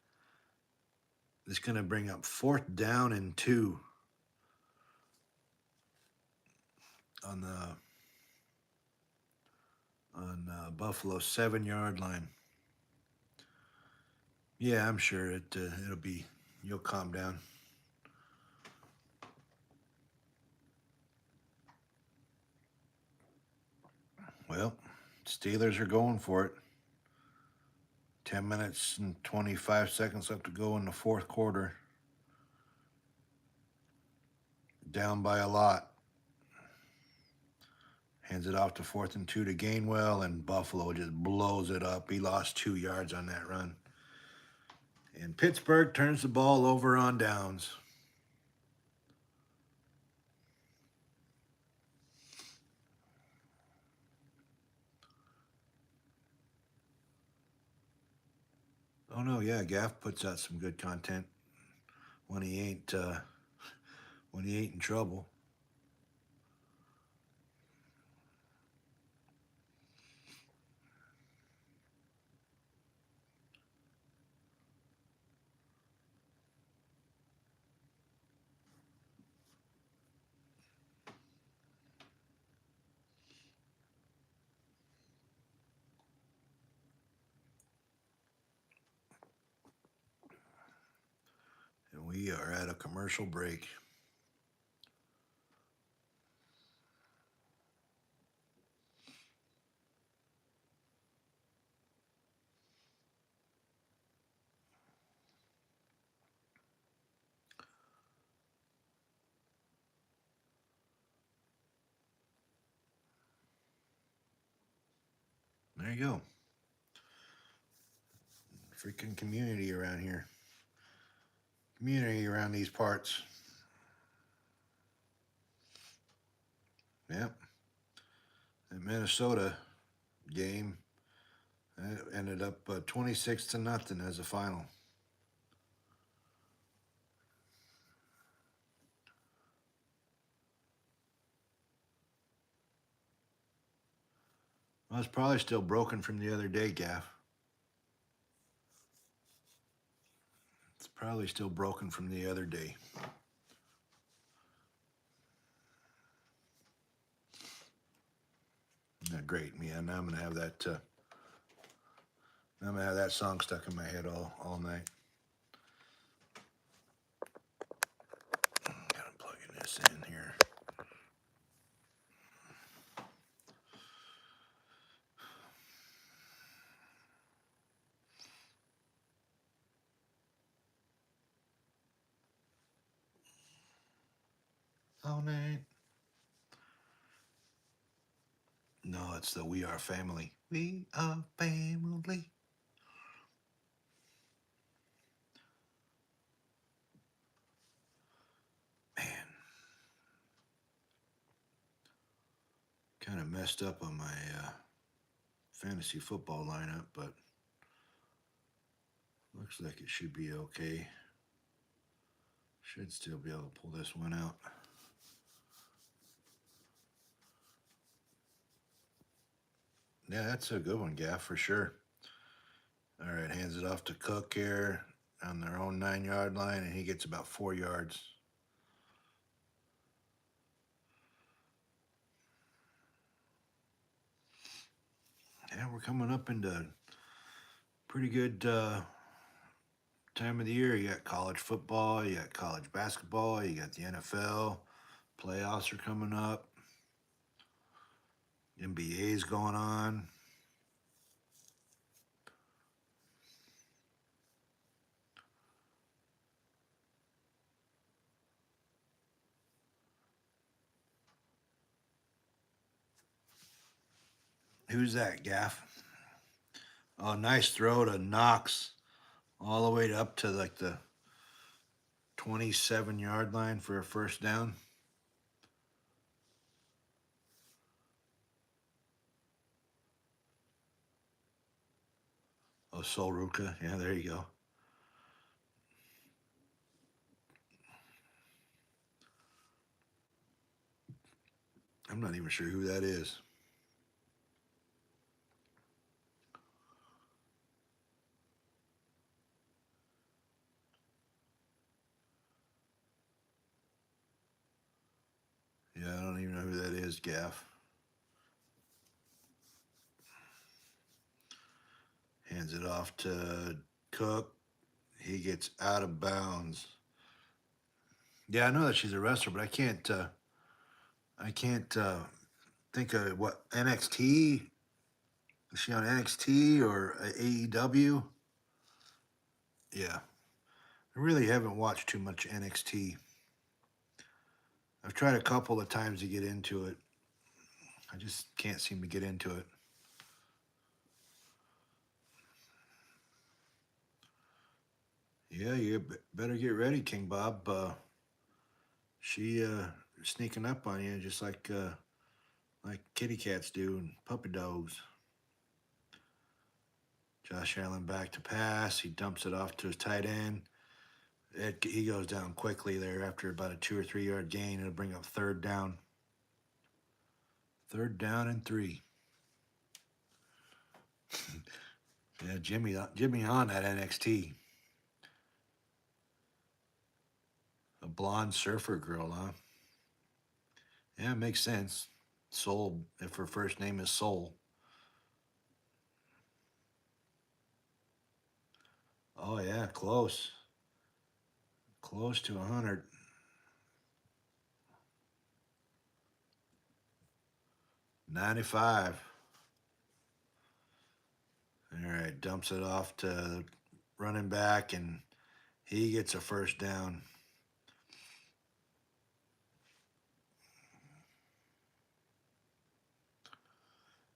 This is going to bring up fourth down and 2 on the Buffalo 7-yard line. Yeah, I'm sure it'll be. You'll calm down. Well, Steelers are going for it. 10 minutes and 25 seconds left to go in the fourth quarter. Down by a lot. Hands it off to 4th and 2 to Gainwell, and Buffalo just blows it up. He lost 2 yards on that run. And Pittsburgh turns the ball over on downs. Oh no, yeah, Gaff puts out some good content when he ain't in trouble. And we are at a commercial break. There you go. Freaking community around here. Community around these parts. Yep. The Minnesota game ended up 26-0 as a final. Well, it's probably still broken from the other day, Gaff. It's probably still broken from the other day. Not great, man. Now I'm gonna have that. I'm gonna have that song stuck in my head all night. Gotta plug this in here. All night. No, it's the We Are Family. We are family. Man. Kind of messed up on my fantasy football lineup, but Looks like it should be okay. Should still be able to pull this one out. Yeah, that's a good one, Gaff, for sure. All right, hands it off to Cook here on their own 9-yard line, and he gets about 4 yards. Yeah, we're coming up into pretty good time of the year. You got college football, you got college basketball, you got the NFL. Playoffs are coming up. NBA's going on. Who's that, Gaff? Oh, nice throw to Knox all the way up to like the 27-yard line for a first down. Oh, Solruka. Yeah, there you go. I'm not even sure who that is. Yeah, I don't even know who that is, Gaff. Hands it off to Cook. He gets out of bounds. Yeah, I know that she's a wrestler, but I can't think of what NXT. Is she on NXT or AEW? Yeah, I really haven't watched too much NXT. I've tried a couple of times to get into it. I just can't seem to get into it. Yeah, you better get ready, King Bob. She sneaking up on you just like kitty cats do and puppy dogs. Josh Allen back to pass. He dumps it off to his tight end. He goes down quickly there after about a 2 or 3 yard gain. It'll bring up third down. Third down and 3. Yeah, Jimmy on that NXT. A blonde surfer girl, huh? Yeah, it makes sense. Soul, if her first name is Soul. Oh yeah, close. Close to 100. 95. All right, dumps it off to the running back, and he gets a first down.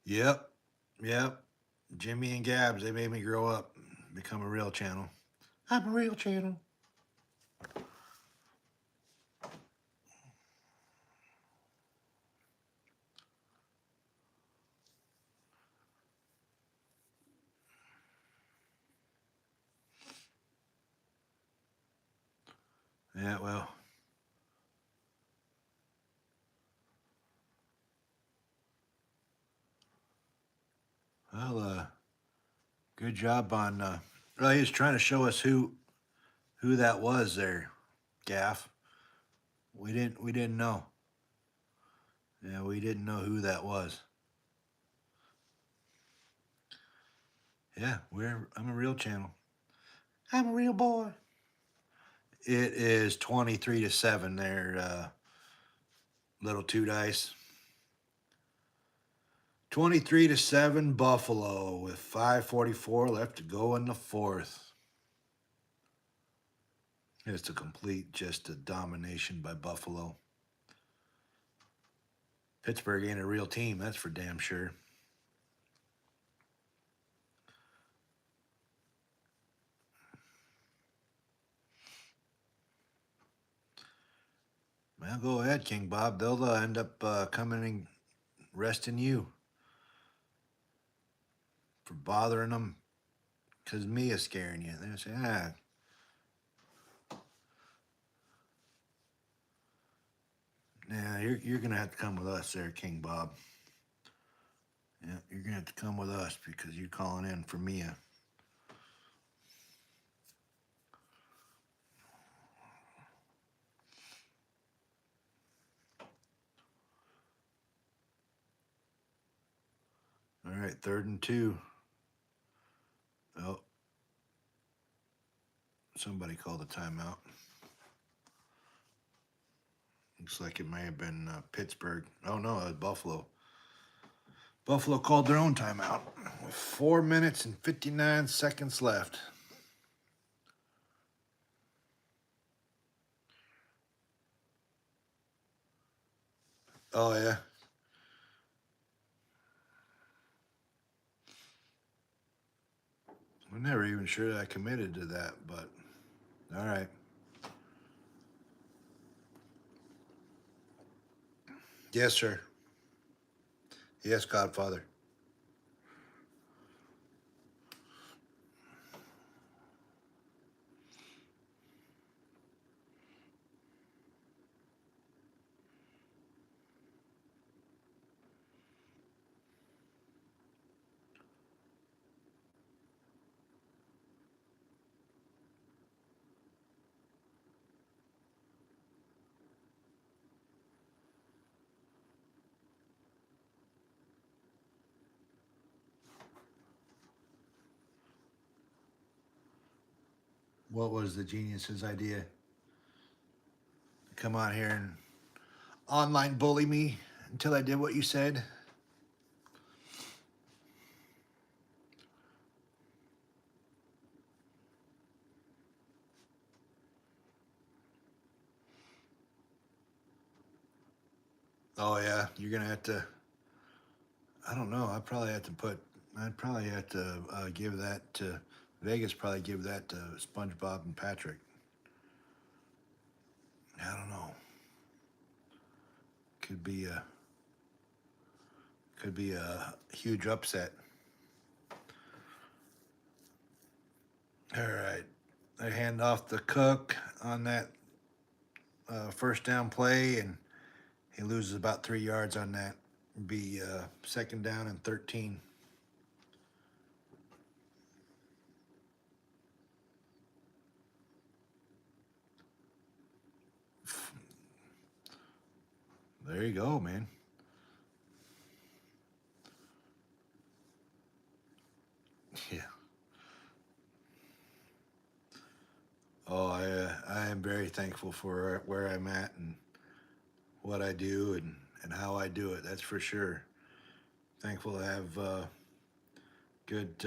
Yep. Jimmy and Gabs, they made me grow up, become a real channel. I'm a real channel. Yeah, well. Well, good job on. Well, he was trying to show us who that was there, Gaff. We didn't know. Yeah, we didn't know who that was. Yeah, I'm a real channel. I'm a real boy. It is 23-7 there, little two dice. 23-7 Buffalo with 5:44 left to go in the fourth. It's just a domination by Buffalo. Pittsburgh ain't a real team, that's for damn sure. Well, go ahead, King Bob. They'll end up coming and resting you for bothering them because Mia's scaring you. They're saying, you're gonna have to come with us there, King Bob. Yeah, you're gonna have to come with us because you're calling in for Mia. All right, 3rd and 2. Oh, somebody called a timeout. Looks like it may have been Pittsburgh. Oh no, it was Buffalo. Buffalo called their own timeout with 4 minutes and 59 seconds left. Oh yeah. I'm never even sure that I committed to that, but all right. Yes, sir. Yes, Godfather. What was the genius's idea? Come on here and online bully me until I did what you said? Oh yeah, you're gonna have to. I don't know. I'd probably have to give that to Vegas. Probably give that to SpongeBob and Patrick. I don't know. Could be a could be a huge upset. All right, they hand off the Cook on that first down play, and he loses about 3 yards on that. Be 2nd down and 13. There you go, man. Yeah. Oh, I am very thankful for where I'm at and what I do and how I do it. That's for sure. Thankful to have good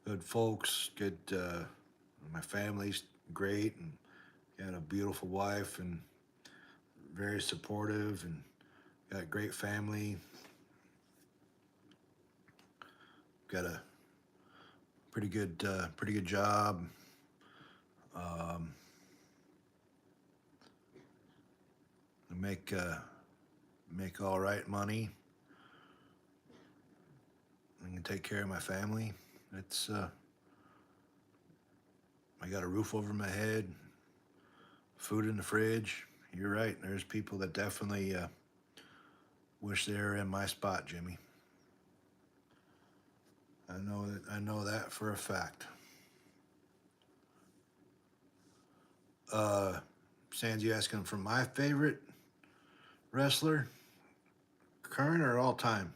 good folks. Good. My family's great and got a beautiful wife and very supportive and got a great family. Got a pretty good job. Um, make all right money. I can take care of my family. It's I got a roof over my head, food in the fridge. You're right. There's people that definitely wish they were in my spot, Jimmy. I know that for a fact. Uh, Sans, you asking for my favorite wrestler, current or all time?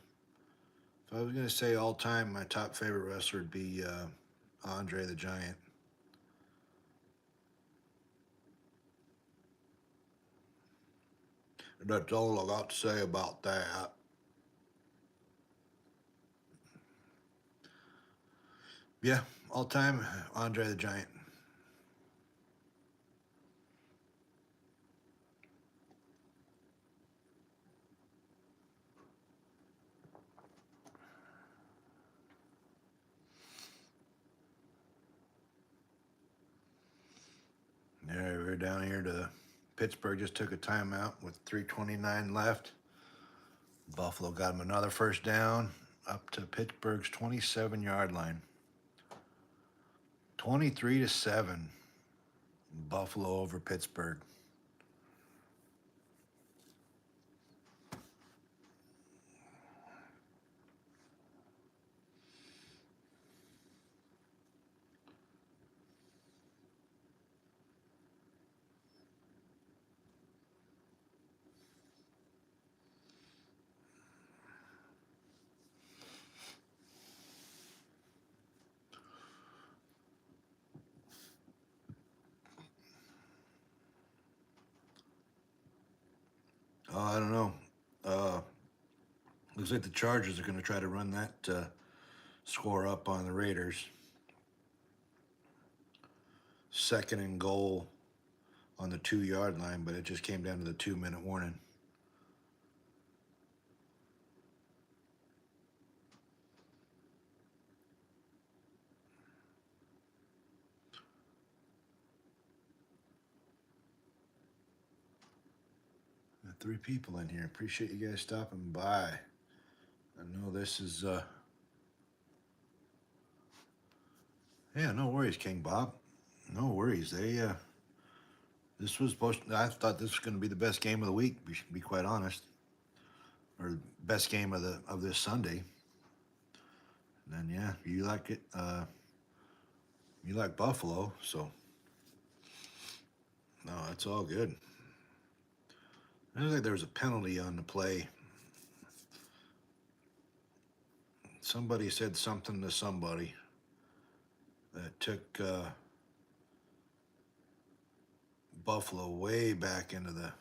If I was gonna say all time, my top favorite wrestler would be Andre the Giant. That's all I got to say about that. Yeah, all time, Andre the Giant. Yeah, we're down here to Pittsburgh. Just took a timeout with 3:29 left. Buffalo got him another first down up to Pittsburgh's 27-yard line. 23-7. Buffalo over Pittsburgh. Oh, I don't know. Looks like the Chargers are going to try to run that score up on the Raiders. 2nd and goal on the 2-yard line, but it just came down to the 2-minute warning. Got 3 people in here. Appreciate you guys stopping by. I know this is yeah, no worries, King Bob. No worries. This was supposed to, I thought this was going to be the best game of the week, to be quite honest. Or best game of this Sunday. And then yeah, you like it. You like Buffalo, so no, it's all good. I looked like there was a penalty on the play. Somebody said something to somebody that took Buffalo way back into the.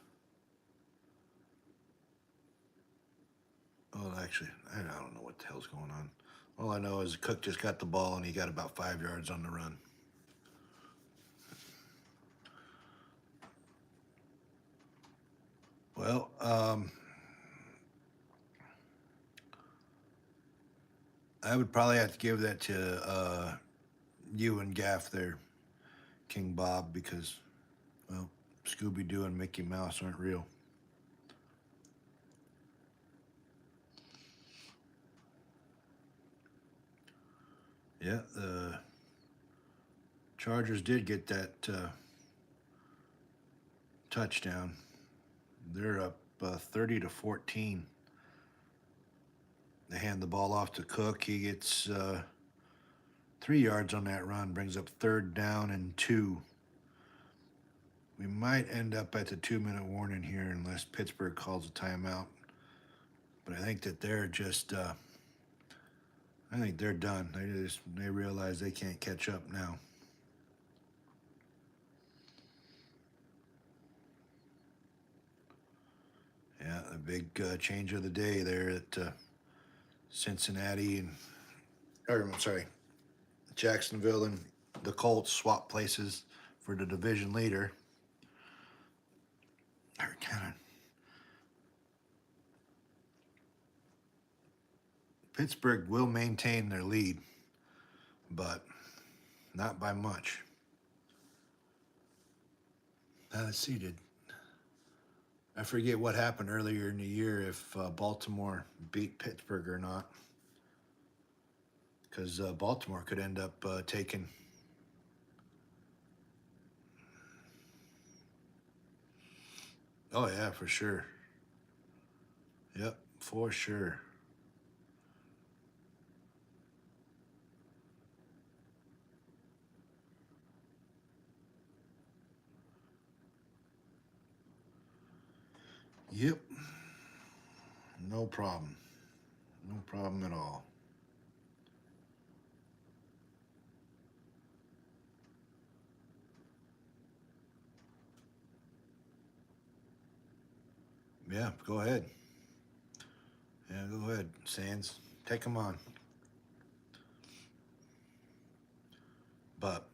Well, actually, I don't know what the hell's going on. All I know is Cook just got the ball and he got about 5 yards on the run. Well, I would probably have to give that to you and Gaff there, King Bob, because, well, Scooby-Doo and Mickey Mouse aren't real. Yeah, the Chargers did get that touchdown. They're up 30-14. They hand the ball off to Cook. He gets 3 yards on that run, brings up 3rd down and 2. We might end up at the 2-minute warning here unless Pittsburgh calls a timeout. But I think that they're just, I think they're done. They realize they can't catch up now. Yeah, a big change of the day there at Cincinnati I'm sorry, Jacksonville and the Colts swap places for the division leader. Pittsburgh will maintain their lead, but not by much. Let's see, I forget what happened earlier in the year if Baltimore beat Pittsburgh or not, because Baltimore could end up taking. Oh yeah, for sure. Yep, for sure. Yep. No problem. No problem at all. Yeah, go ahead. Yeah, go ahead, Sands. Take him on. But,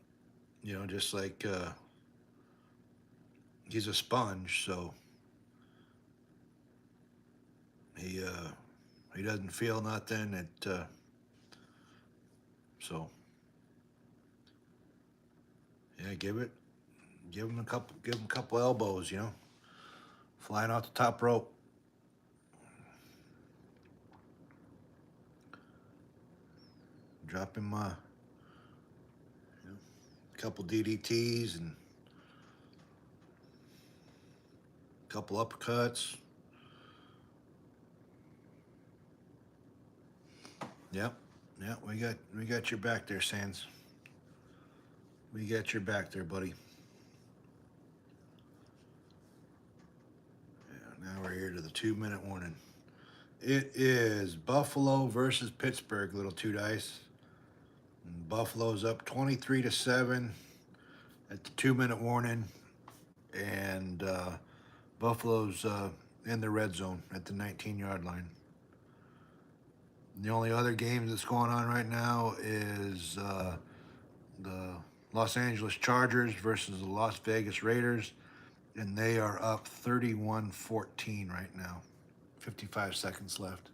just like he's a sponge, so he doesn't feel nothing. So yeah, give him a couple elbows, flying off the top rope. Drop him. couple DDTs and a couple uppercuts. Yep, yep, we got your back there, Sands. We got your back there, buddy. Yeah, now we're here to the 2-minute warning. It is Buffalo versus Pittsburgh, little two dice. And Buffalo's up 23-7 at the 2-minute warning, and Buffalo's in the red zone at the 19-yard line. The only other game that's going on right now is the Los Angeles Chargers versus the Las Vegas Raiders, and they are up 31-14 right now. 55 seconds left.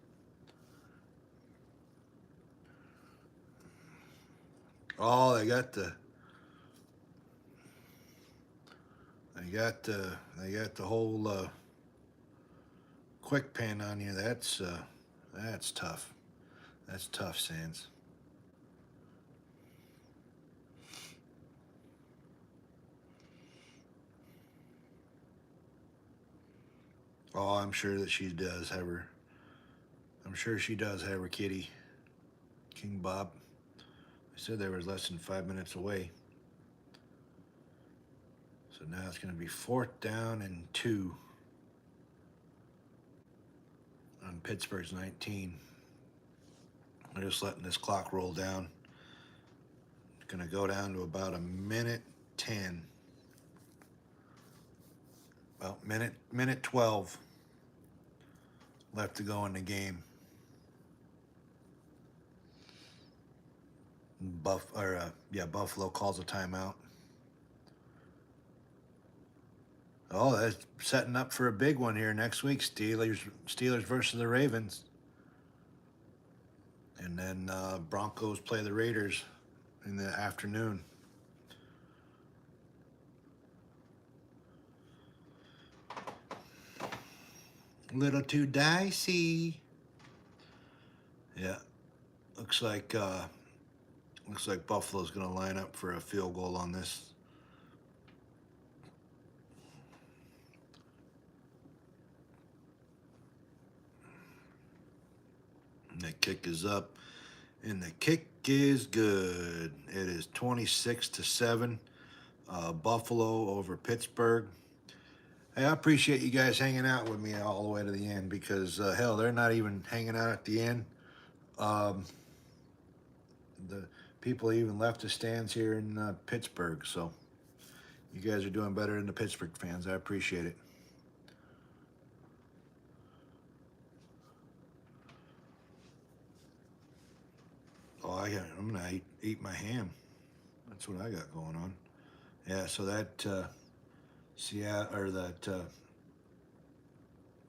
Oh, they got the whole quick pin on you. That's tough. That's tough, Sands. Oh, I'm sure that she does have her. I'm sure she does have her kitty, King Bob. I said there was less than 5 minutes away. So now it's going to be 4th down and 2 on Pittsburgh's 19. They're just letting this clock roll down. It's going to go down to about 1:10. Well, minute 12 left to go in the game. Buffalo calls a timeout. Oh, that's setting up for a big one here next week. Steelers versus the Ravens. And then Broncos play the Raiders in the afternoon. Little too dicey. Yeah. Looks like Buffalo's going to line up for a field goal on this. And the kick is up, and the kick is good. It is 26-7. Buffalo over Pittsburgh. Hey, I appreciate you guys hanging out with me all the way to the end, because hell, they're not even hanging out at the end. The people even left the stands here in Pittsburgh, so you guys are doing better than the Pittsburgh fans. I appreciate it. Oh, I'm gonna eat my ham. That's what I got going on. Yeah, so that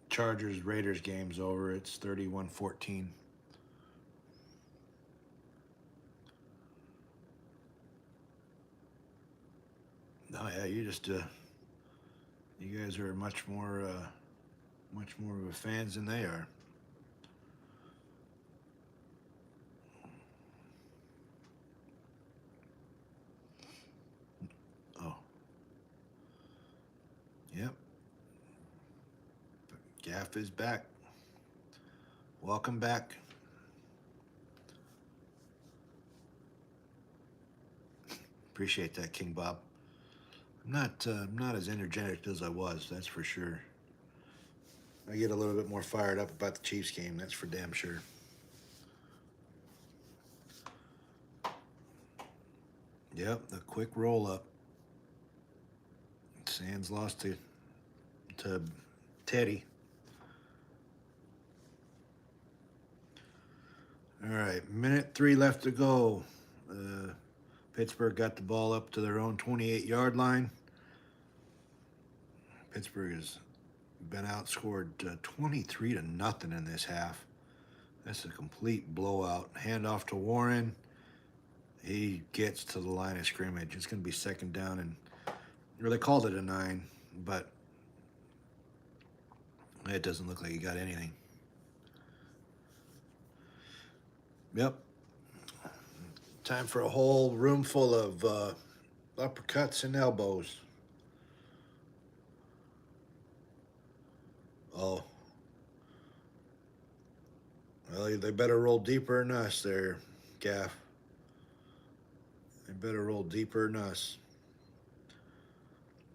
Chargers Raiders game's over. It's 31-14. Oh yeah, you guys are much more of a fans than they are. Oh, yep. Gaff is back. Welcome back. Appreciate that, King Bob. I'm not as energetic as I was, that's for sure. I get a little bit more fired up about the Chiefs game, that's for damn sure. Yep, the quick roll up. Sands lost to Teddy. All right, minute 3 left to go. Pittsburgh got the ball up to their own 28-yard line. Pittsburgh has been outscored 23-0 in this half. That's a complete blowout. Handoff to Warren. He gets to the line of scrimmage. It's going to be 2nd down, and they called it a 9, but it doesn't look like he got anything. Yep. Time for a whole room full of uppercuts and elbows. Oh, well, they better roll deeper than us there, Gaff. They better roll deeper than us.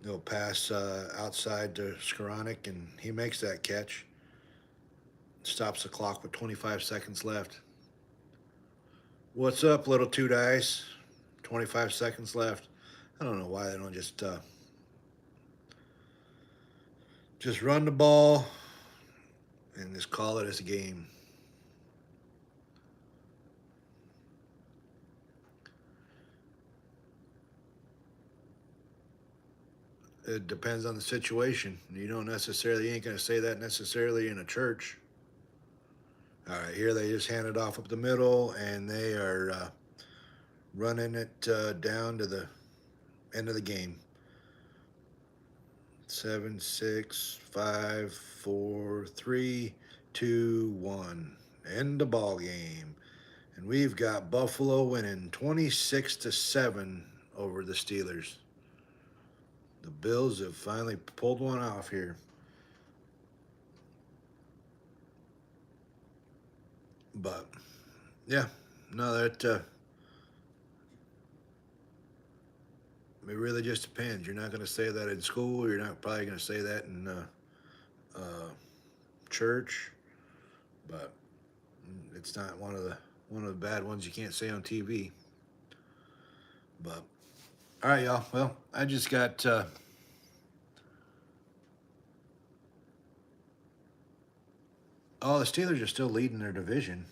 They'll pass outside to Skoranek, and he makes that catch. Stops the clock with 25 seconds left. What's up, little two dice? 25 seconds left. I don't know why they don't just run the ball and just call it as a game. It depends on the situation. You ain't going to say that necessarily in a church. All right, here they just hand it off up the middle, and they are running it down to the end of the game. 7, 6, 5, 4, 3, 2, 1. End the ball game. And we've got Buffalo winning 26-7 over the Steelers. The Bills have finally pulled one off here. But yeah, no, that it really just depends. You're not going to say that in school. You're not probably going to say that in church. But it's not one of the bad ones you can't say on TV. But all right, y'all. Well, I just got the Steelers are still leading their division,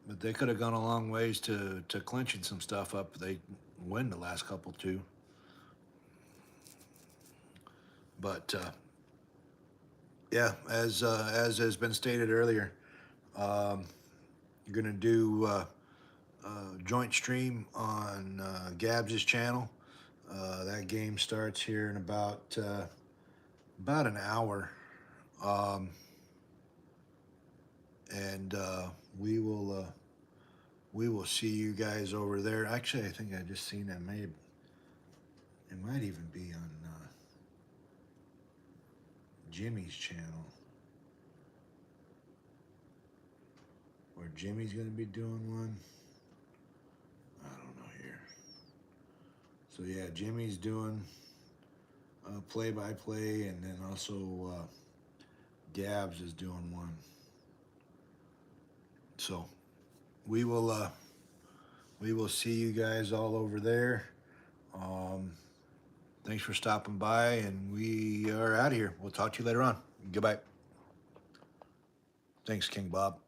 but they could have gone a long ways to clinching some stuff up. They win the last couple too. But yeah, as has been stated earlier, you're gonna do joint stream on Gabs' channel. That game starts here in about an hour, and we will see you guys over there. Actually, I think I just seen that. It might even be on Jimmy's channel, where Jimmy's gonna be doing one. I don't know here. So yeah, Jimmy's doing play-by-play, and then also Gabs is doing one. So we will see you guys all over there. Thanks for stopping by, and we are out of here. We'll talk to you later on. Goodbye. Thanks, King Bob.